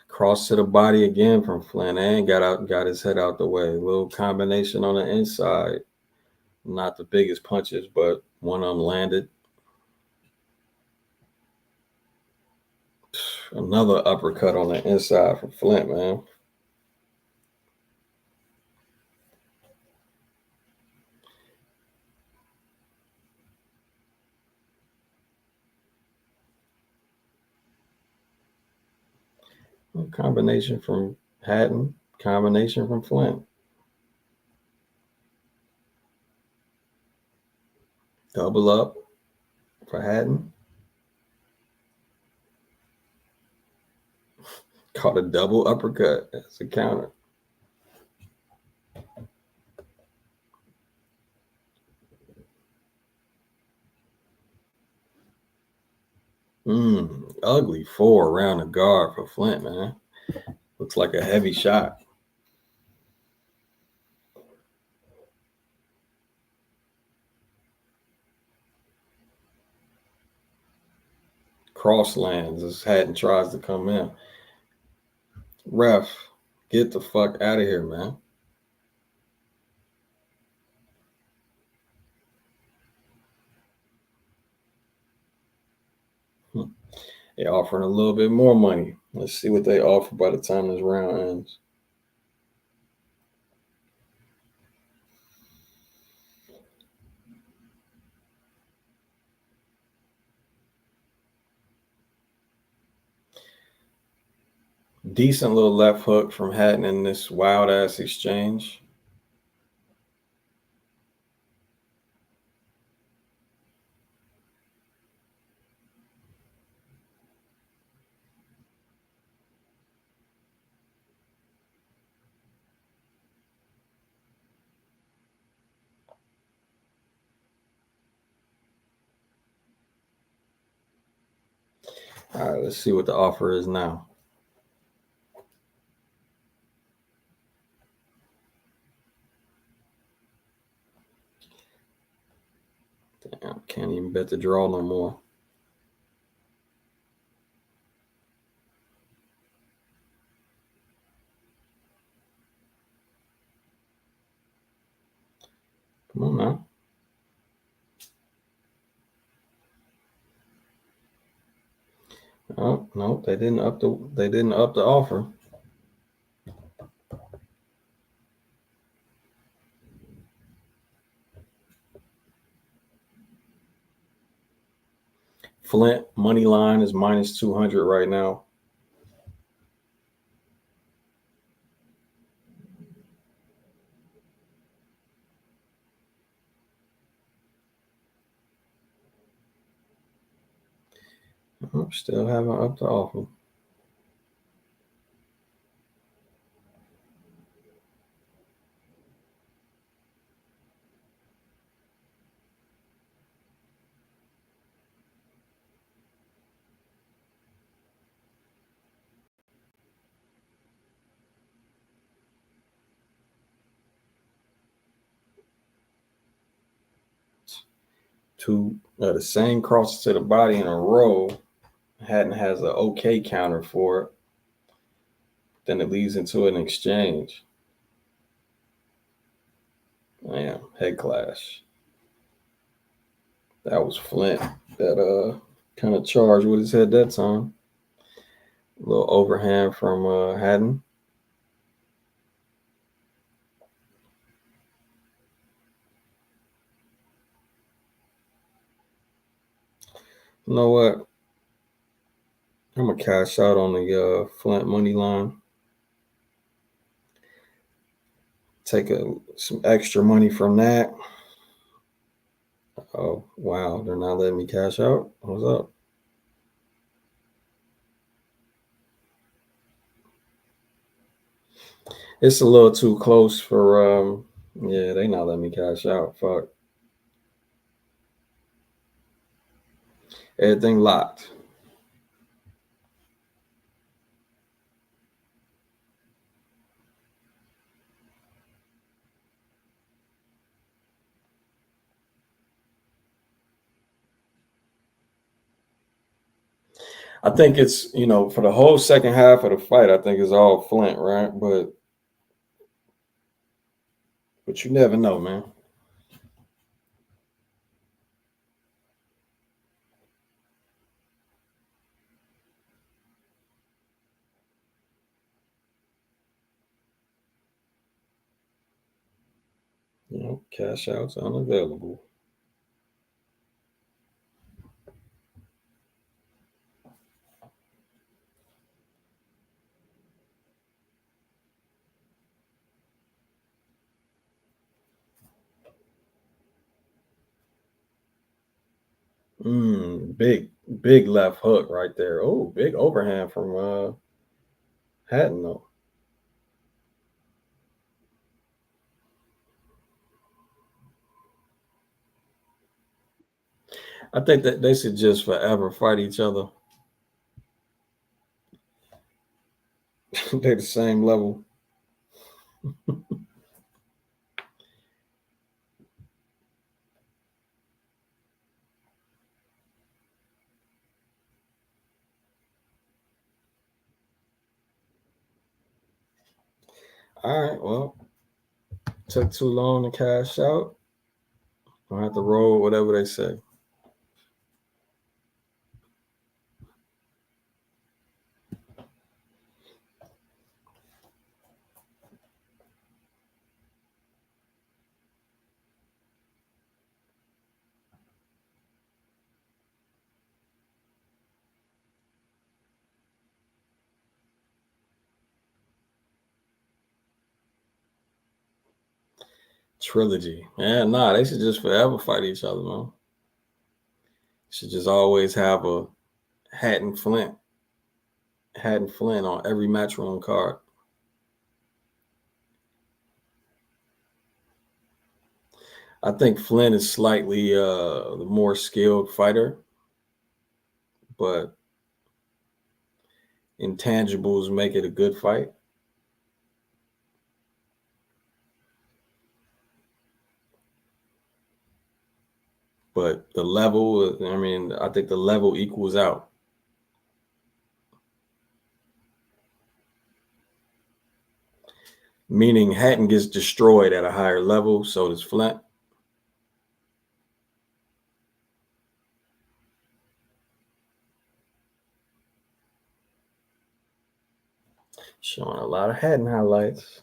Cross to the body again from Flynn and got his head out the way. A little combination on the inside. Not the biggest punches, but one of them landed. Another uppercut on the inside from Flint, man. Combination from Hatton, combination from Flint. Double up for Hatton. Caught a double uppercut as a counter. Ugly 4 around the guard for Flint, man. Looks like a heavy shot. Cross lands as Hatton tries to come in. Ref, get the fuck out of here, man. They offering a little bit more money. Let's see what they offer by the time this round ends. Decent little left hook from Hatton in this wild ass exchange. All right, let's see what the offer is now. Damn, can't even bet the draw no more. Come on now. Oh no, they didn't up the offer. Flint money line is minus 200 right now. Still haven't up the offer. Two the same crosses to the body in a row. Hatton has an okay counter for it. Then it leads into an exchange. Damn, head clash. That was Flint that kind of charged with his head that time. A little overhand from Hatton. You know what? I'm gonna cash out on the Flint money line. Take some extra money from that. Oh wow, they're not letting me cash out. What's up? It's a little too close for yeah, they not letting me cash out. Fuck. Everything locked. I think it's, for the whole second half of the fight, I think it's all Flint, right? But you never know, man. Cash outs unavailable. Big left hook right there. Oh, big overhand from Hatton though. I think that they should just forever fight each other. They're the same level. All right, well, took too long to cash out. I'll have to roll whatever they say. Trilogy. Yeah, they should just forever fight each other, man. Should just always have a Hatton Flint on every Matchroom card. I think Flint is slightly the more skilled fighter, but intangibles make it a good fight. But the level, I think the level equals out. Meaning Hatton gets destroyed at a higher level, so does Flint. Showing a lot of Hatton highlights.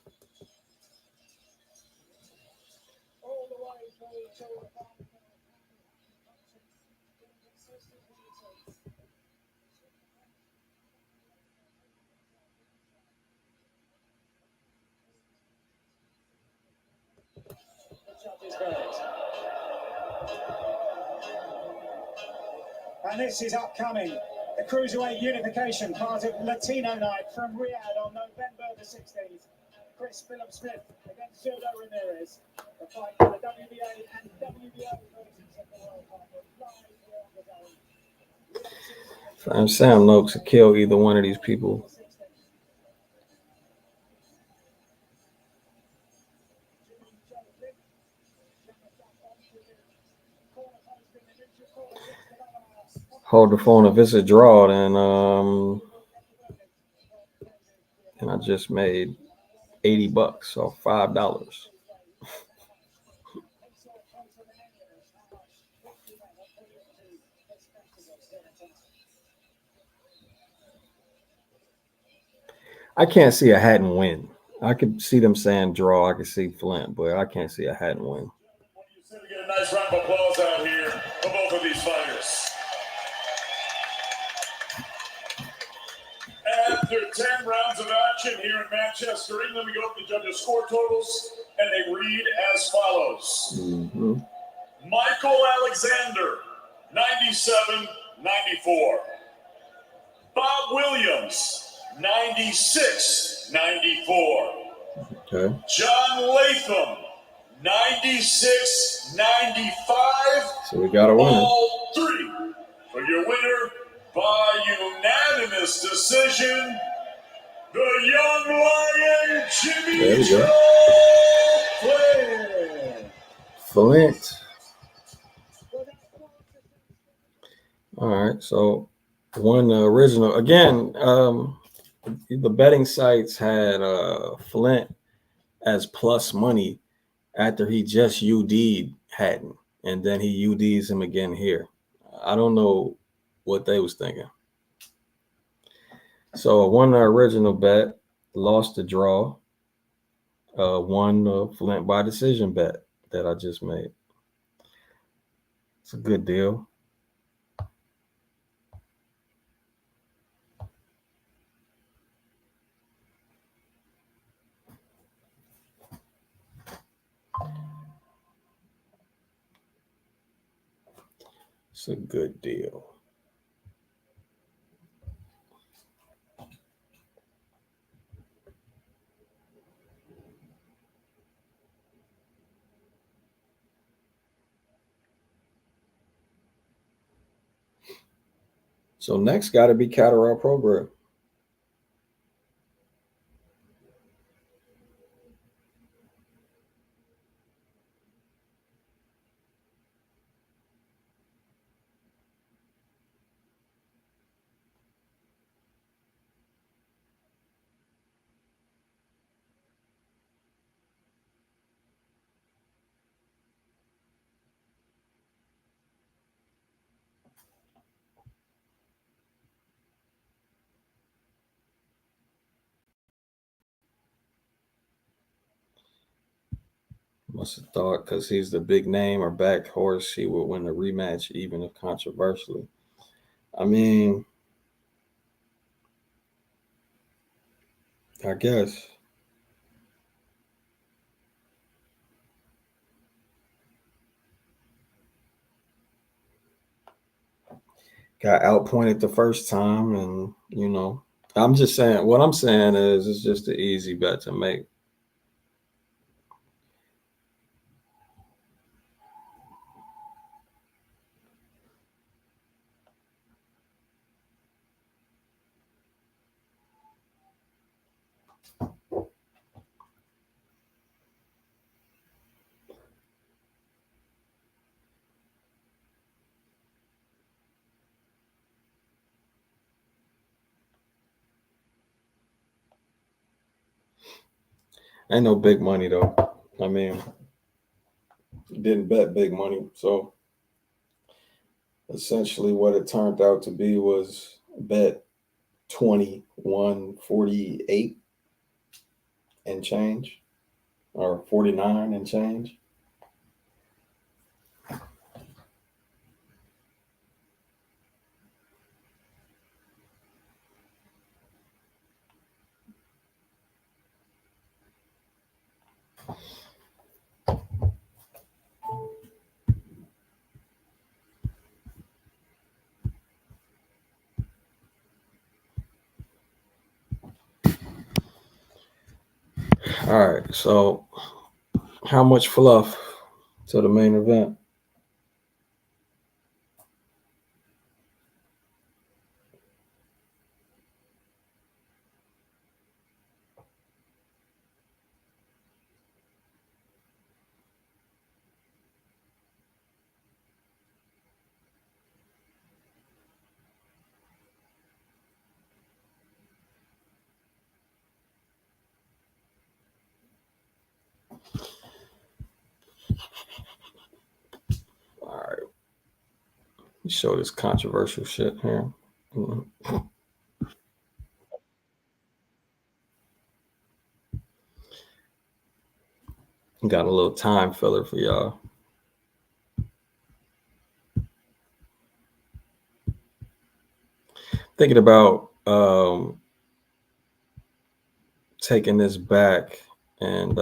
And this is upcoming. The Cruiserweight Unification, part of Latino Night from Riyadh on November the 16th. Chris Phillips-Smith against Zurdo Ramirez. The fight for the WBA and WBO versions of the World Cup live here on the DAZN. Sam Noakes could kill either one of these people. Hold the phone. If it's a draw, then I just made $80 or $5. I can't see a Hatton win. I could see them saying draw. I could see Flint, but I can't see a Hatton win. You get a nice round of applause out here for both of these fighters. After 10 rounds of action here in Manchester, England, we go up the judges' score totals, and they read as follows. Mm-hmm. Michael Alexander, 97-94. Bob Williams, 96-94. Okay. John Latham, 96-95. So we got a winner. All three for your winner by unanimous decision, the young lion, Jimmy Joe Flint. All right, so Won the original again. The betting sites had Flint as plus money after he just UD'd Hatton, and then he UD's him again here. I don't know what they was thinking. So I won the original bet, lost the draw, won the Flint by decision bet that I just made. It's a good deal. It's a good deal. So next got to be Catterall Prograis. Must have thought because he's the big name or back horse, he would win the rematch, even if controversially. I mean, I guess. Got outpointed the first time, and I'm just saying. What I'm saying is, it's just an easy bet to make. Ain't no big money though. I mean, didn't bet big money, so essentially what it turned out to be was bet 21.48 and change, or 49 and change. All right, so how much fluff to the main event? All right, show this controversial shit here. Got a little time filler for y'all. Thinking about taking this back and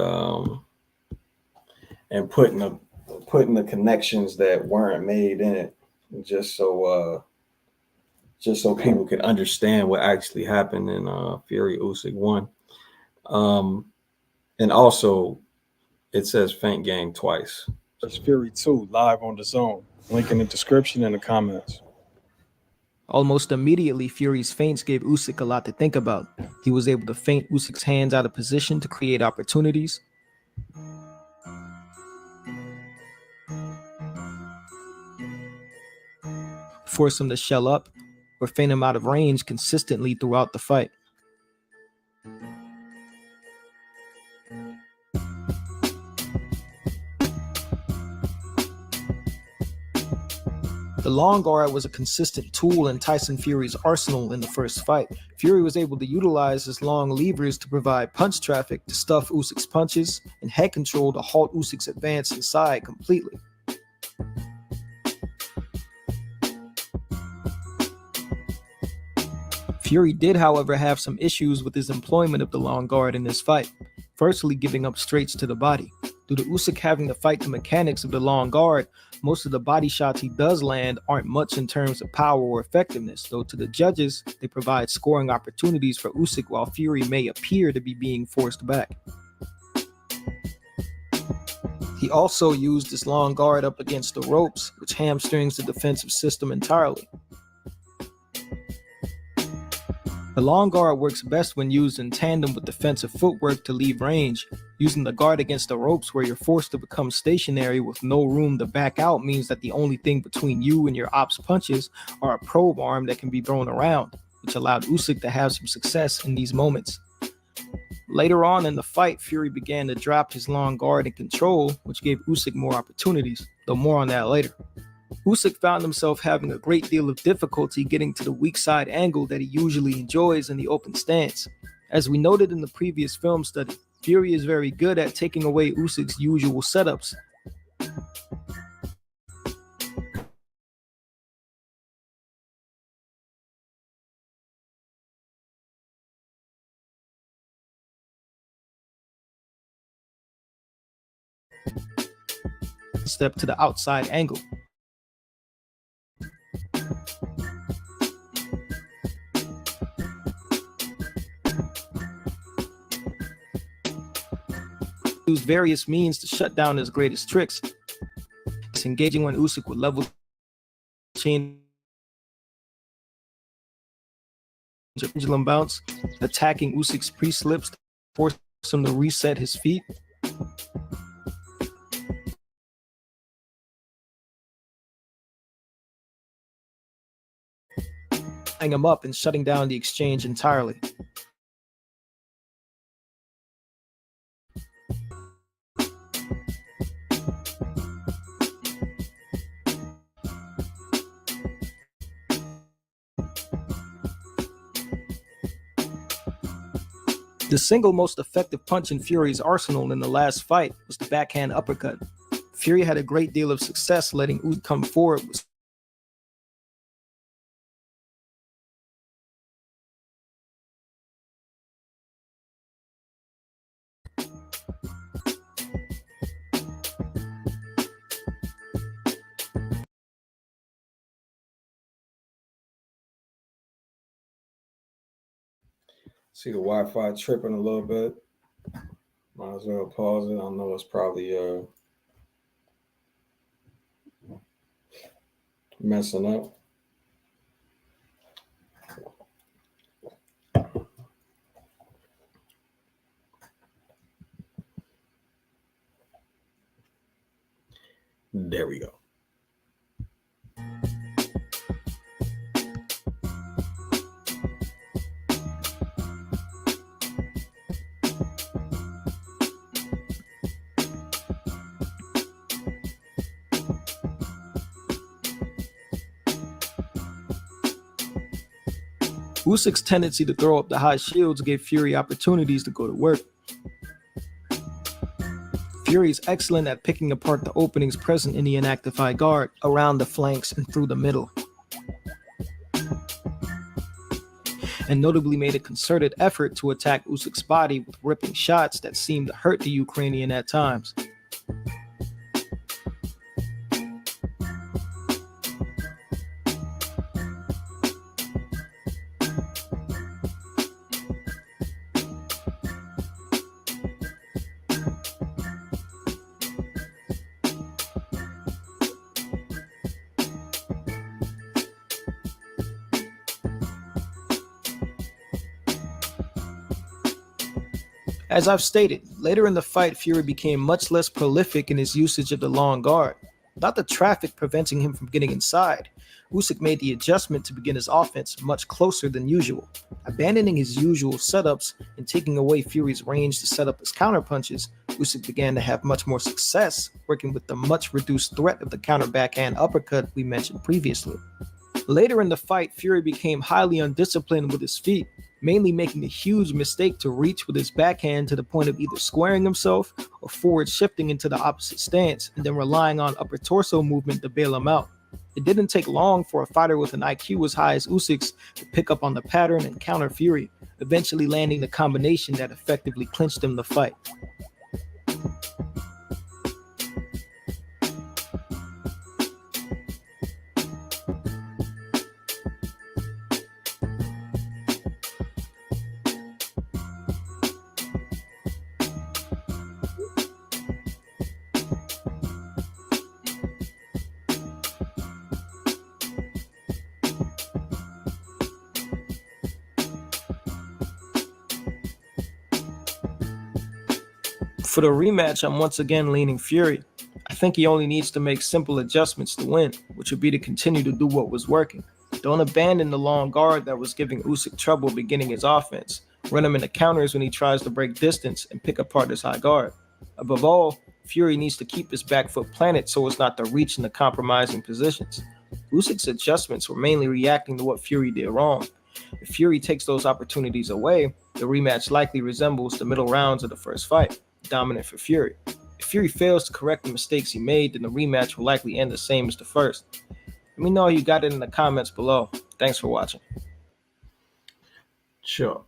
putting the connections that weren't made in it, just so people can understand what actually happened in Fury Usyk 1. And also, it says Faint Gang twice. It's Fury 2 live on DAZN. Link in the description and the comments. Almost immediately, Fury's feints gave Usyk a lot to think about. He was able to feint Usyk's hands out of position to create opportunities. Force him to shell up, or feint him out of range consistently throughout the fight. The long guard was a consistent tool in Tyson Fury's arsenal in the first fight. Fury was able to utilize his long levers to provide punch traffic to stuff Usyk's punches and head control to halt Usyk's advance inside completely. Fury did, however, have some issues with his employment of the long guard in this fight. Firstly, giving up straights to the body. Due to Usyk having to fight the mechanics of the long guard, most of the body shots he does land aren't much in terms of power or effectiveness, though to the judges, they provide scoring opportunities for Usyk while Fury may appear to be being forced back. He also used his long guard up against the ropes, which hamstrings the defensive system entirely. The long guard works best when used in tandem with defensive footwork to leave range. Using the guard against the ropes where you're forced to become stationary with no room to back out means that the only thing between you and your op's punches are a probe arm that can be thrown around, which allowed Usyk to have some success in these moments. Later on in the fight, Fury began to drop his long guard and control, which gave Usyk more opportunities, though more on that later. Usyk found himself having a great deal of difficulty getting to the weak side angle that he usually enjoys in the open stance. As we noted in the previous film study, Fury is very good at taking away Usyk's usual setups. Step to the outside angle. Used various means to shut down his greatest tricks. Disengaging when Usyk would level chain pendulum bounce, attacking Usyk's pre-slips to force him to reset his feet. Tying him up and shutting down the exchange entirely. The single most effective punch in Fury's arsenal in the last fight was the backhand uppercut. Fury had a great deal of success letting Usyk come forward with See the Wi-Fi tripping a little bit. Might as well pause it. I know it's probably messing up. There we go. Usyk's tendency to throw up the high shields gave Fury opportunities to go to work. Fury is excellent at picking apart the openings present in the inactive high guard, around the flanks and through the middle, and notably made a concerted effort to attack Usyk's body with ripping shots that seemed to hurt the Ukrainian at times. As I've stated, later in the fight, Fury became much less prolific in his usage of the long guard. Without the traffic preventing him from getting inside, Usyk made the adjustment to begin his offense much closer than usual. Abandoning his usual setups and taking away Fury's range to set up his counterpunches, Usyk began to have much more success working with the much reduced threat of the counter backhand uppercut we mentioned previously. Later in the fight, Fury became highly undisciplined with his feet, mainly making a huge mistake to reach with his backhand to the point of either squaring himself or forward shifting into the opposite stance and then relying on upper torso movement to bail him out. It didn't take long for a fighter with an IQ as high as Usyk's to pick up on the pattern and counter Fury, eventually landing the combination that effectively clinched him the fight. For the rematch, I'm once again leaning Fury. I think he only needs to make simple adjustments to win, which would be to continue to do what was working. Don't abandon the long guard that was giving Usyk trouble beginning his offense. Run him into counters when he tries to break distance and pick apart his high guard. Above all, Fury needs to keep his back foot planted so as not to reach into compromising positions. Usyk's adjustments were mainly reacting to what Fury did wrong. If Fury takes those opportunities away, the rematch likely resembles the middle rounds of the first fight, dominant for Fury. If Fury fails to correct the mistakes he made, then the rematch will likely end the same as the first. Let me know you got it in the comments below. Thanks for watching. Sure.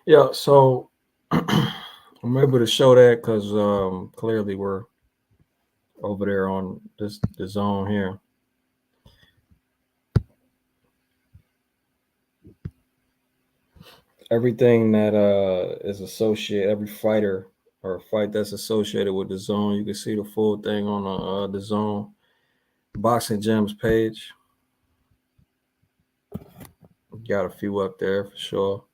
Yeah, so I'm able to show that because clearly we're over there on the zone here. Everything that is associated, every fighter or fight that's associated with the zone, you can see the full thing on the zone Boxing Gems page. Got a few up there for sure.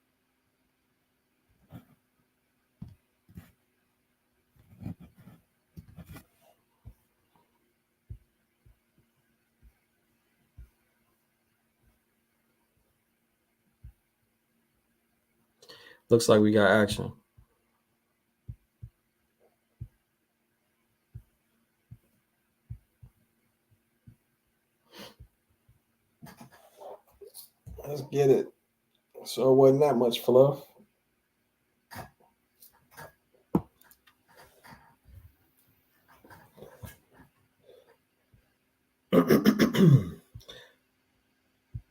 Looks like we got action. Let's get it. So it wasn't that much fluff.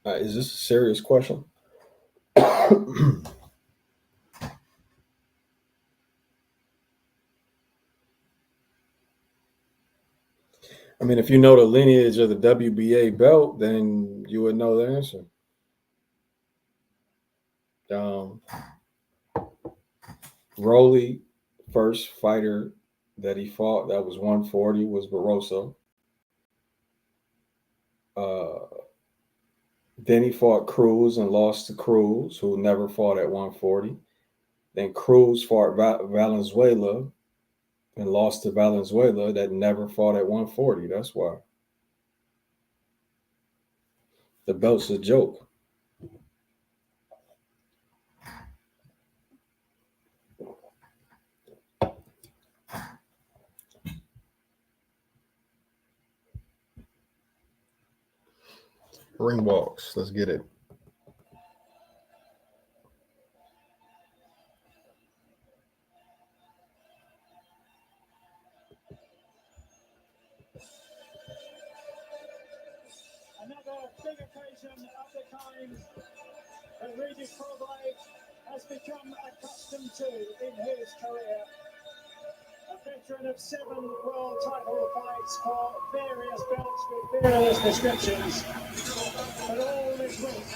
Is this a serious question? I mean, if you know the lineage of the WBA belt, then you would know the answer. Rolly, first fighter that he fought that was 140 was Barroso. Then he fought Cruz and lost to Cruz, who never fought at 140. Then Cruz fought Valenzuela and lost to Valenzuela that never fought at 140. That's why. The belt's a joke. Ring walks. Let's get it. Another big occasion of the kind that Regis Prograis has become accustomed to in his career. A veteran of 7 world title fights for various belts with various descriptions. But all this week,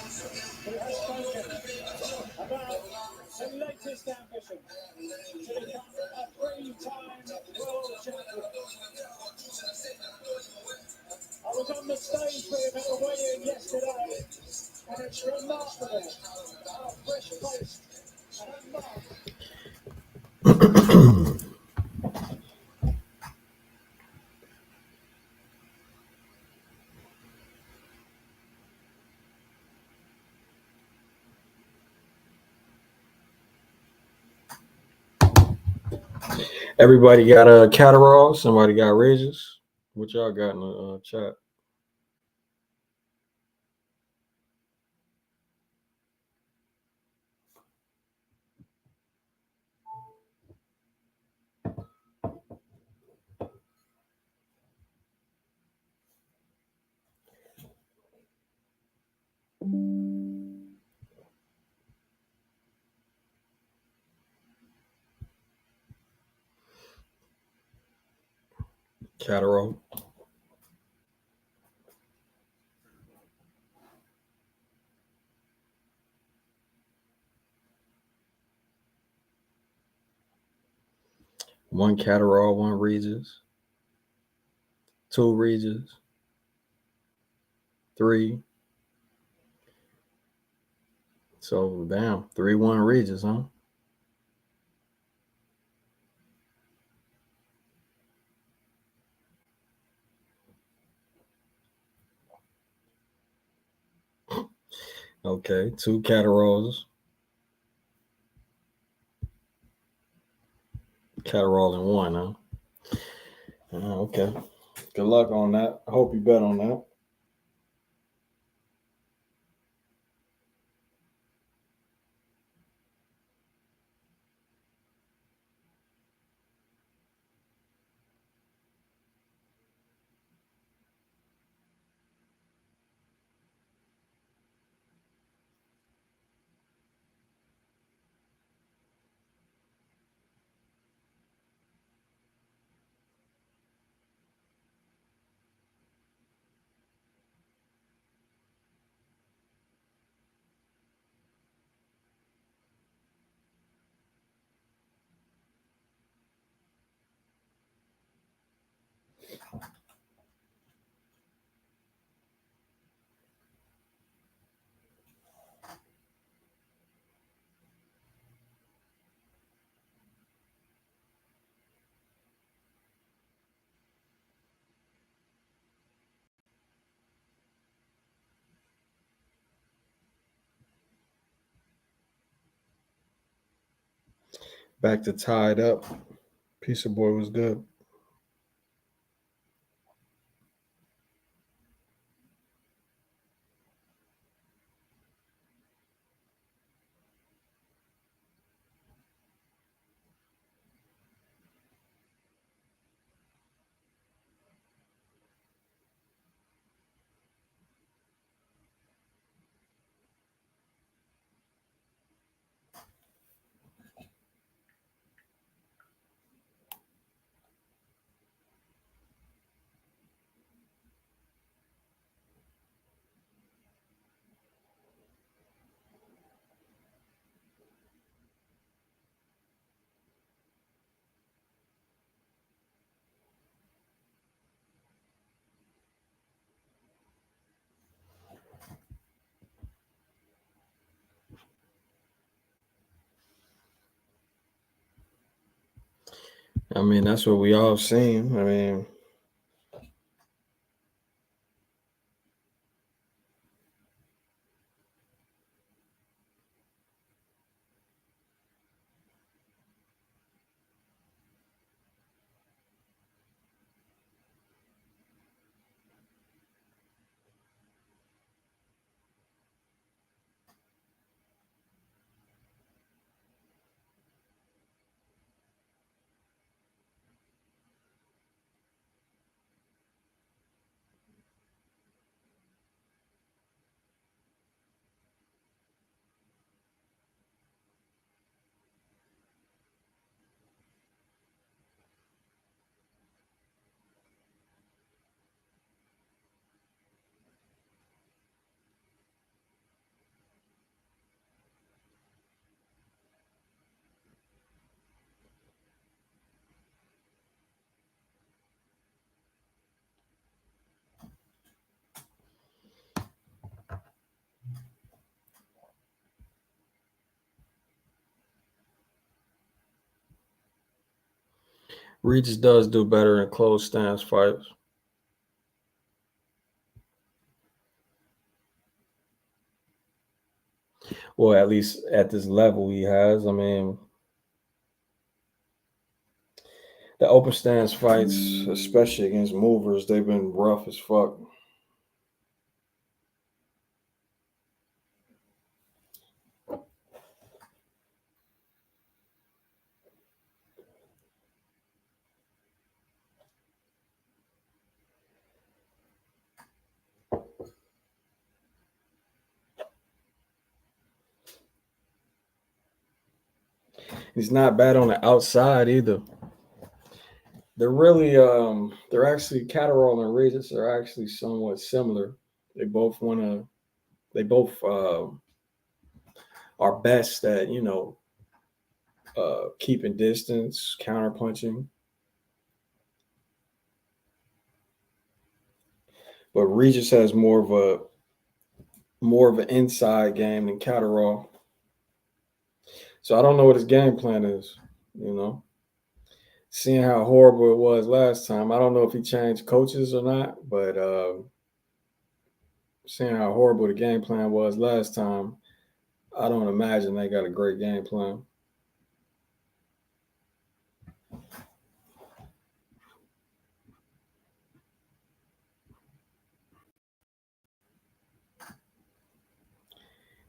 he has spoken about the latest ambition to become a 3-time world champion. I was on the stage with him at the weigh-in yesterday, and it's true, Everybody got a Catterall. Somebody got Regis. What y'all got in the chat? Catterall. One Catterall, one Regis. Two Regis. Three. So damn, 3-1 Regis, huh? Okay, two Catteralls. Catterall and one, huh? Okay. Good luck on that. I hope you bet on that. Back to tied up. Pizza Boy was good. I mean, that's what we all seen. I mean, Regis does do better in close stance fights. Well, at least at this level he has. I mean, The open stance fights, especially against movers, they've been rough as fuck. He's not bad on the outside either. They're really, they're actually Catterall and Regis are actually somewhat similar. They both are best at keeping distance, counter punching. But Regis has more of an inside game than Catterall. So I don't know what his game plan is, Seeing how horrible it was last time, I don't know if he changed coaches or not, but seeing how horrible the game plan was last time, I don't imagine they got a great game plan.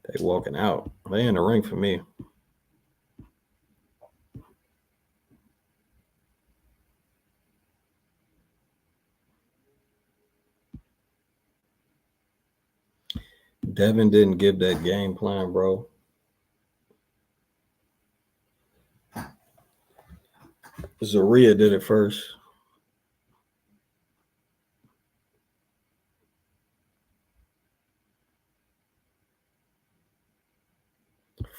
They walking out. They in the ring for me. Devin didn't give that game plan, bro. Zaria did it first.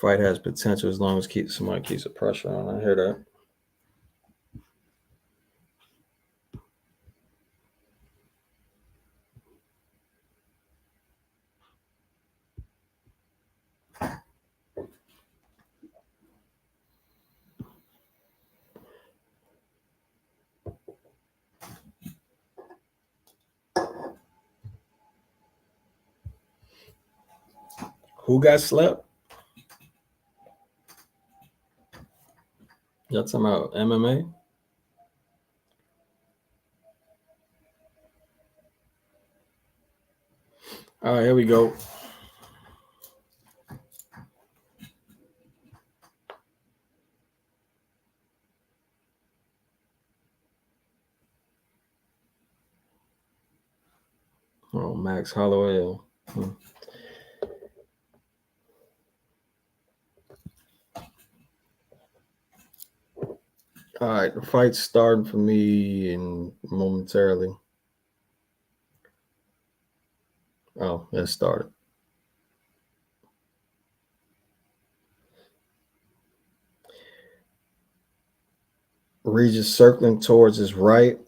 Fight has potential as long as somebody keeps the pressure on. I hear that. Who got slept? Y'all talking about MMA? All right, here we go. Oh, Max Holloway. All right, the fight's starting for me momentarily. Oh, it started. Regis circling towards his right.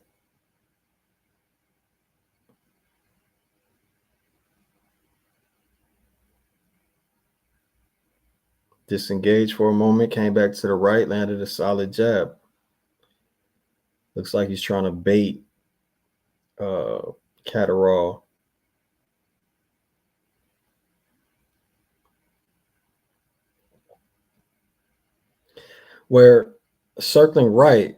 Disengaged for a moment, came back to the right, landed a solid jab. Looks like he's trying to bait Catterall. Where circling right,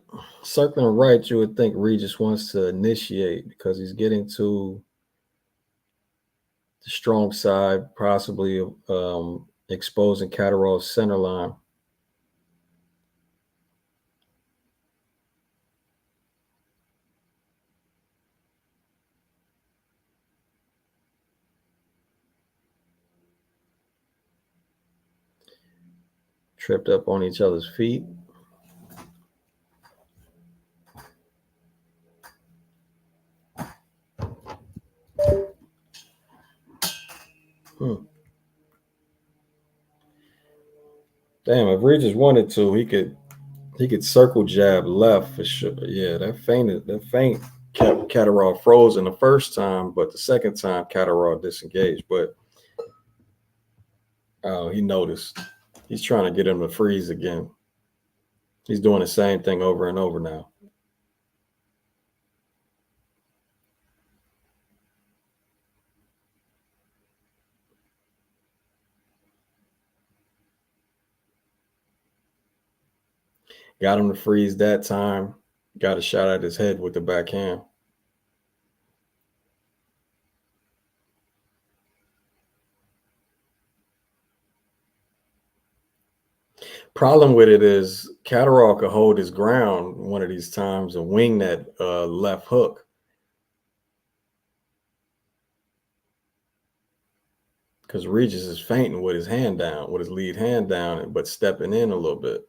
you would think Regis wants to initiate because he's getting to the strong side, possibly exposing Catterall's center line. Tripped up on each other's feet. Damn, if Regis wanted to, he could circle jab left for sure. Yeah, that feint kept Catterall frozen the first time, but the second time Catterall disengaged. But he noticed. He's trying to get him to freeze again. He's doing the same thing over and over now. Got him to freeze that time. got a shot at his head with the backhand. Problem with it is Catterall could hold his ground one of these times and wing that left hook. Because Regis is fainting with his hand down, with his lead hand down, but stepping in a little bit.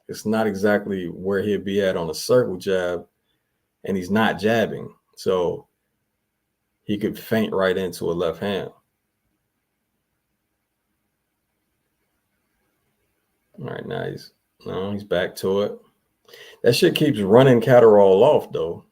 It's not exactly where he'd be at on a circle jab, and he's not jabbing. So he could feint right into a left hand. All right, now he's back to it. That shit keeps running Catterall off, though.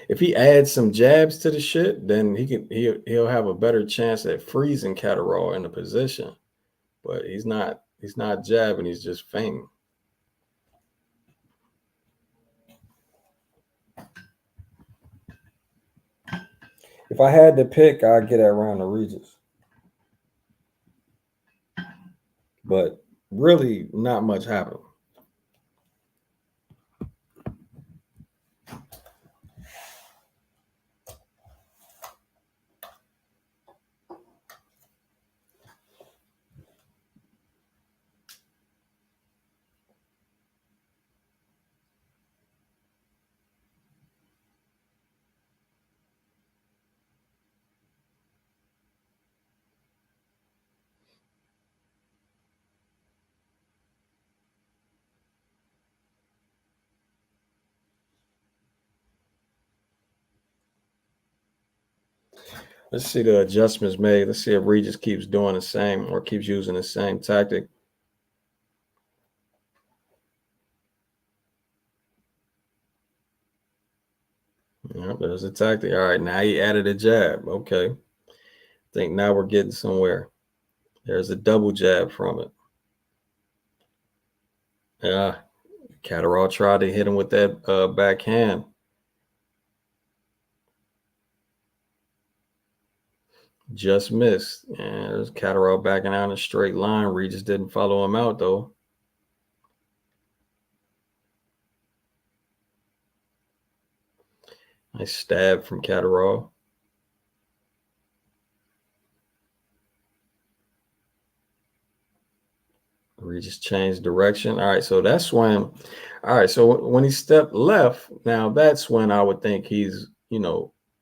If he adds some jabs to the shit, then he'll have a better chance at freezing Catterall in the position. But he's not jabbing, he's just feinting. If I had to pick, I'd get that round to Regis. But really, not much happened. Let's see the adjustments made. Let's see if Regis keeps doing the same or keeps using the same tactic. Yep, there's the tactic. All right, now he added a jab. Okay. I think now we're getting somewhere. There's a double jab from it. Yeah. Catterall tried to hit him with that backhand. Just missed. And there's Catterall backing out in a straight line. Regis didn't follow him out, though. Nice stab from Catterall. Regis changed direction. All right, so that's when. All right, so when he stepped left, now that's when I would think he's,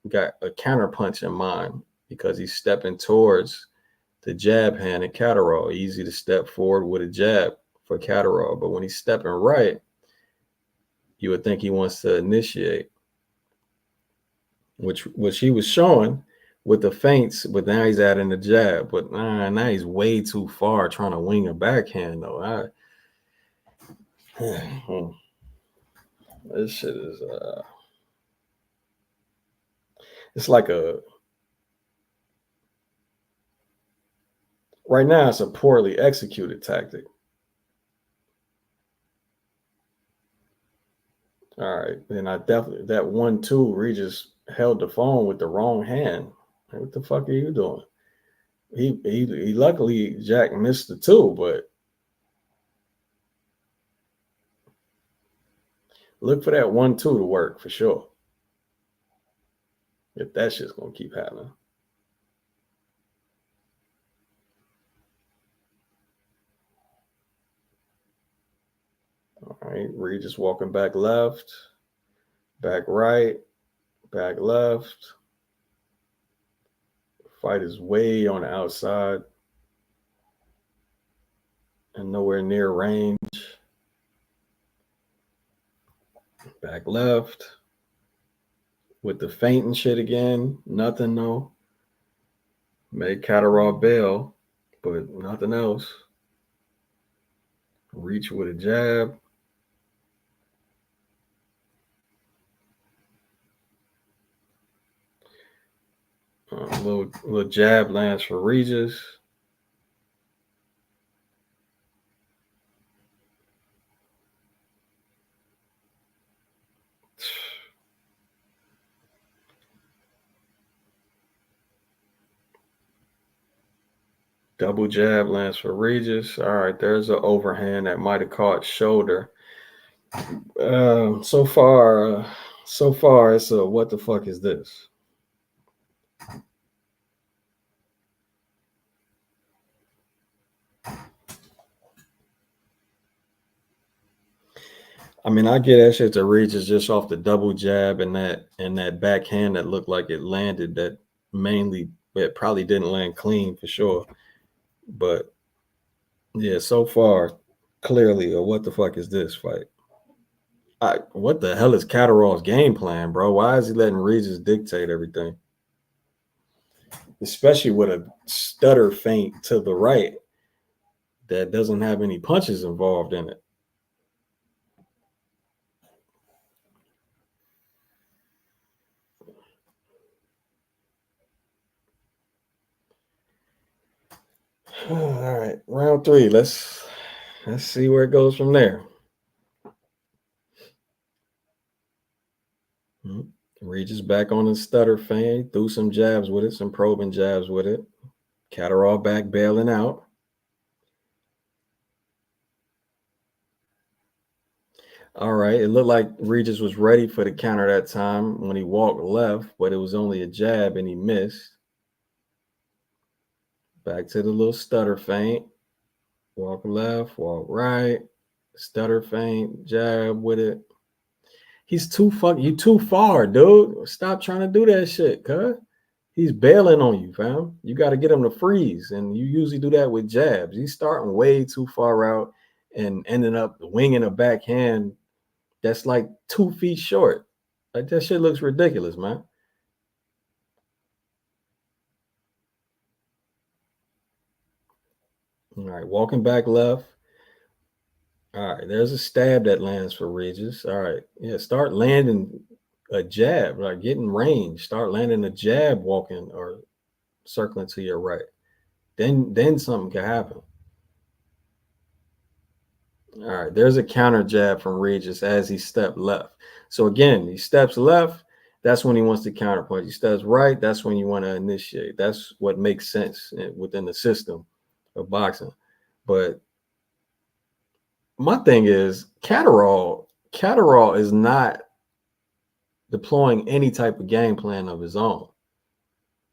got a counter punch in mind because he's stepping towards the jab hand at Catterall. Easy to step forward with a jab for Catterall, but when he's stepping right, you would think he wants to initiate, which he was showing with the feints, but now he's adding the jab. But now he's way too far trying to wing a backhand, though. This shit is it's like right now it's a poorly executed tactic. All right, then I definitely that 1-2 Regis held the phone with the wrong hand. Like, what the fuck are you doing? He luckily Jack missed the 2, but look for that 1-2 to work for sure. If that shit's gonna keep happening. All right, Regis walking back left, back right, back left. Fight is way on the outside and nowhere near range. Back left with the feint and shit again. Nothing, no. Made Catterall bail, but nothing else. Reach with a jab. Little jab lands for Regis. Double jab lands for Regis. All right, there's an overhand that might have caught shoulder. So far, it's a what the fuck is this? I mean, I get that shit to Regis just off the double jab and that backhand that looked like it landed. That mainly, it probably didn't land clean for sure. But yeah, so far, clearly, what the fuck is this fight? What the hell is Catterall's game plan, bro? Why is he letting Regis dictate everything? Especially with a stutter feint to the right that doesn't have any punches involved in it. All right, round 3. Let's see where it goes from there. Regis back on the stutter feint, threw some jabs with it, some probing jabs with it. Catterall back bailing out. All right, it looked like Regis was ready for the counter that time when he walked left, but it was only a jab and he missed. Back to the little stutter feint. Walk left, walk right, stutter feint, jab with it. He's too far, dude. Stop trying to do that shit, cuz. He's bailing on you, fam. You got to get him to freeze, and you usually do that with jabs. He's starting way too far out and ending up winging a backhand that's like 2 feet short. Like, that shit looks ridiculous, man. All right, walking back left. All right, there's a stab that lands for Regis. All right, yeah, start landing a jab, like getting range. Start landing a jab, walking or circling to your right. Then something can happen. All right, there's a counter jab from Regis as he stepped left. So again, he steps left, that's when he wants to counterpunch. He steps right, that's when you want to initiate. That's what makes sense within the system of boxing. But my thing is, Catterall is not deploying any type of game plan of his own.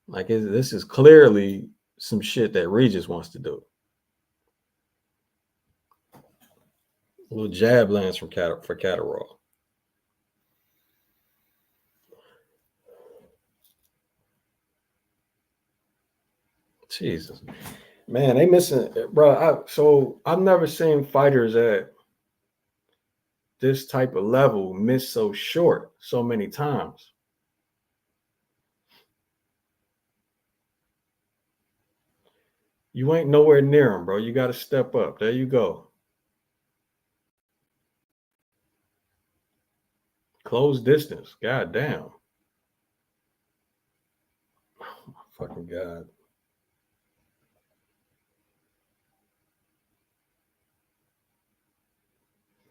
Like, this is clearly some shit that Regis wants to do. A little jab lands for Catterall. Jesus, man, they missing, bro. So I've never seen fighters at this type of level miss so short so many times. You ain't nowhere near him, bro. You got to step up. There you go. Close distance. God damn. Oh my fucking God.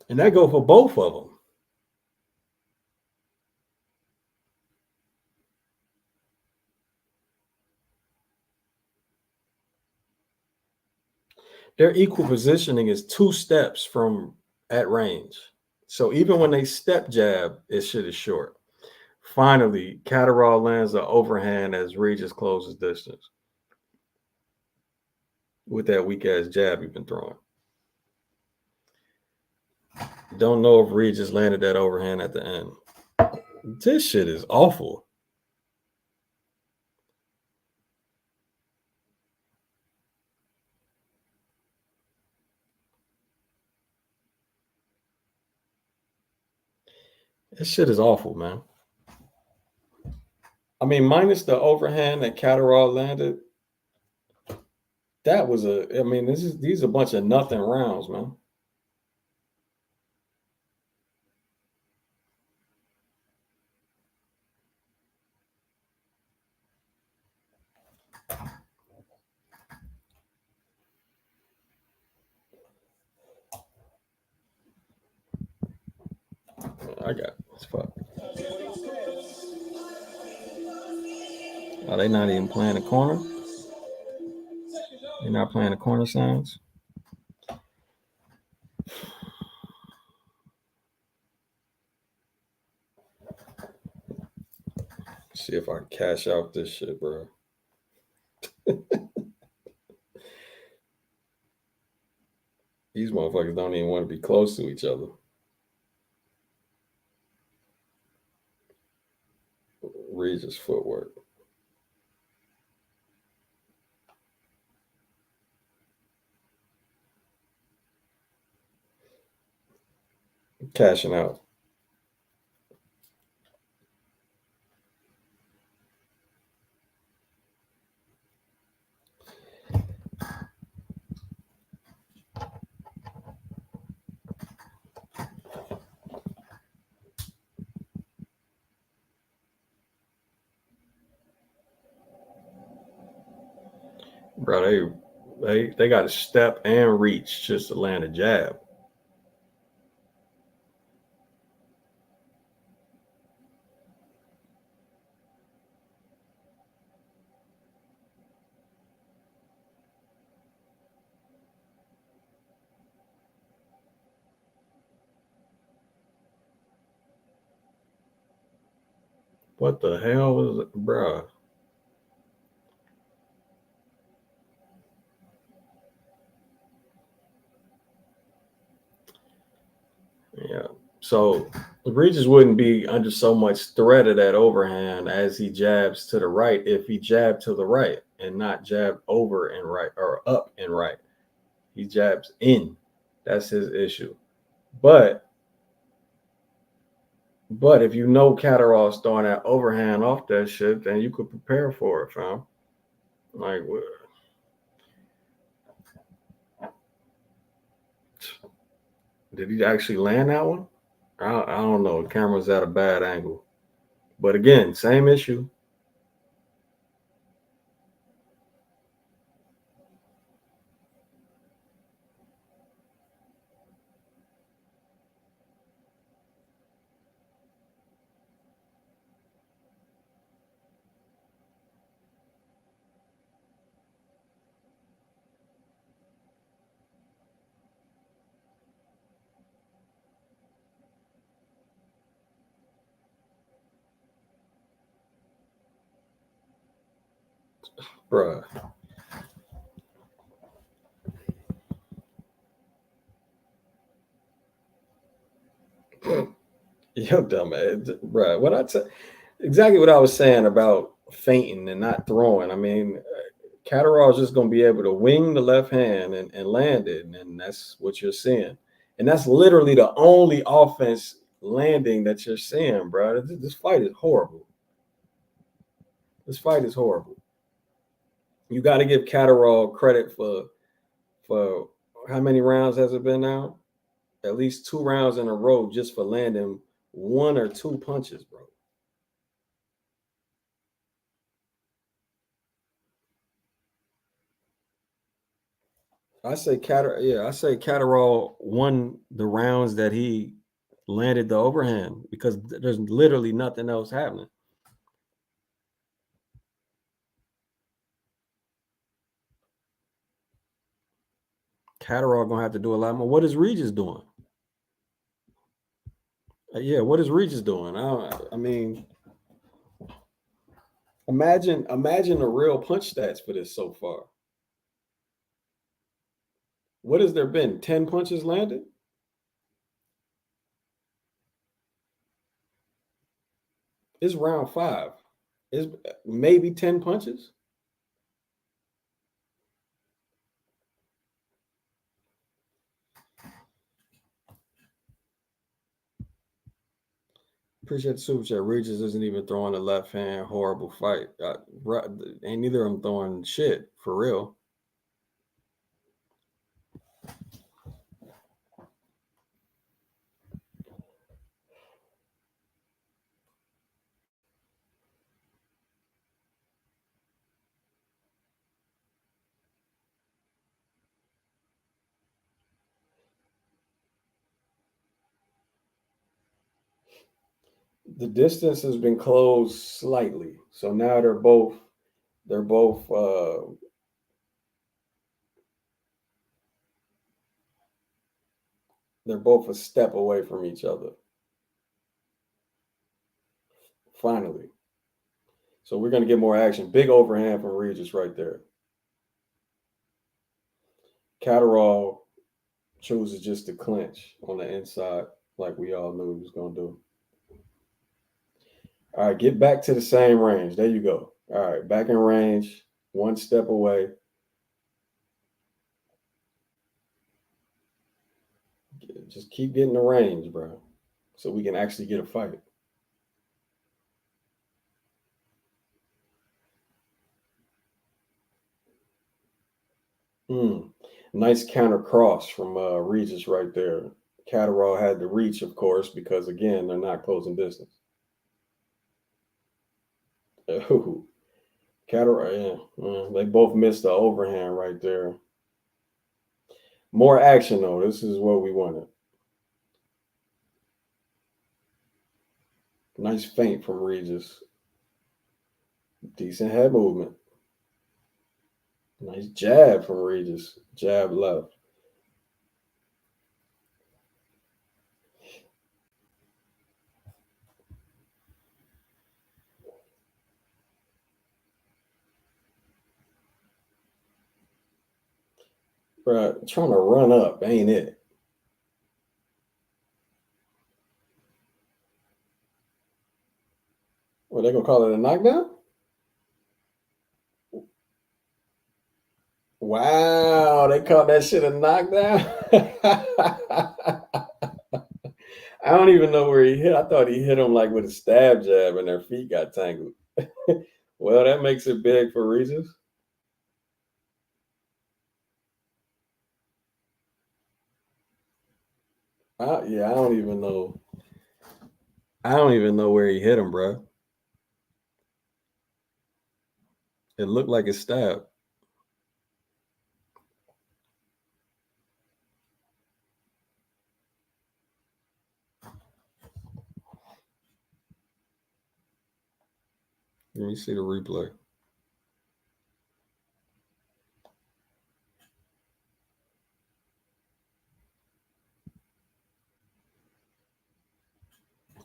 And that go for both of them. Their equal positioning is 2 steps from at range. So even when they step jab, it shit is short. Finally, Catterall lands an overhand as Regis closes distance with that weak ass jab you've been throwing. Don't know if Regis landed that overhand at the end. This shit is awful. This shit is awful, man. I mean, minus the overhand that Catterall landed, that was these are a bunch of nothing rounds, man. I got this fuck. Oh, they not even playing the corner. You're not playing the corner sounds? See if I can cash out this shit, bro. These motherfuckers don't even want to be close to each other. Regis footwork. Cashing out. Bro, they got to step and reach just to land a jab. What the hell was it, bro? Yeah. So Regis wouldn't be under so much threat of that overhand as he jabs to the right if he jabbed to the right and not jab over and right or up and right. He jabs in. That's his issue. But if you know Catterall's throwing that overhand off that shit, then you could prepare for it, fam. Like, did he actually land that one? I don't know. The camera's at a bad angle. But again, same issue. Bruh. Yo, dumbass. Bruh, what I tell exactly what I was saying about feinting and not throwing. I mean, Catterall is just going to be able to wing the left hand and land it, and that's what you're seeing. And that's literally the only offense landing that you're seeing, bro. This fight is horrible. This fight is horrible. You got to give Catterall credit for how many rounds has it been now? At least 2 rounds in a row just for landing 1 or 2 punches, bro. I say Catterall won the rounds that he landed the overhand because there's literally nothing else happening. Catterall gonna have to do a lot more. What is Regis doing? Yeah, what is Regis doing? I mean, imagine the real punch stats for this so far. What has there been? 10 punches landed? It's round 5. It's maybe 10 punches. Appreciate the super chat. Regis isn't even throwing the left hand. Horrible fight. Ain't neither of them throwing shit for real. The distance has been closed slightly, so now they're both They're both a step away from each other. Finally. So we're going to get more action. Big overhand from Regis right there. Catterall chooses just to clinch on the inside like we all knew he was going to do. All right, get back to the same range. There you go. All right, back in range, one step away. Just keep getting the range, bro, so we can actually get a fight. Nice counter cross from Regis right there. Catterall had the reach, of course, because, again, they're not closing distance. Ooh. Catterall, yeah. They both missed the overhand right there. More action, though. This is what we wanted. Nice feint from Regis. Decent head movement. Nice jab from Regis. Jab left. Bruh, trying to run up, ain't it? What, they gonna call it a knockdown? Wow, they called that shit a knockdown? I don't even know where he hit. I thought he hit him like with a stab jab and their feet got tangled. Well, that makes it big for Regis. Yeah, I don't even know. I don't even know where he hit him, bro. It looked like a stab. Let me see the replay.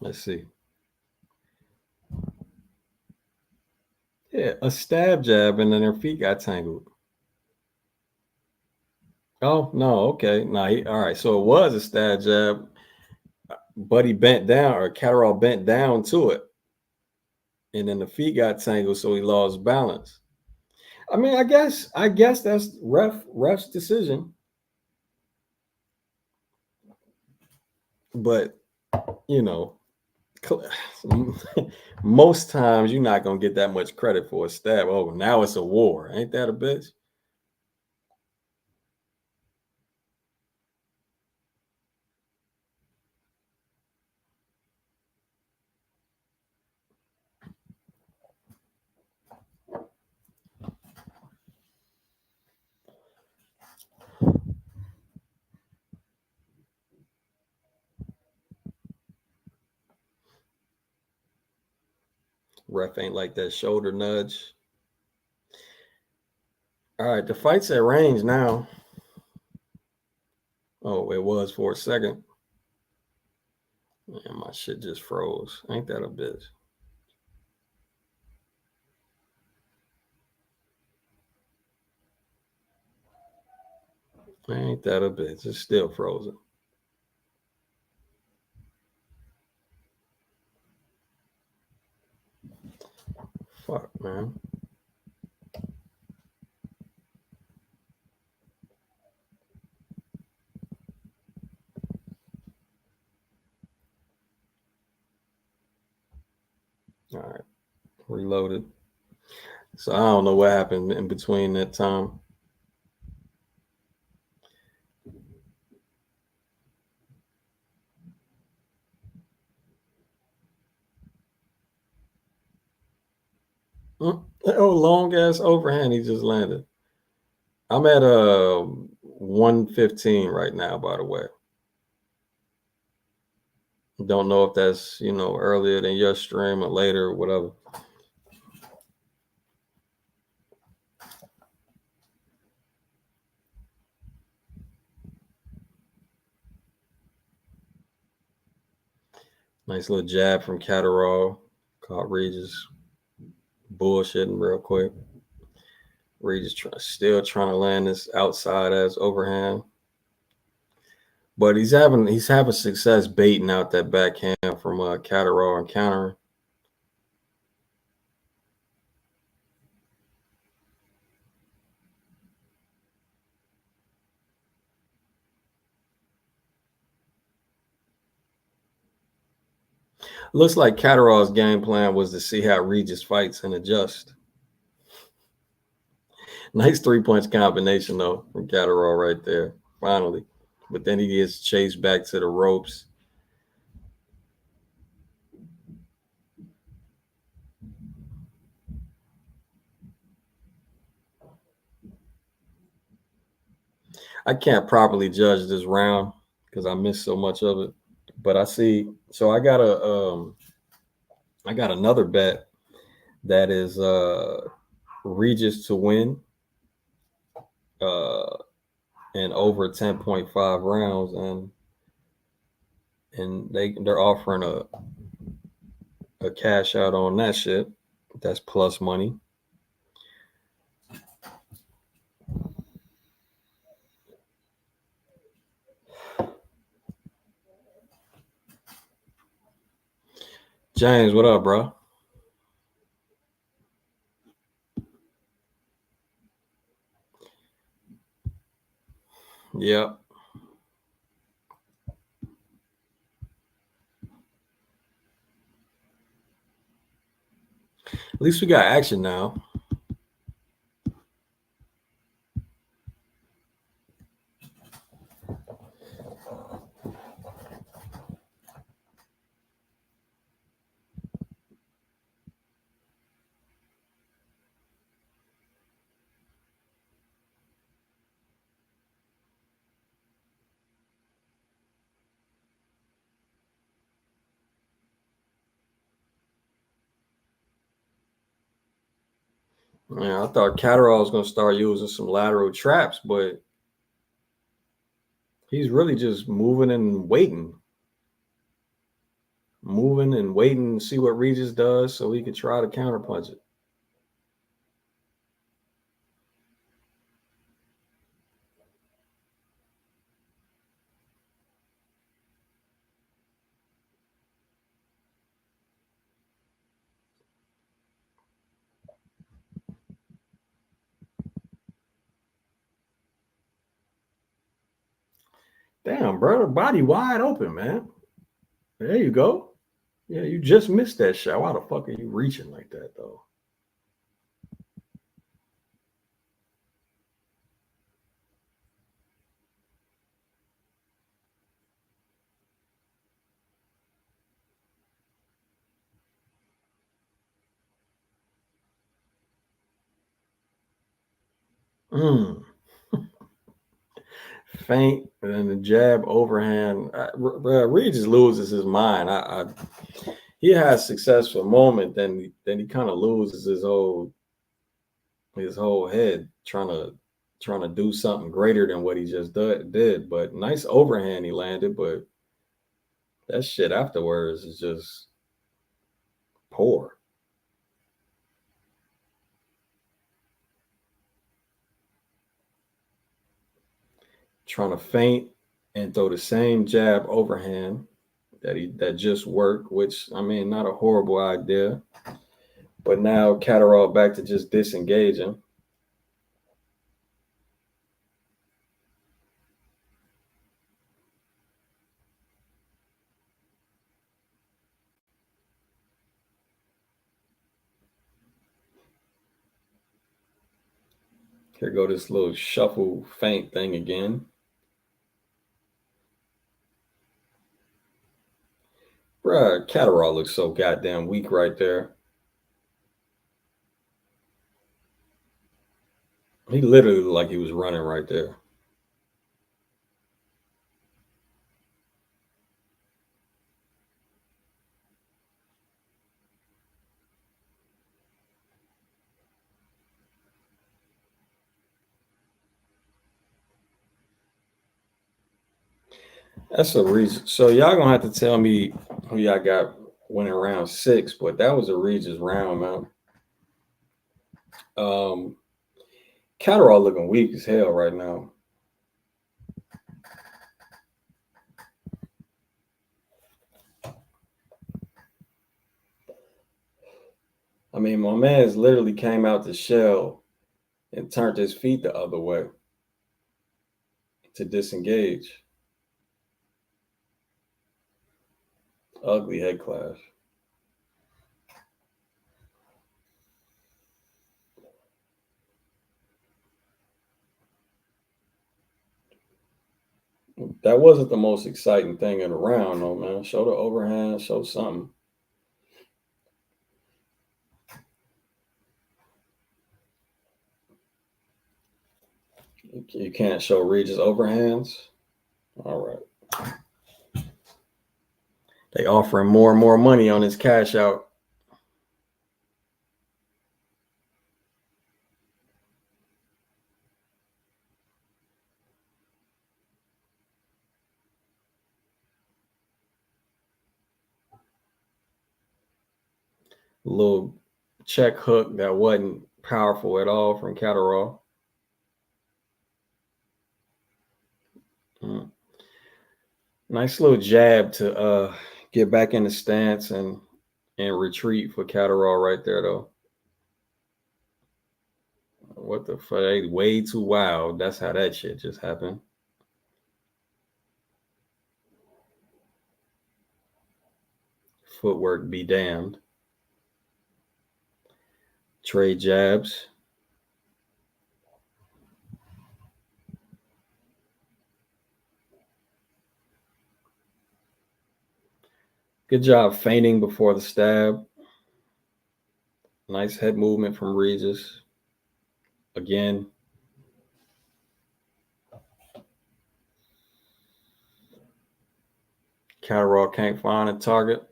Let's see. Yeah, a stab jab and then their feet got tangled. Oh, no, okay. No, all right. So it was a stab jab, but he bent down, or Catterall bent down to it. And then the feet got tangled, so he lost balance. I mean, I guess that's ref's decision. But, you know, most times you're not going to get that much credit for a stab. Oh, now it's a war. Ain't that a bitch? Ref ain't like that shoulder nudge. All right, the fight's at range now. Oh, it was for a second. Man, my shit just froze. Ain't that a bitch? Ain't that a bitch? It's still frozen. Fuck, man. All right, reloaded. So I don't know what happened in between that time. Oh, long ass overhand he just landed. I'm at 115 right now, by the way. Don't know if that's, earlier than your stream or later or whatever. Nice little jab from Catterall. Caught Regis bullshitting real quick. Regis still trying to land this outside as overhand. But he's having success baiting out that backhand from Catterall and countering. Looks like Catterall's game plan was to see how Regis fights and adjust. Nice 3-punch combination, though, from Catterall right there, finally. But then he gets chased back to the ropes. I can't properly judge this round because I missed so much of it. But I see. So I got another bet that is Regis to win and over 10.5 rounds, and they're offering a cash out on that shit. That's plus money. James, what up, bro? Yep. At least we got action now. Yeah, I thought Catterall was going to start using some lateral traps, but he's really just moving and waiting. Moving and waiting to see what Regis does so he can try to counterpunch it. Damn, bro, body wide open, man. There you go. Yeah, you just missed that shot. Why the fuck are you reaching like that, though? Feint and then the jab overhand. Regis loses his mind. He has success for a moment, then he kind of loses his whole head trying to do something greater than what he just did. But nice overhand he landed, but that shit afterwards is just poor. Trying to feint and throw the same jab overhand that just worked, which I mean, not a horrible idea. But now Catterall back to just disengaging. Here go this little shuffle feint thing again. Bruh, Catterall looks so goddamn weak right there. He literally looked like he was running right there. That's a reason. So y'all gonna have to tell me who y'all got winning round 6, but that was a Regis round, man. Catterall looking weak as hell right now. I mean, my man's literally came out the shell and turned his feet the other way to disengage. Ugly head clash. That wasn't the most exciting thing in the round, though, man. Show the overhand, show something. You can't show Regis overhands. All right. They offering more and more money on his cash out. A little check hook that wasn't powerful at all from Catterall. Nice little jab to get back in the stance and retreat for Catterall right there, though. What the fuck? Way too wild. That's how that shit just happened. Footwork be damned. Trade jabs. Good job feinting before the stab. Nice head movement from Regis. Again. Catterall can't find a target.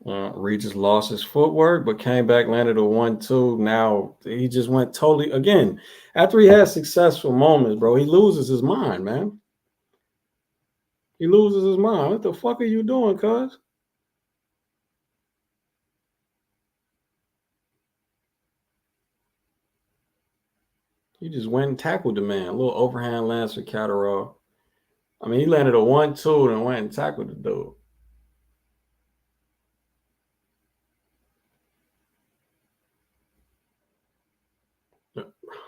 Regis lost his footwork, but came back, landed a 1-2. Now he just went totally, again, after he has successful moments, bro, he loses his mind, man. He loses his mind. What the fuck are you doing, cuz? He just went and tackled the man. A little overhand lance for Catterall. I mean, he landed a 1-2 and went and tackled the dude.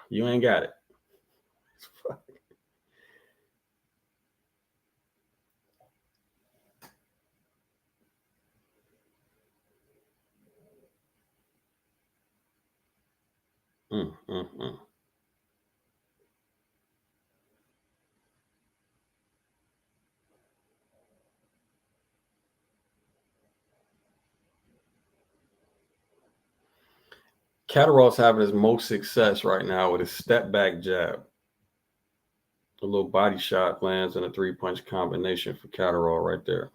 You ain't got it. Catterall's having his most success right now with his step back jab. A little body shot lands in a 3-punch combination for Catterall right there.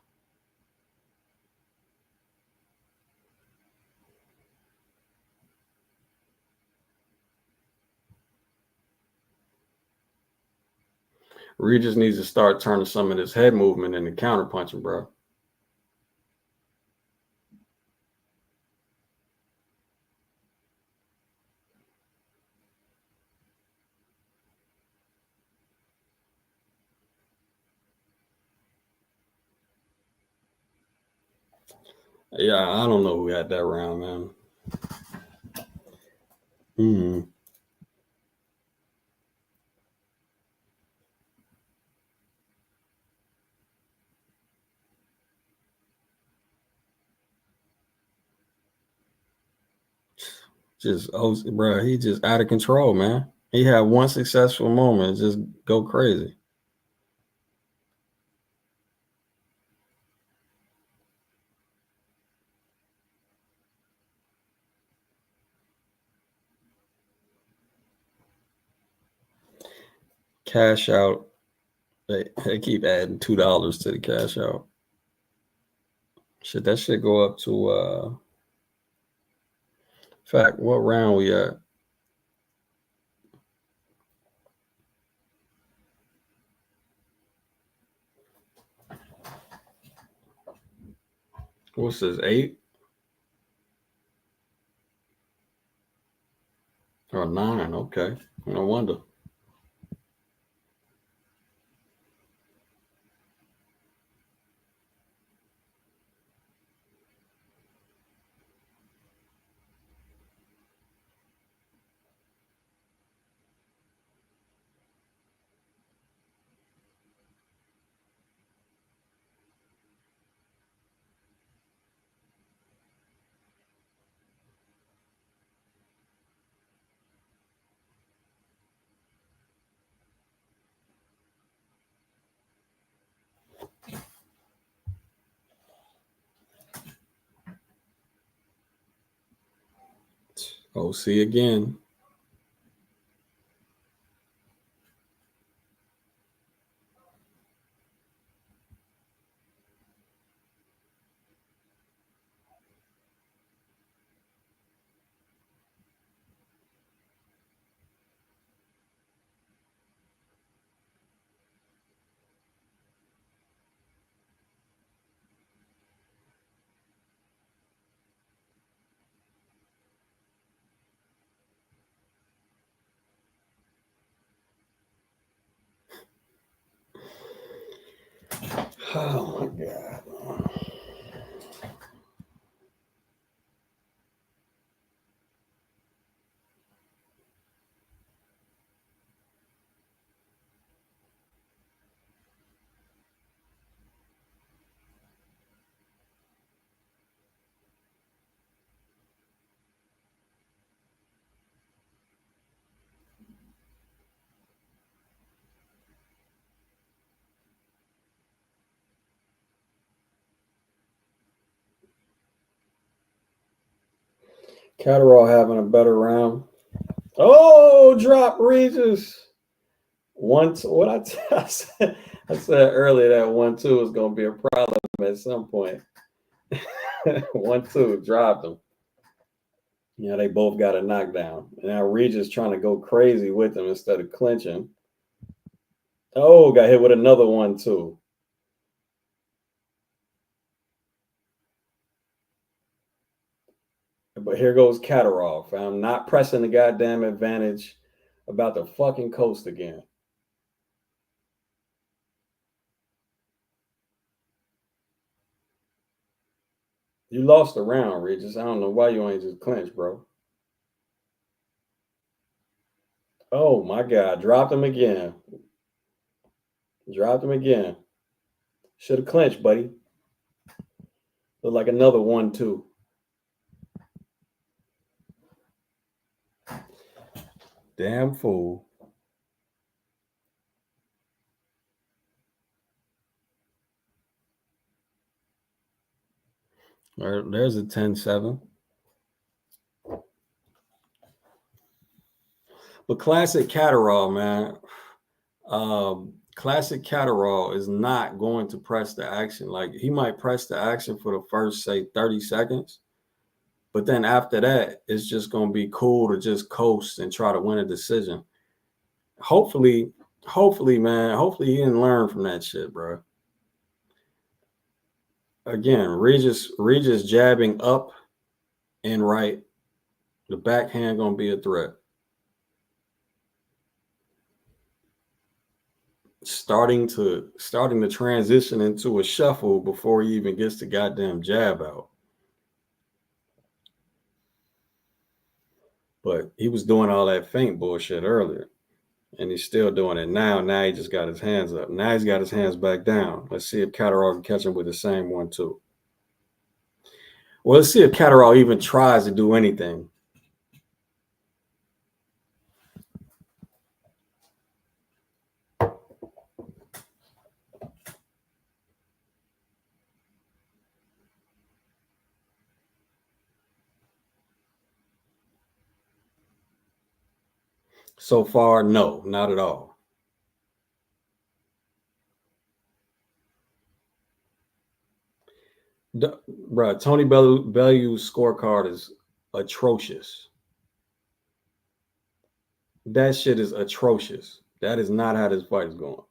Regis needs to start turning some of this head movement into counter punching, bro. Yeah, I don't know who had that round, man. Bro, he just out of control, man. He had one successful moment, just go crazy. Cash out. They keep adding $2 to the cash out. Shit, that should go up to in fact, what round we at? What's this, 8? Or 9, okay. No wonder. OC again. Oh my God. Catterall having a better round. Oh, drop Regis. What I said earlier that 1-2 was going to be a problem at some point. 1-2 dropped him. Yeah, they both got a knockdown. Now Regis trying to go crazy with him instead of clinching. Oh, got hit with another 1-2. But here goes Catterall, fam. Not pressing the goddamn advantage, about to fucking coast again. You lost the round, Regis. I don't know why you ain't just clinch, bro. Oh my God, dropped him again. Dropped him again. Should have clinched, buddy. Look like another 1-2. Damn fool. There's a 10-7. But classic Catterall, man. Classic Catterall is not going to press the action. Like, he might press the action for the first, say, 30 seconds. But then after that, it's just going to be cool to just coast and try to win a decision. Hopefully, man, hopefully he didn't learn from that shit, bro. Again, Regis jabbing up and right. The backhand going to be a threat. Starting to transition into a shuffle before he even gets the goddamn jab out. But he was doing all that feint bullshit earlier, and he's still doing it now. Now he just got his hands up. Now he's got his hands back down. Let's see if Catterall can catch him with the same 1-2. Well, let's see if Catterall even tries to do anything. So far, no, not at all. Bro, Tony Bellew's scorecard is atrocious. That shit is atrocious. That is not how this fight is going.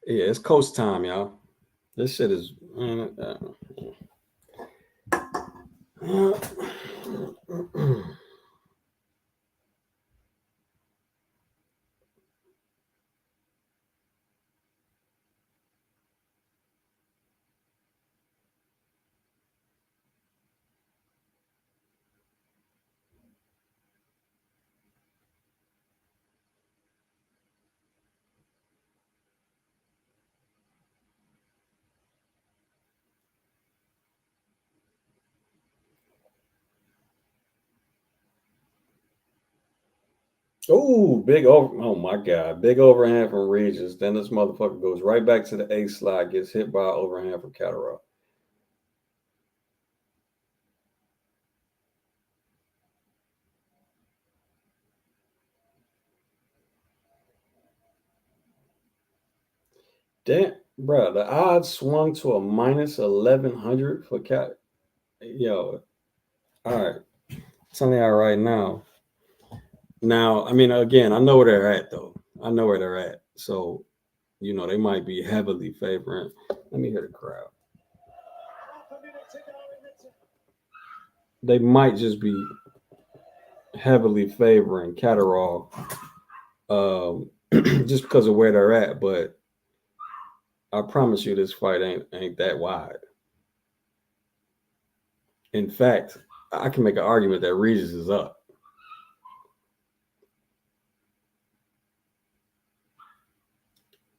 Yeah, it's coast time, y'all. This shit is. Oh, big over. Oh my God. Big overhand from Regis. Then this motherfucker goes right back to the ace slide, gets hit by an overhand from Catterall. Damn, bro. The odds swung to a minus 1100 for Cat. Yo, all right. Telling y'all right now. Now, I mean, again, I know where they're at, though. I know where they're at. So, you know, they might be heavily favoring. Let me hear the crowd. They might just be heavily favoring Catterall just because of where they're at. But I promise you, this fight ain't that wide. In fact, I can make an argument that Regis is up.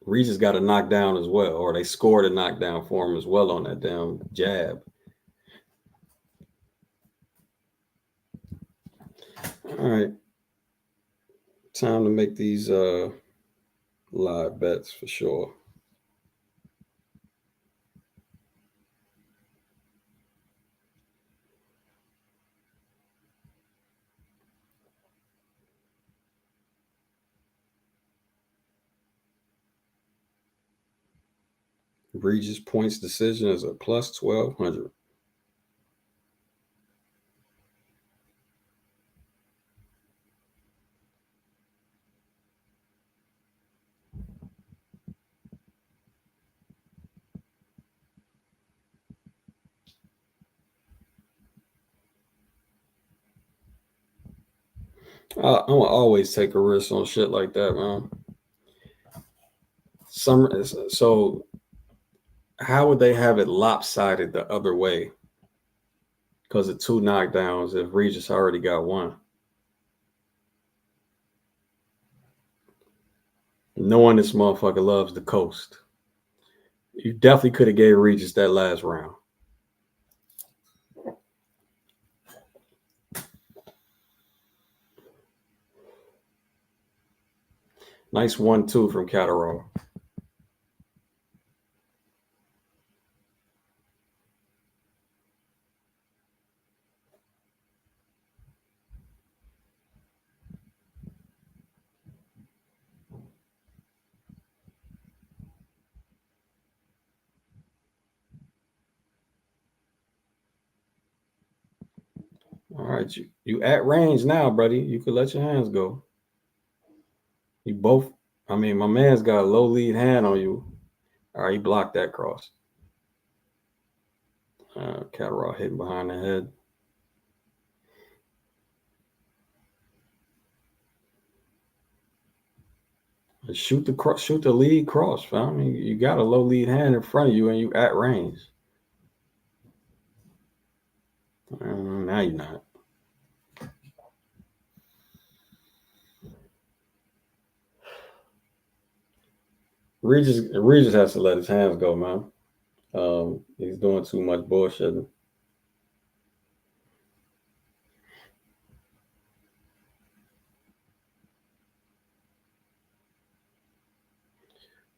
Regis got a knockdown as well, or they scored a knockdown for him as well on that damn jab. All right. Time to make these live bets for sure. Regis points decision is a plus 1200. I'm gonna always take a risk on shit like that, man. So how would they have it lopsided the other way? Because of two knockdowns, if Regis already got one. Knowing this motherfucker loves the coast. You definitely could have gave Regis that last round. Nice 1-2 from Catterall. All right, you at range now, buddy. You could let your hands go. You both. I mean, my man's got a low lead hand on you. All right, he blocked that cross. Catterall hitting behind the head. Shoot the lead cross, fam. I mean, you got a low lead hand in front of you, and you at range. Now you're not. Regis has to let his hands go, man. He's doing too much bullshitting.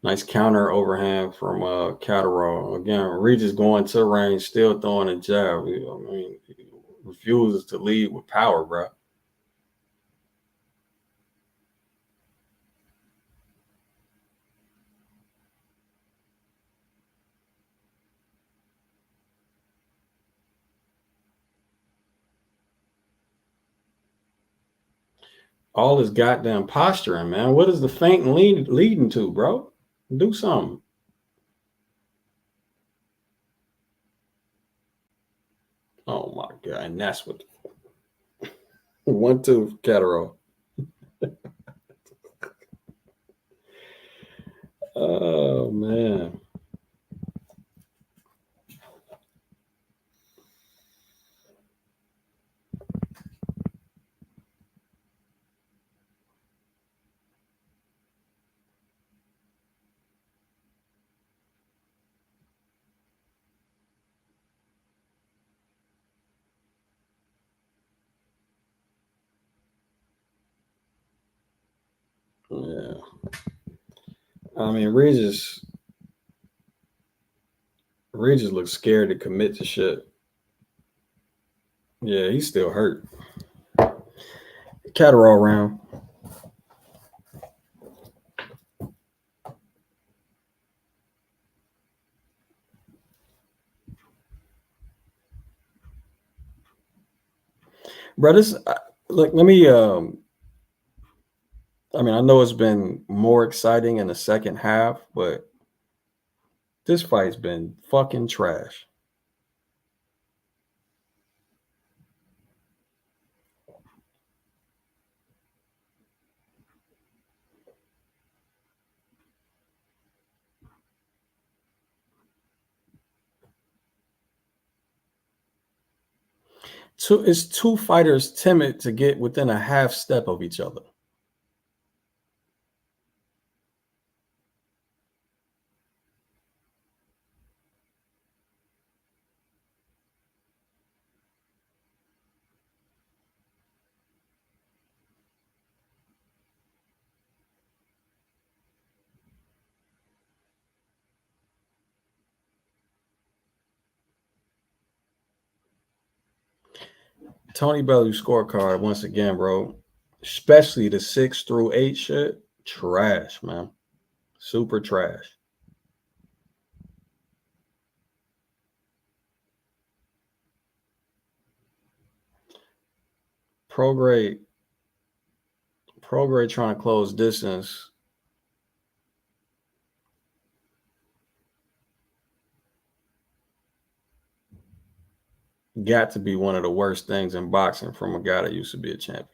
Nice counter overhand from Catterall. Again, Regis going to range, still throwing a jab. I mean, he refuses to lead with power, bro. All this goddamn posturing, man. What is the feint leading to, bro? Do something. Oh my god, and that's what 1-2 Catterall. Oh man. Yeah. I mean, Regis looks scared to commit to shit. Yeah, he's still hurt. Catterall round. Bro, this look, let me I mean, I know it's been more exciting in the second half, but this fight's been fucking trash. It's two fighters timid to get within a half step of each other. Tony Bellew scorecard once again, bro. Especially the 6 through 8 shit. Trash, man. Super trash. Prograis trying to close distance. Got to be one of the worst things in boxing from a guy that used to be a champion.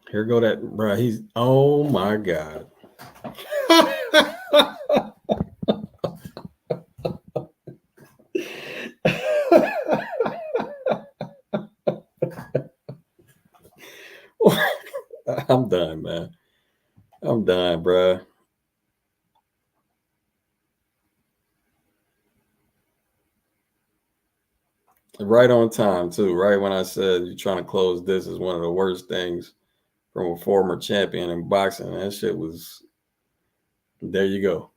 Here go that, bro. He's, oh my God. I'm done, man. I'm done, bro. Right on time, too. Right when I said you're trying to close this is one of the worst things from a former champion in boxing. That shit was, there you go.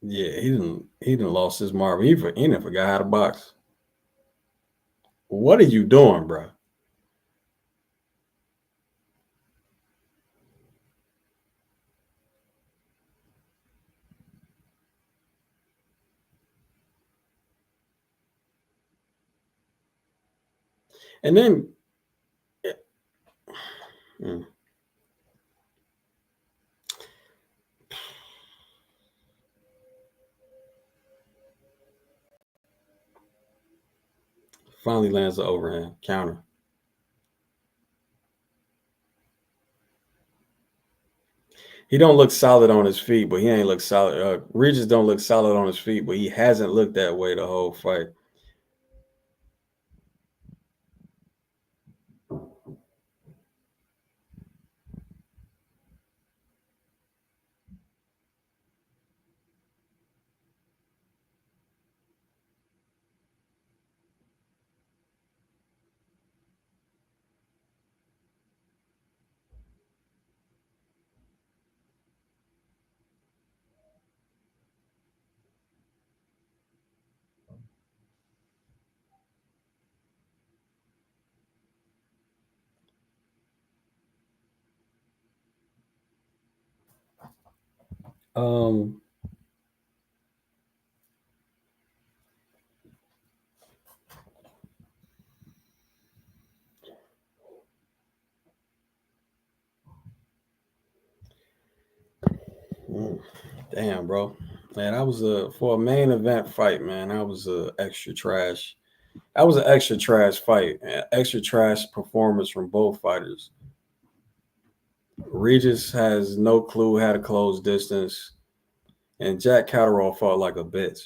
Yeah, he didn't lost his marble. He didn't forgot how to box. What are you doing, bro? And then finally lands the overhand counter. He don't look solid on his feet, but he ain't look solid. Regis don't look solid on his feet, but he hasn't looked that way the whole fight. Um, Damn, bro. Man, I was for a main event fight, man. I was extra trash. That was an extra trash fight. Extra trash performance from both fighters. Regis has no clue how to close distance, and Jack Catterall fought like a bitch.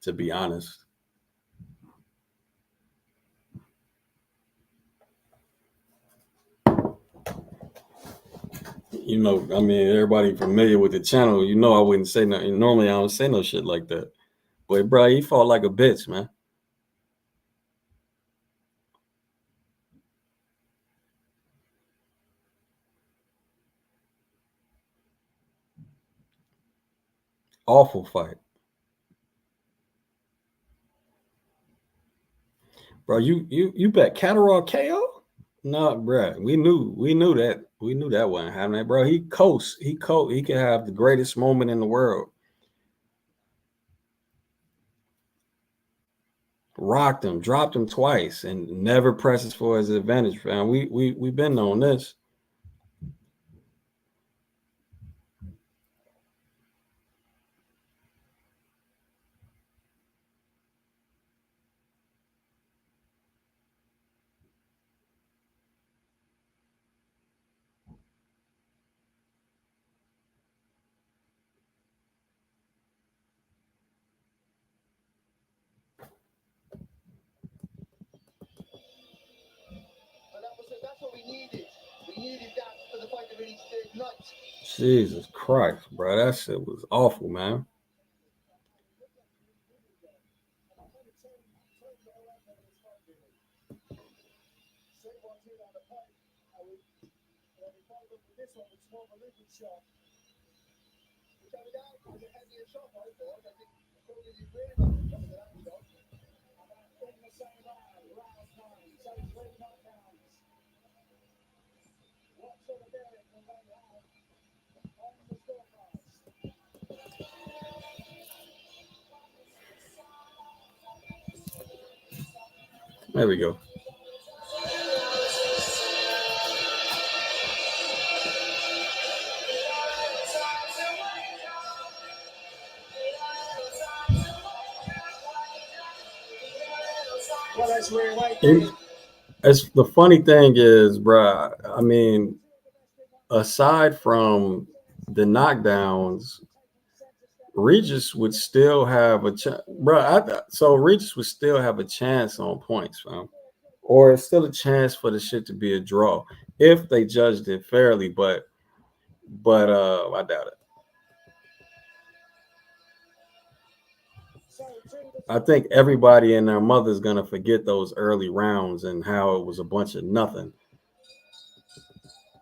To be honest, I mean, everybody familiar with the channel, I wouldn't say nothing. Normally, I don't say no shit like that. But bro, he fought like a bitch, man. Awful fight. Bro, you bet Catterall KO? No, bro. We knew that wasn't happening, bro. He could have the greatest moment in the world. Rocked him, dropped him twice, and never presses for his advantage, fam. We've been on this. Jesus Christ, bro. That shit was awful, man. There we go. It's the funny thing is, bro. I mean, aside from the knockdowns, Regis would still have a chance, bro. So Regis would still have a chance on points, fam, or it's still a chance for the shit to be a draw if they judged it fairly. But I doubt it. I think everybody and their mother's gonna forget those early rounds and how it was a bunch of nothing.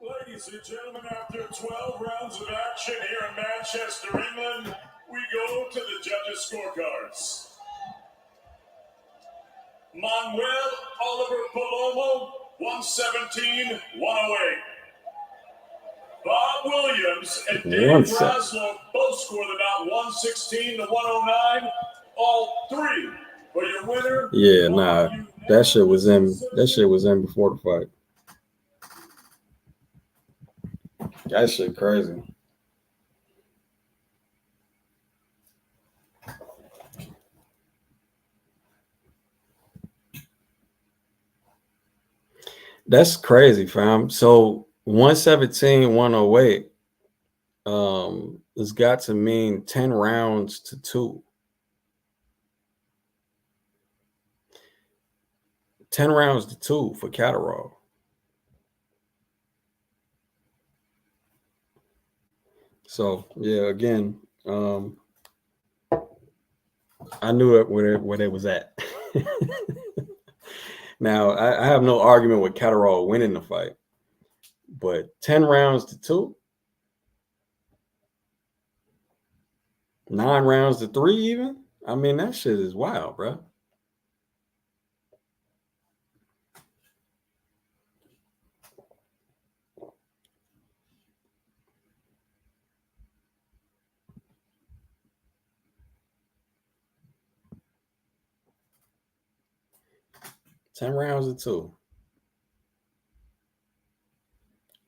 Ladies and gentlemen, after 12 rounds of action here in Manchester, England, we go to the judges' scorecards. Manuel Oliver Palomo, 117, 108. Bob Williams and Dave Braslow both scored about 116 to 109. All three for your winner. Yeah, nah. That shit was in before the fight. That shit crazy. That's crazy, fam. So 117, 108 has got to mean 10 rounds to 2. 10 rounds to 2 for Catterall. So yeah, again, I knew it where they was at. Now I have no argument with Catterall winning the fight, but 10 rounds to 2, 9 rounds to 3, even. I mean, that shit is wild, bro. 10 rounds or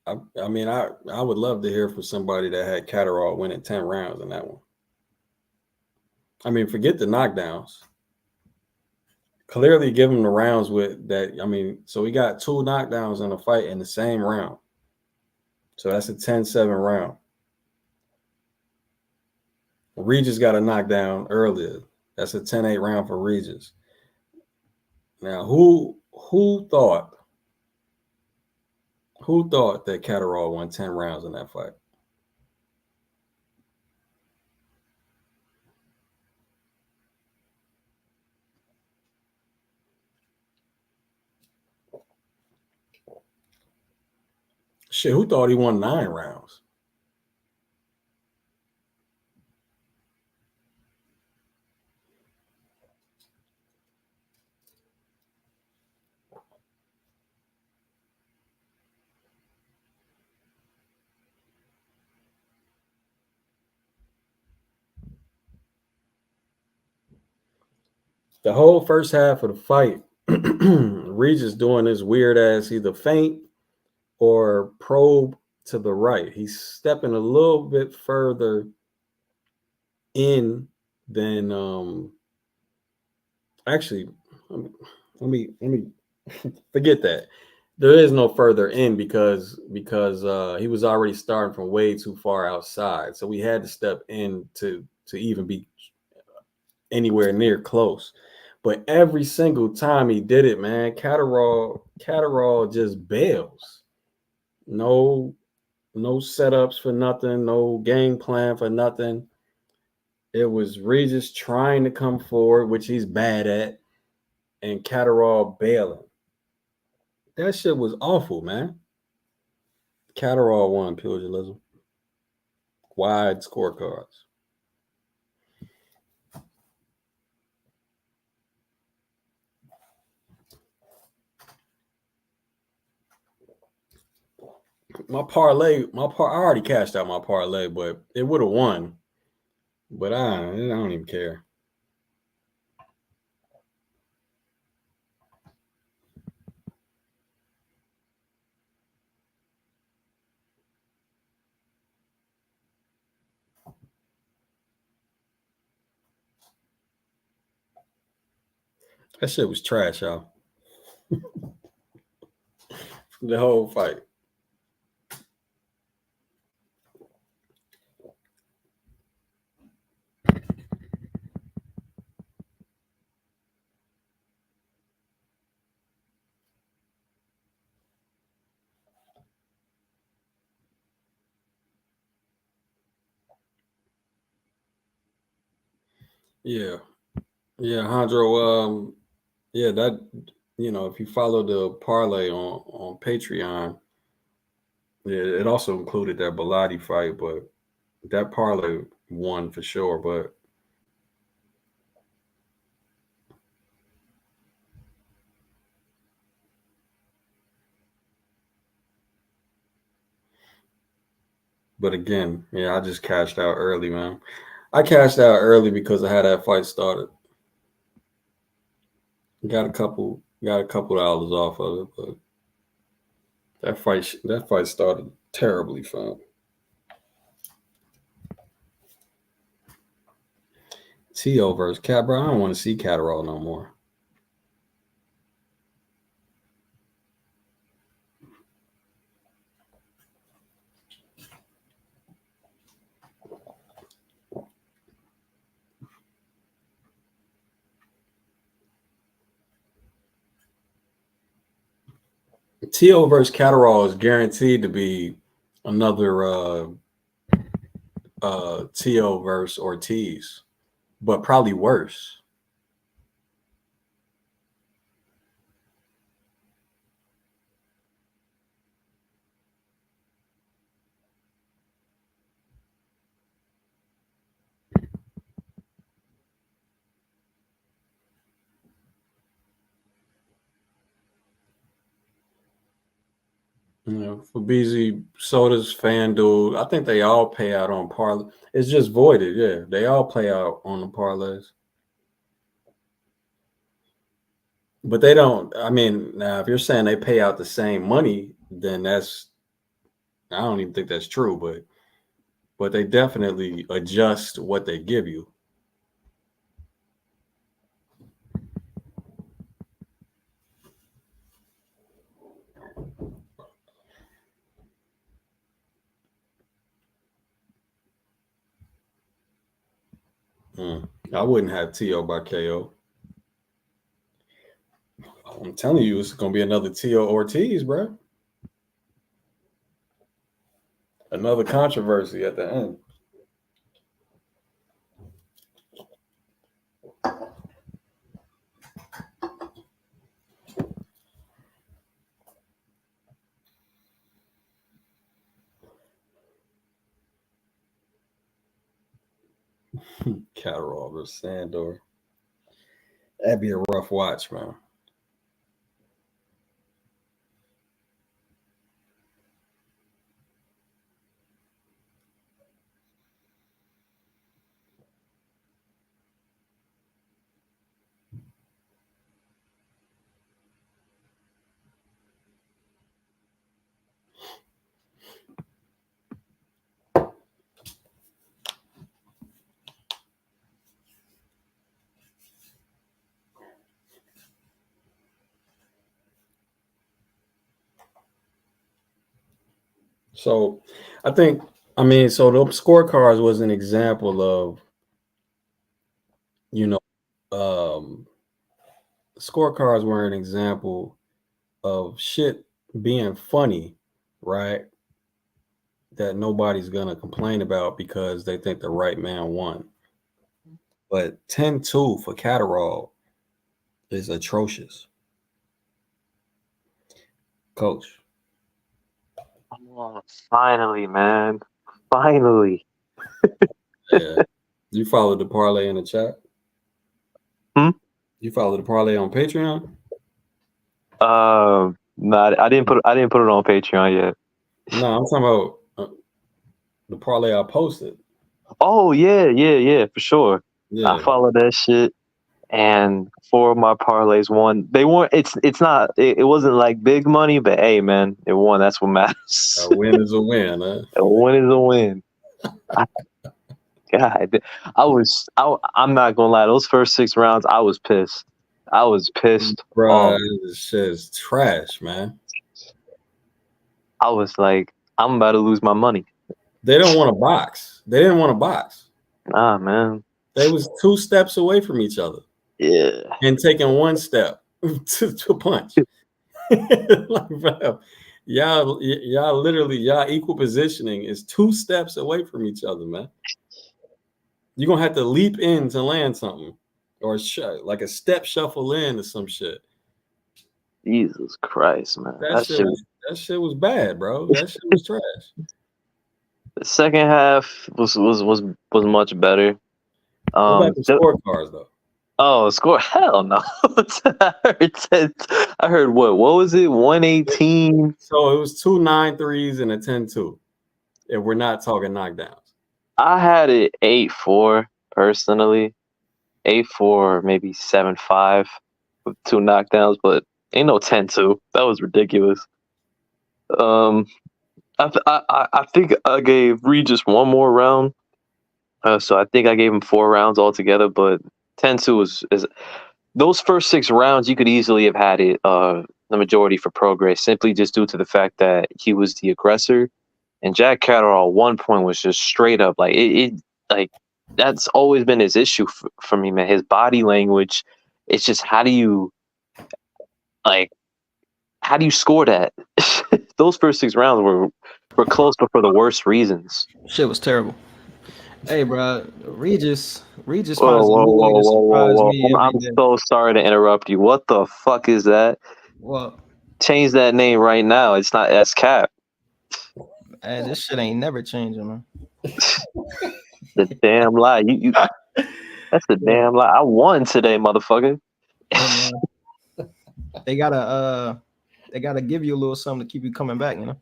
2. I mean, I would love to hear from somebody that had Catterall winning 10 rounds in that one. I mean, forget the knockdowns. Clearly give him the rounds with that. I mean, so we got 2 knockdowns in a fight in the same round. So that's a 10-7 round. Regis got a knockdown earlier. That's a 10-8 round for Regis. Now, who thought that Catterall won 10 rounds in that fight? Shit, who thought he won 9 rounds? The whole first half of the fight, Regis doing this weird ass either feint or probe to the right. He's stepping a little bit further in than actually let me forget that. There is no further in because he was already starting from way too far outside. So we had to step in to even be anywhere near close. But every single time he did it, man, Catterall just bails. No setups for nothing, no game plan for nothing. It was Regis trying to come forward, which he's bad at, and Catterall bailing. That shit was awful, man. Catterall won pugilism. Wide scorecards. I already cashed out my parlay, but it would have won. But I don't even care. That shit was trash, y'all. The whole fight. Yeah. Yeah, Hondro, yeah, that, if you follow the parlay on Patreon, yeah, it also included that Bilotti fight, but that parlay won for sure. But again, yeah, I just cashed out early, man. I cashed out early because I had that fight started. Got a couple dollars off of it, but that fight started terribly fun. T.O. versus Cat, bro. I don't want to see Catterall no more. T.O. versus Catterall is guaranteed to be another T.O. versus Ortiz, but probably worse. For BZ Soda's, FanDuel, I think they all pay out on parlay. It's just voided, yeah. They all play out on the parlays. But they don't. I mean, now if you're saying they pay out the same money, then I don't even think that's true. But they definitely adjust what they give you. I wouldn't have TO by KO. I'm telling you, it's gonna be another TO Ortiz, bro. Another controversy at the end. Catterall versus Sandor. That'd be a rough watch, man. So I think, so the scorecards was an example of, scorecards were an example of shit being funny, right? That nobody's gonna complain about because they think the right man won. But 10-2 for Catterall is atrocious. Coach. Oh, finally, man. Finally. Yeah. You followed the parlay in the chat? You followed the parlay on Patreon? No, I didn't put it on Patreon yet. No, I'm talking about the parlay I posted. Oh yeah, for sure. Yeah. I followed that shit, and 4 of my parlays won. They weren't. It wasn't like big money, but hey, man, it won. That's what matters. A win is a win, huh? A win is a win. God, I'm not gonna lie. Those first 6 rounds, I was pissed. Bro, this shit is trash, man. I was like, I'm about to lose my money. They don't want to box. They didn't want to box. Nah, man. They was 2 steps away from each other. Yeah. And taking 1 step to punch. Like, bro, y'all literally, y'all equal positioning is 2 steps away from each other, man. You're going to have to leap in to land something. Or like a step shuffle in or some shit. Jesus Christ, man. That shit was bad, bro. That shit was trash. The second half was much better. What about the scorecards though? Oh, score! Hell no! I heard what was it? 118. So it was 2 9-3s and a 10-2. If we're not talking knockdowns. I had it 8-4 personally. 8-4, maybe 7-5 with 2 knockdowns, but ain't no 10-2. That was ridiculous. I think I gave Regis 1 more round. So I think I gave him 4 rounds altogether, but 10-2 is those first 6 rounds you could easily have had it the majority for Prograis, simply just due to the fact that he was the aggressor, and Jack Catterall at one point was just straight up like it like that's always been his issue for me, man. His body language. It's just how do you score that? Those first 6 rounds were close, but for the worst reasons. Shit was terrible. Hey, bro, Regis Whoa. I'm so sorry to interrupt you. What the fuck is that? What? Change that name right now. It's not S Cap. Hey, this shit ain't never changing, man. The damn lie. You that's the damn lie. I won today, motherfucker. Hey, they gotta give you a little something to keep you coming back, you know.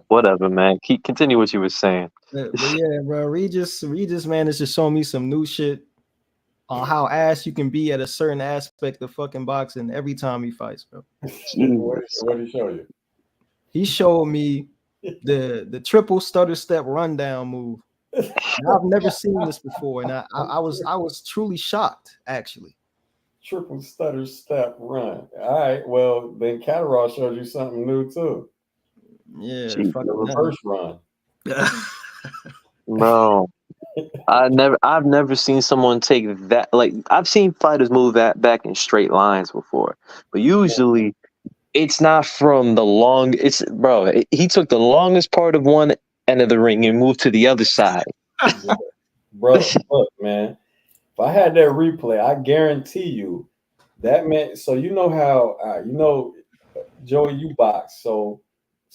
Whatever, man. Continue what you were saying. But yeah, bro, Regis, man, is just showing me some new shit. on how ass you can be at a certain aspect of fucking boxing every time he fights, bro. What did he show you? He showed me the triple stutter step rundown move. And I've never seen this before, and I was truly shocked, actually. Triple stutter step run. All right. Well, then Catterall showed you something new too. Yeah, The reverse run. Bro, I've never seen someone take that. Like, I've seen fighters move that back in straight lines before, but usually it's not from the long. It's bro. He took the longest part of one end of the ring and moved to the other side. Bro, look, man. If I had that replay, I guarantee you that meant. So you know how Joey, you box. So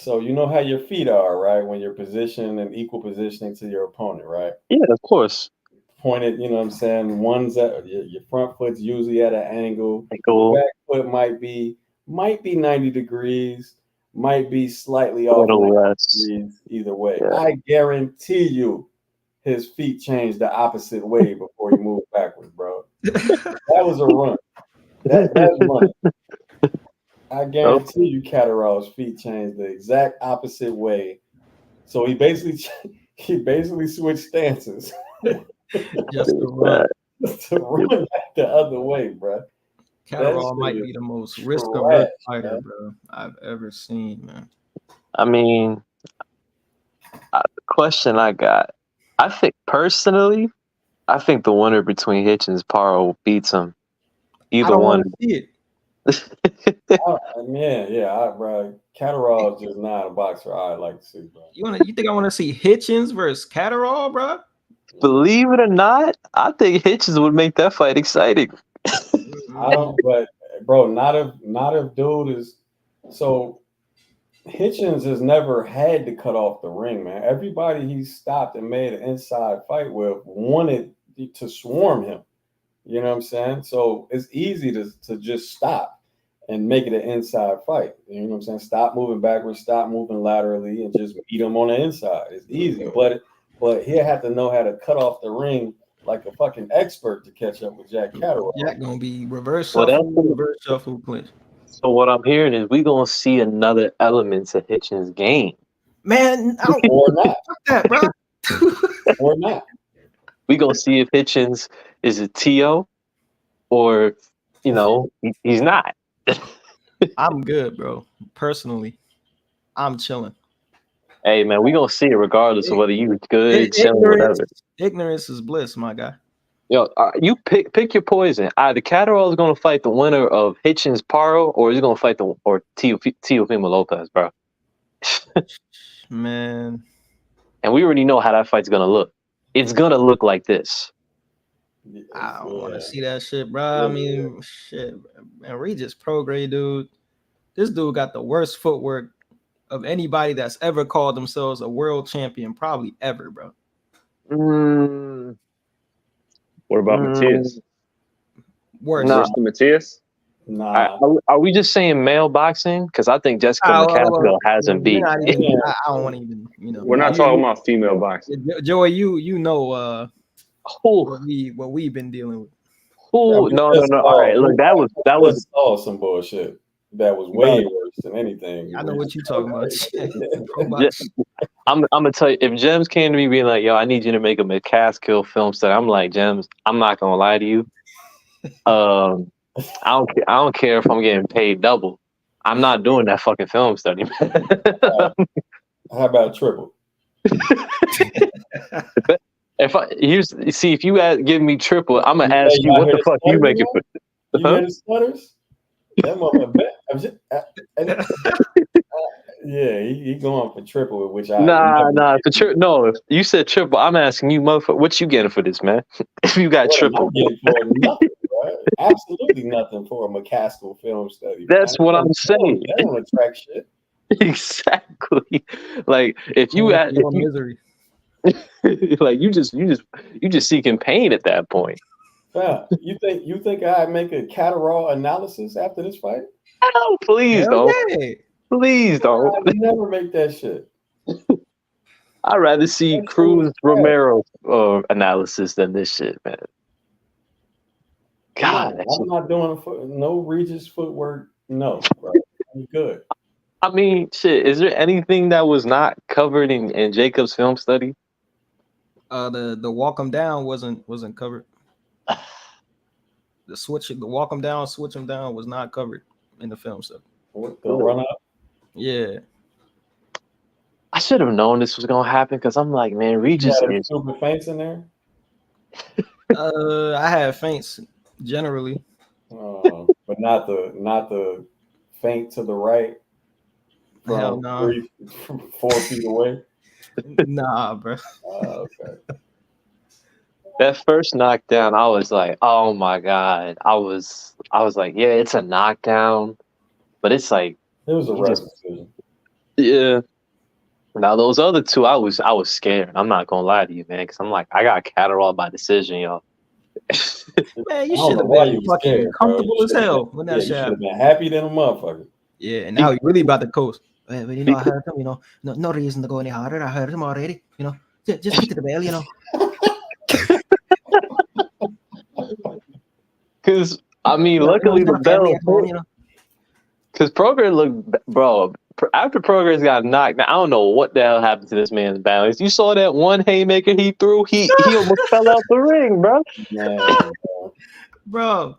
you know how your feet are, right? When you're positioned in equal positioning to your opponent, right? Yeah, of course. Pointed, you know what I'm saying? One's at your front foot's usually at an angle. Cool. Back foot might be 90 degrees, might be slightly off 90 degrees either way. Yeah. I guarantee you his feet changed the opposite way before he moved backwards, bro. That was a run. That's running. I guarantee you Catterall's feet changed the exact opposite way. So he basically switched stances. Just to run. Back the other way, bro. Catterall might be the most risk-averse fighter, bro, I've ever seen, man. I mean, the question I got, I think personally, the winner between Hitchens Paro beats him. Either one. See it. Bro. Catterall is just not a boxer I'd like to see, bro. You think I want to see Hitchens versus Catterall, bro? Believe it or not, I think Hitchens would make that fight exciting. I don't, but bro, not if dude is so. Hitchens has never had to cut off the ring, man. Everybody he stopped and made an inside fight with wanted to swarm him. You know what I'm saying? So it's easy to just stop and make it an inside fight. You know what I'm saying? Stop moving backwards, stop moving laterally, and just beat him on the inside. It's easy, but he'll have to know how to cut off the ring like a fucking expert to catch up with Jack Catterall. Jack gonna be reverse shuffle clinch. So what I'm hearing is we gonna see another element to Hitchens' game. Man, or not. Fuck that, bro. Or not. We gonna see if Hitchens is a TO or he's not. I'm good, bro. Personally, I'm chilling. Hey man, we gonna see it regardless of whether you good, chilling, whatever. Ignorance is bliss, my guy. Yo, you pick your poison. Either Catterall is gonna fight the winner of Hitchens Paro, or he's gonna fight Teofimo Lopez, bro. Man, and we already know how that fight's gonna look. It's gonna look like this. I don't want to see that shit, bro. I mean, shit, man. Regis Prograis, dude. This dude got the worst footwork of anybody that's ever called themselves a world champion, probably ever, bro. What about Matias? Worse. Worse than Matias? Nah. Are we just saying male boxing? Because I think Jessica McCaskill hasn't beat. I don't want to even, We're not talking about female boxing. Joey, you know what we've been dealing with. No. All right, look, that was some bullshit. That was way worse than anything. I know what you're talking about. I'm gonna tell you, if Gems came to me being like, "Yo, I need you to make a McCaskill film study," I'm like, Gems, I'm not gonna lie to you. I don't care if I'm getting paid double. I'm not doing that fucking film study, man. How about triple? If you give me triple, I'm gonna ask you what the fuck you making for. You hear the stutters? That motherfucker. Yeah, he going for triple, which No, if you said triple, I'm asking you, motherfucker, what you getting for this, man? If you got triple, I'm getting for nothing, bro. Absolutely nothing for a McCaskill film study. That's what I'm saying. That don't attract shit. Exactly. Like if you add misery. like you just seeking pain at that point. Yeah. You think I'd make a Catterall analysis after this fight? Oh, please don't. Please don't. I'd never make that shit. I'd rather see Cruz Romero analysis than this shit, man. God, No, I'm not doing no Regis footwork. No, bro. I'm good. I mean, shit. Is there anything that was not covered in Jacob's film study? The walk 'em down wasn't covered. The walk 'em down, switch 'em down was not covered in the film study. What the run up? Yeah. I should have known this was gonna happen because I'm like, man, Regis You had is. stupid feints in there. I had feints generally, but not the feint to the right Hell from no. 4 feet away. Nah, bro. Okay. That first knockdown, I was like, oh my God. I was like, yeah, it's a knockdown, but it's like It was a he ref just- decision. yeah. Now those other two, I was scared. I'm not gonna lie to you, man, because I'm like, I got Catterall by decision, y'all. Man, you I don't should know have why been you was fucking scared, bro. comfortable You as should've hell been- when yeah, that you shit should have happened. been happy than a motherfucker. Yeah, and now he really about to coast. But you know, I heard him, you know, no reason to go any harder. I heard him already, you know. Just get to the bell, you know. Because I mean, You know, luckily he's the got a family bell. at home, you know. Because Prograis looked, bro. After Prograis got knocked, now I don't know what the hell happened to this man's balance. You saw that one haymaker he threw. He almost fell out the ring, bro. Man, Bro.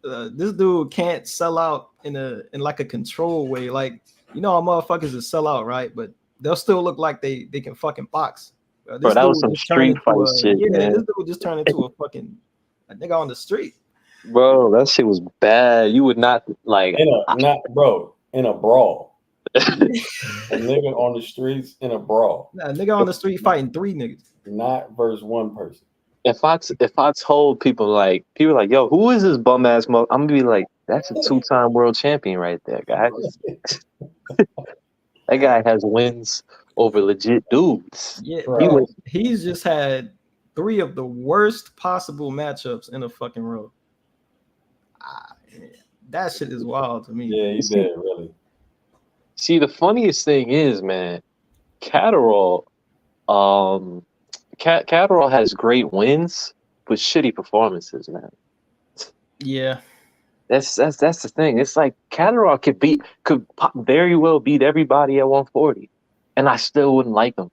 This dude can't sell out in like a control way. Like, you know how motherfuckers is sell out, right? But they'll still look like they can fucking box. Bro, that was some street fight shit, man. This dude just turned into a nigga on the street. Bro, that shit was bad. You would not like in a brawl. A nigga on the streets in a brawl. Nah, a nigga on the street fighting 3 niggas. Not versus one person. If I told people like yo, who is this bum ass I'm gonna be like, that's a 2-time world champion right there, guys. That guy has wins over legit dudes. Yeah, Right. he's just had 3 of the worst possible matchups in a fucking row. That shit is wild to me. Yeah, he did, really. See, the funniest thing is, man, Catterall, Catterall has great wins, but shitty performances, man. Yeah. That's the thing. It's like Catterall could very well beat everybody at 140, and I still wouldn't like him.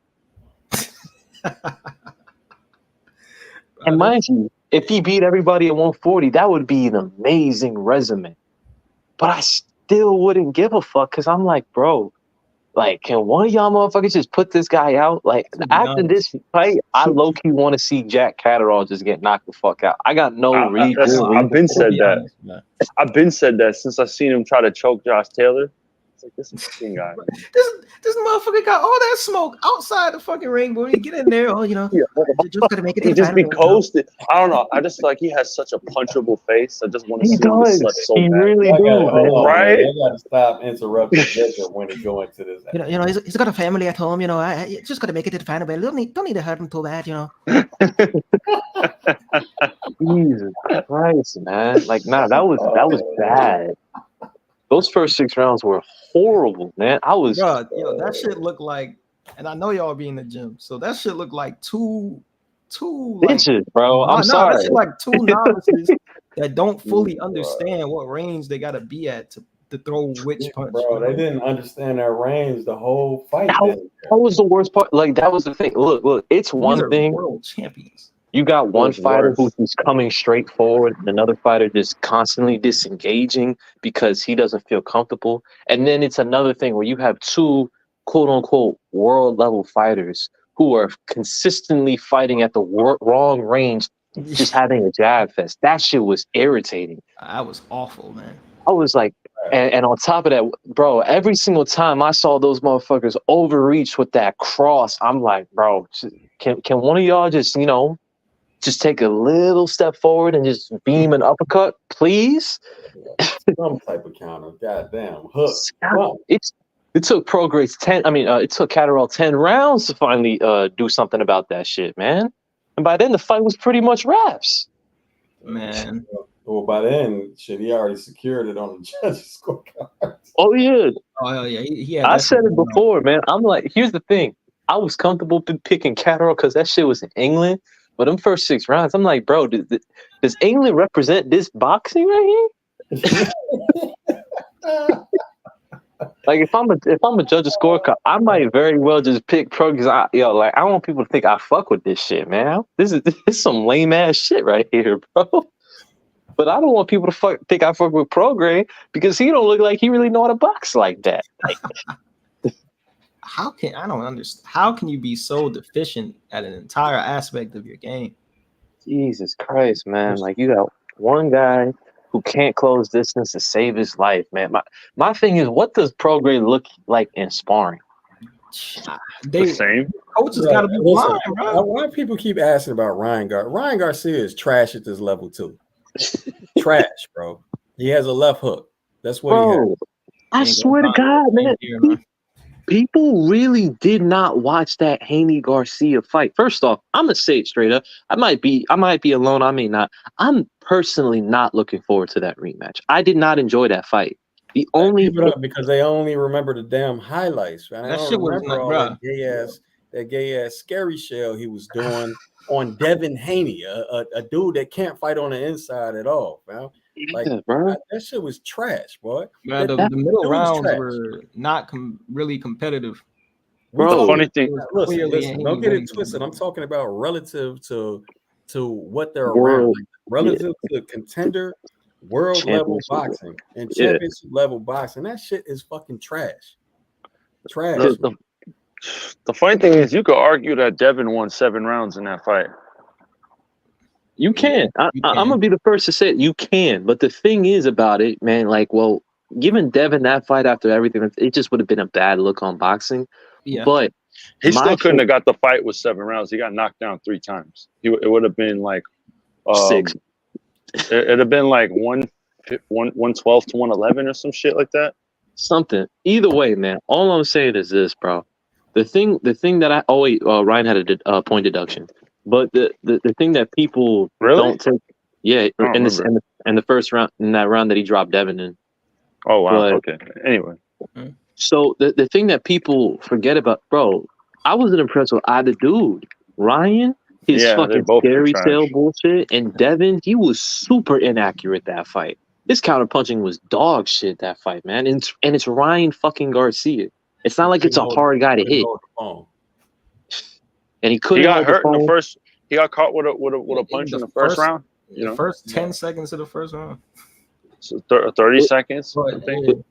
And mind you, if he beat everybody at 140, that would be an amazing resume. But I still wouldn't give a fuck because I'm like, bro, like, can one of y'all motherfuckers just put this guy out? Like, after this fight, I low-key want to see Jack Catterall just get knocked the fuck out. I got no reason. I've been said that. I've been said that since I've seen him try to choke Josh Taylor. It's like, this fucking guy. This motherfucker got all that smoke outside the fucking ring, boy. He get in there, Oh, you know, Yeah. just gotta make it to He the just be final, you know. coasted. I don't know. I just feel like he has such a punchable face. I just want to He see him get does. slept so He bad. really I do, gotta, hold on, Right? man. I gotta stop interrupting Jacob when he go into this. You know, he's got a family at home, you know. I just gotta make it to the final bell. Don't need to hurt him too bad, you know. Jesus Christ, man. Like, nah, that was bad. Those first 6 rounds were horrible, man. I was Bro, yo, that shit looked like, and I know y'all be in the gym, so that shit looked like two like, bitches, bro. I'm that sorry. shit like 2 novices that don't fully understand what range they gotta be at to throw which punch. Bro, they didn't understand their range the whole fight. That was the worst part. Like, that was the thing. Look, it's These one are thing. world champions. You got one was fighter worse. who's coming straight forward, and another fighter just constantly disengaging because he doesn't feel comfortable. And then it's another thing where you have 2 quote unquote world level fighters who are consistently fighting at the wrong range, just having a jab fest. That shit was irritating. That was awful, man. I was like, and on top of that, bro, every single time I saw those motherfuckers overreach with that cross, I'm like, bro, can one of y'all just, just take a little step forward and just beam an uppercut, please? Some type of counter. Goddamn hook. It took Prograis it took Catterall 10 rounds to finally do something about that shit, man. And by then the fight was pretty much wraps. Man. Well, by then, shit, he already secured it on the judges' scorecard. Oh yeah. Oh yeah. He I said it before, man. I'm like, here's the thing. I was comfortable picking Catterall because that shit was in England. But them first 6 rounds, I'm like, bro, does England represent this boxing right here? Like if I'm a judge of scorecard, I might very well just pick Prograis. I don't want people to think I fuck with this shit, man. This is some lame ass shit right here, bro. But I don't want people to think I fuck with Prograis because he don't look like he really know how to box like that. Like, I don't understand. How can you be so deficient at an entire aspect of your game? Jesus Christ, man! Like you got one guy who can't close distance to save his life, man. My thing is, what does Prograis look like in sparring? The same. Coaches got to be blind, bro. Why people keep asking about Ryan Garcia? Ryan Garcia is trash at this level too. Trash, bro. He has a left hook. That's what he has. I swear to God, man. People really did not watch that Haney Garcia fight. First off, I'm gonna say it straight up. I might be alone. I may not. I'm personally not looking forward to that rematch. I did not enjoy that fight. The only because they only remember the damn highlights. Right? That shit was remember all that gay ass scary shell he was doing on Devin Haney, a dude that can't fight on the inside at all, man. Like bro. That shit was trash, boy. Man, the middle rounds were not really competitive. Bro, the funny thing, listen, don't get it twisted. I'm talking about relative to what they're around, like, relative to contender, world level boxing and championship level boxing. That shit is fucking trash. Trash. The funny thing is, you could argue that Devin won 7 rounds in that fight. You can. I'm gonna be the first to say it. You can, but the thing is about it, man. Like, well, giving Devin that fight after everything, it just would have been a bad look on boxing. Yeah. But he still couldn't have got the fight with 7 rounds. He got knocked down 3 times. It would have been like 6. It'd have been like 112 to 111 or some shit like that. Something. Either way, man. All I'm saying is this, bro. The thing that Ryan had a point deduction. But the thing that people don't take, in the first round, in that round that he dropped Devin in. Oh wow! Okay. Anyway, so the thing that people forget about, bro, I wasn't impressed with either dude. Ryan, his fucking scary tail bullshit, and Devin, he was super inaccurate that fight. His counterpunching was dog shit that fight, man. And it's Ryan fucking Garcia. It's not like it's a hard guy to hit. And he couldn't. He got hurt in the first. He got caught with a punch in the first round. You know, first 10 seconds of the first round. So 30 seconds. I think.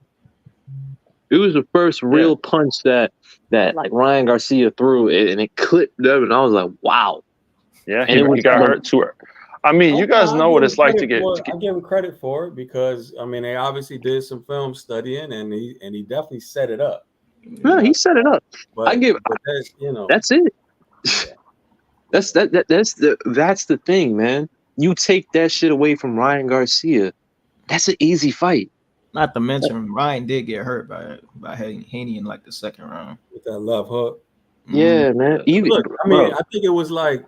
It was the first real punch that like Ryan Garcia threw, and it clipped Devin. I was like, wow. Yeah, he got hurt too. I mean, you guys know what it's like to get. I give him credit for it because I mean they obviously did some film studying and he definitely set it up. Yeah, he set it up. But that's it. That's the thing, man. You take that shit away from Ryan Garcia, that's an easy fight. Not to mention Ryan did get hurt by Haney in like the second round with that left hook. Yeah, man. Look, I mean, I think it was like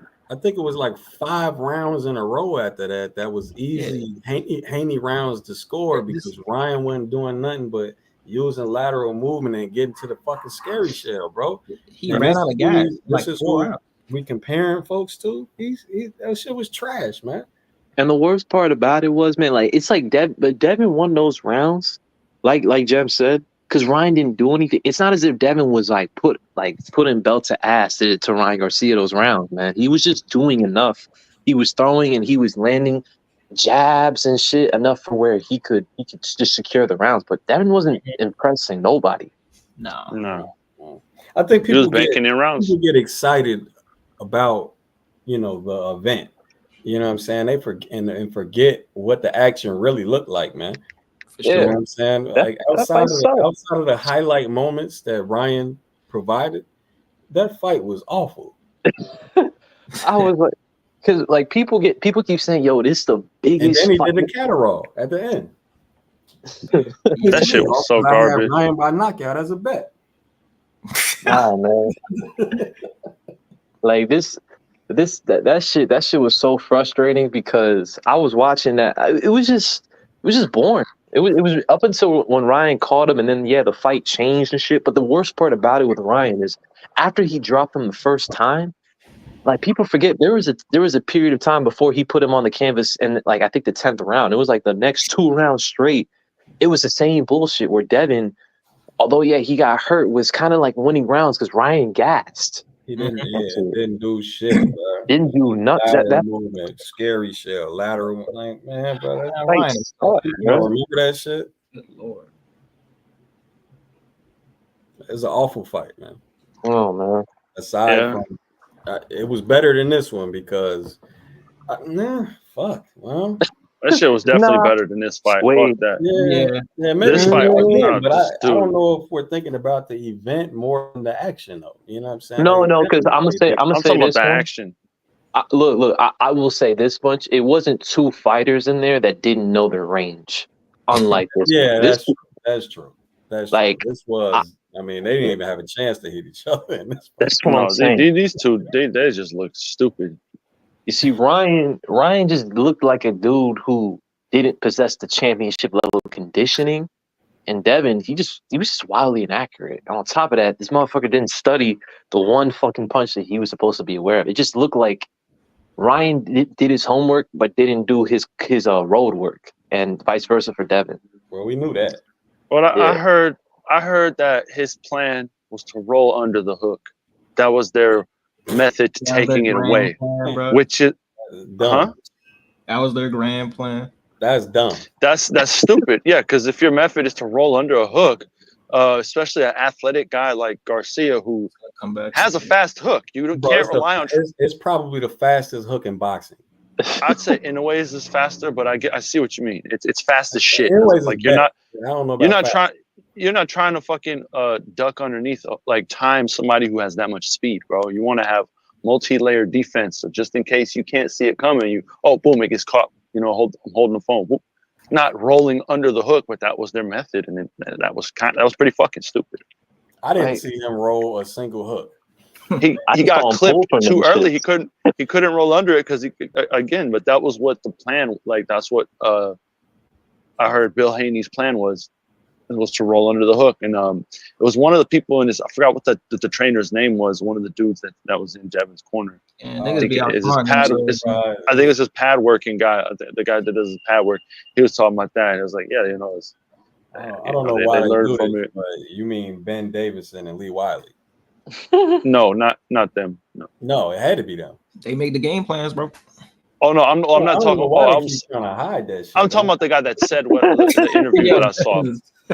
5 rounds in a row after that. That was easy Haney rounds to score because Ryan wasn't doing nothing but using lateral movement and getting to the fucking scary shell, bro. He ran out of gas. This is who we comparing folks to. That shit was trash, man. And the worst part about it was, man, like it's like Devin won those rounds, like Jem said, because Ryan didn't do anything. It's not as if Devin was putting belt to ass to Ryan Garcia those rounds, man. He was just doing enough. He was throwing and he was landing jabs and shit enough for where he could just secure the rounds. But Devin wasn't impressing nobody. No. I think people get excited about the event. You know what I'm saying? They forget what the action really looked like, man. You know what I'm saying? Like outside of the highlight moments that Ryan provided, that fight was awful. I was like, because like people keep saying, "Yo, this is the biggest." And then he did the Catterall at the end. That shit was so garbage. Ryan by knockout as a bet. Nah, man. Like that shit was so frustrating because I was watching that. It was just boring. It was up until when Ryan caught him, and then the fight changed and shit. But the worst part about it with Ryan is after he dropped him the first time, like people forget there was a period of time before he put him on the canvas, and like I think the 10th round, it was like the next 2 rounds straight. It was the same bullshit where Devin, although he got hurt, was kind of like winning rounds because Ryan gassed. He didn't do shit, bro. Didn't do nothing. Lateral movement, scary shit, lateral. Like, man, bro, that Right, Ryan is tough. You don't remember that shit? Good Lord. It's an awful fight, man. Oh man. Aside from, it was better than this one because, fuck. Well, that shit was definitely better than this fight. Fuck that. Yeah. Maybe this fight was not. But I don't know if we're thinking about the event more than the action, though. You know what I'm saying? No, because I'm gonna say talking this about the one. action. Look, I will say this much: it wasn't 2 fighters in there that didn't know their range, unlike this. Yeah, one. that's true. That's like true. This was. I mean, they didn't even have a chance to hit each other in this. That's what I'm saying. These two, they just look stupid. You see, Ryan just looked like a dude who didn't possess the championship level of conditioning, and Devin, he was just wildly inaccurate. And on top of that, this motherfucker didn't study the one fucking punch that he was supposed to be aware of. It just looked like Ryan did his homework, but didn't do his road work, and vice versa for Devin. Well, we knew that. Well, I heard that his plan was to roll under the hook. That was their method to taking it away, which is dumb. That was their grand plan. That's dumb. That's stupid. Yeah, because if your method is to roll under a hook, especially an athletic guy like Garcia who has a fast hook, you can't rely on. It's probably the fastest hook in boxing. I'd say in a way it's faster, but I see what you mean. It's fast as shit. Like you're not trying to fucking duck underneath, like time somebody who has that much speed, bro. You want to have multi-layered defense, so just in case you can't see it coming, boom, it gets caught. I'm holding the phone. Whoop. Not rolling under the hook, but that was their method, and that was pretty fucking stupid. I didn't see him roll a single hook. He got clipped too early. He couldn't roll under it because but that was what the plan. Like that's what I heard Bill Haney's plan was to roll under the hook, and it was one of the people in his. I forgot what the trainer's name was. One of the dudes that was in Devin's corner. I think it was his pad working guy. The guy that does his pad work. He was talking about that. And it was like, I don't know why they learned from it. But you mean Ben Davison and Lee Wiley? No, not them. No, it had to be them. They make the game plans, bro. Oh no, I'm not talking about. I'm trying to hide that shit. I'm talking about the guy that said what the interview that I saw.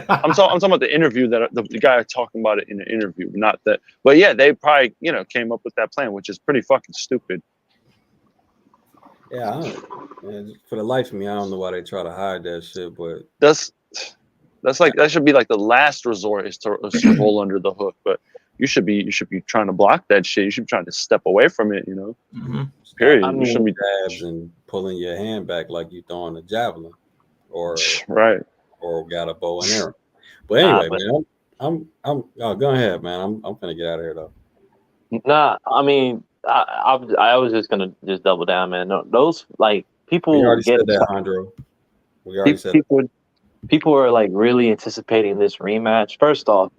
I'm talking about the interview that the guy talking about it in the interview, not that. But yeah, they probably came up with that plan, which is pretty fucking stupid. Yeah, for the life of me, I don't know why they try to hide that shit. But that's like that should be like the last resort is to roll under the hook. But you should be trying to block that shit. You should be trying to step away from it. Mm-hmm. Period. I mean, you shouldn't be dabs and pulling your hand back like you throwing a javelin, or got a bow and arrow. But anyway, man, I'm go ahead, man. I'm gonna get out of here though. Nah, I mean, I was just gonna double down, man. No, those like people. We already said that, Andro. We already said that. People are like really anticipating this rematch. First off,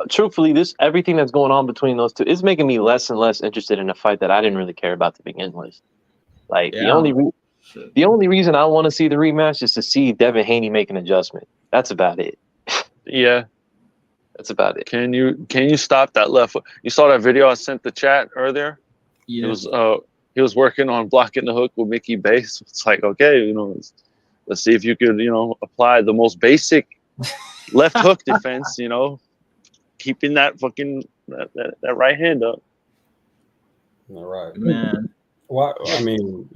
truthfully, everything that's going on between those two is making me less and less interested in a fight that I didn't really care about to begin with. Like the only reason I want to see the rematch is to see Devin Haney make an adjustment. That's about it. Yeah, that's about it. Can you stop that left foot? You saw that video I sent the chat earlier? Yeah. It was he was working on blocking the hook with Mickey Bass. It's like, okay, let's see if you could, apply the most basic left hook defense, keeping that fucking that right hand up. All right, man. Well, I mean,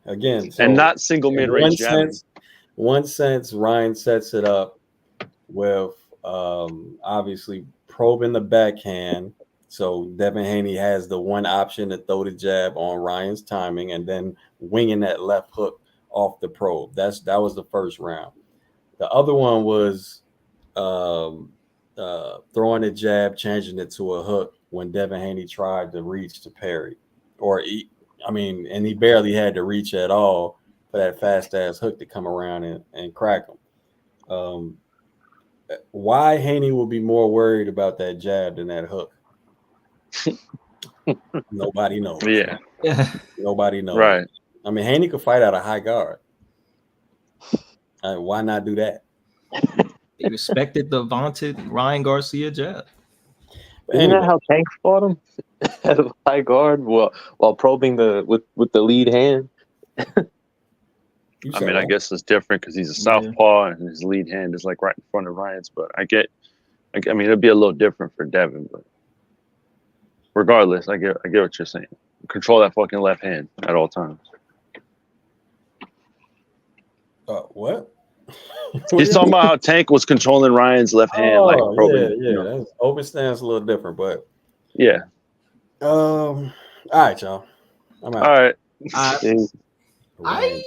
again, and not single mid-range jabbing. One sense, Ryan sets it up with obviously probing the backhand. So Devin Haney has the one option to throw the jab on Ryan's timing and then winging that left hook off the probe. That was the first round. The other one was throwing a jab, changing it to a hook when Devin Haney tried to reach to parry. And he barely had to reach at all for that fast-ass hook to come around and crack him. why Haney will be more worried about that jab than that hook. Nobody knows. Yeah. Nobody knows. Right. I mean, Haney could fight out a high guard. Why not do that? He respected the vaunted Ryan Garcia jab. But Isn't anyway, that how Tank fought him at a high guard while probing with the lead hand? I mean, I guess it's different because he's a southpaw and his lead hand is like right in front of Ryan's. But I mean, it'd be a little different for Devin. But regardless, I get what you're saying. Control that fucking left hand at all times. what? He's talking about how Tank was controlling Ryan's left hand, like probing. Yeah. That's open stance a little different, but yeah. All right, y'all. I'm out. All right. I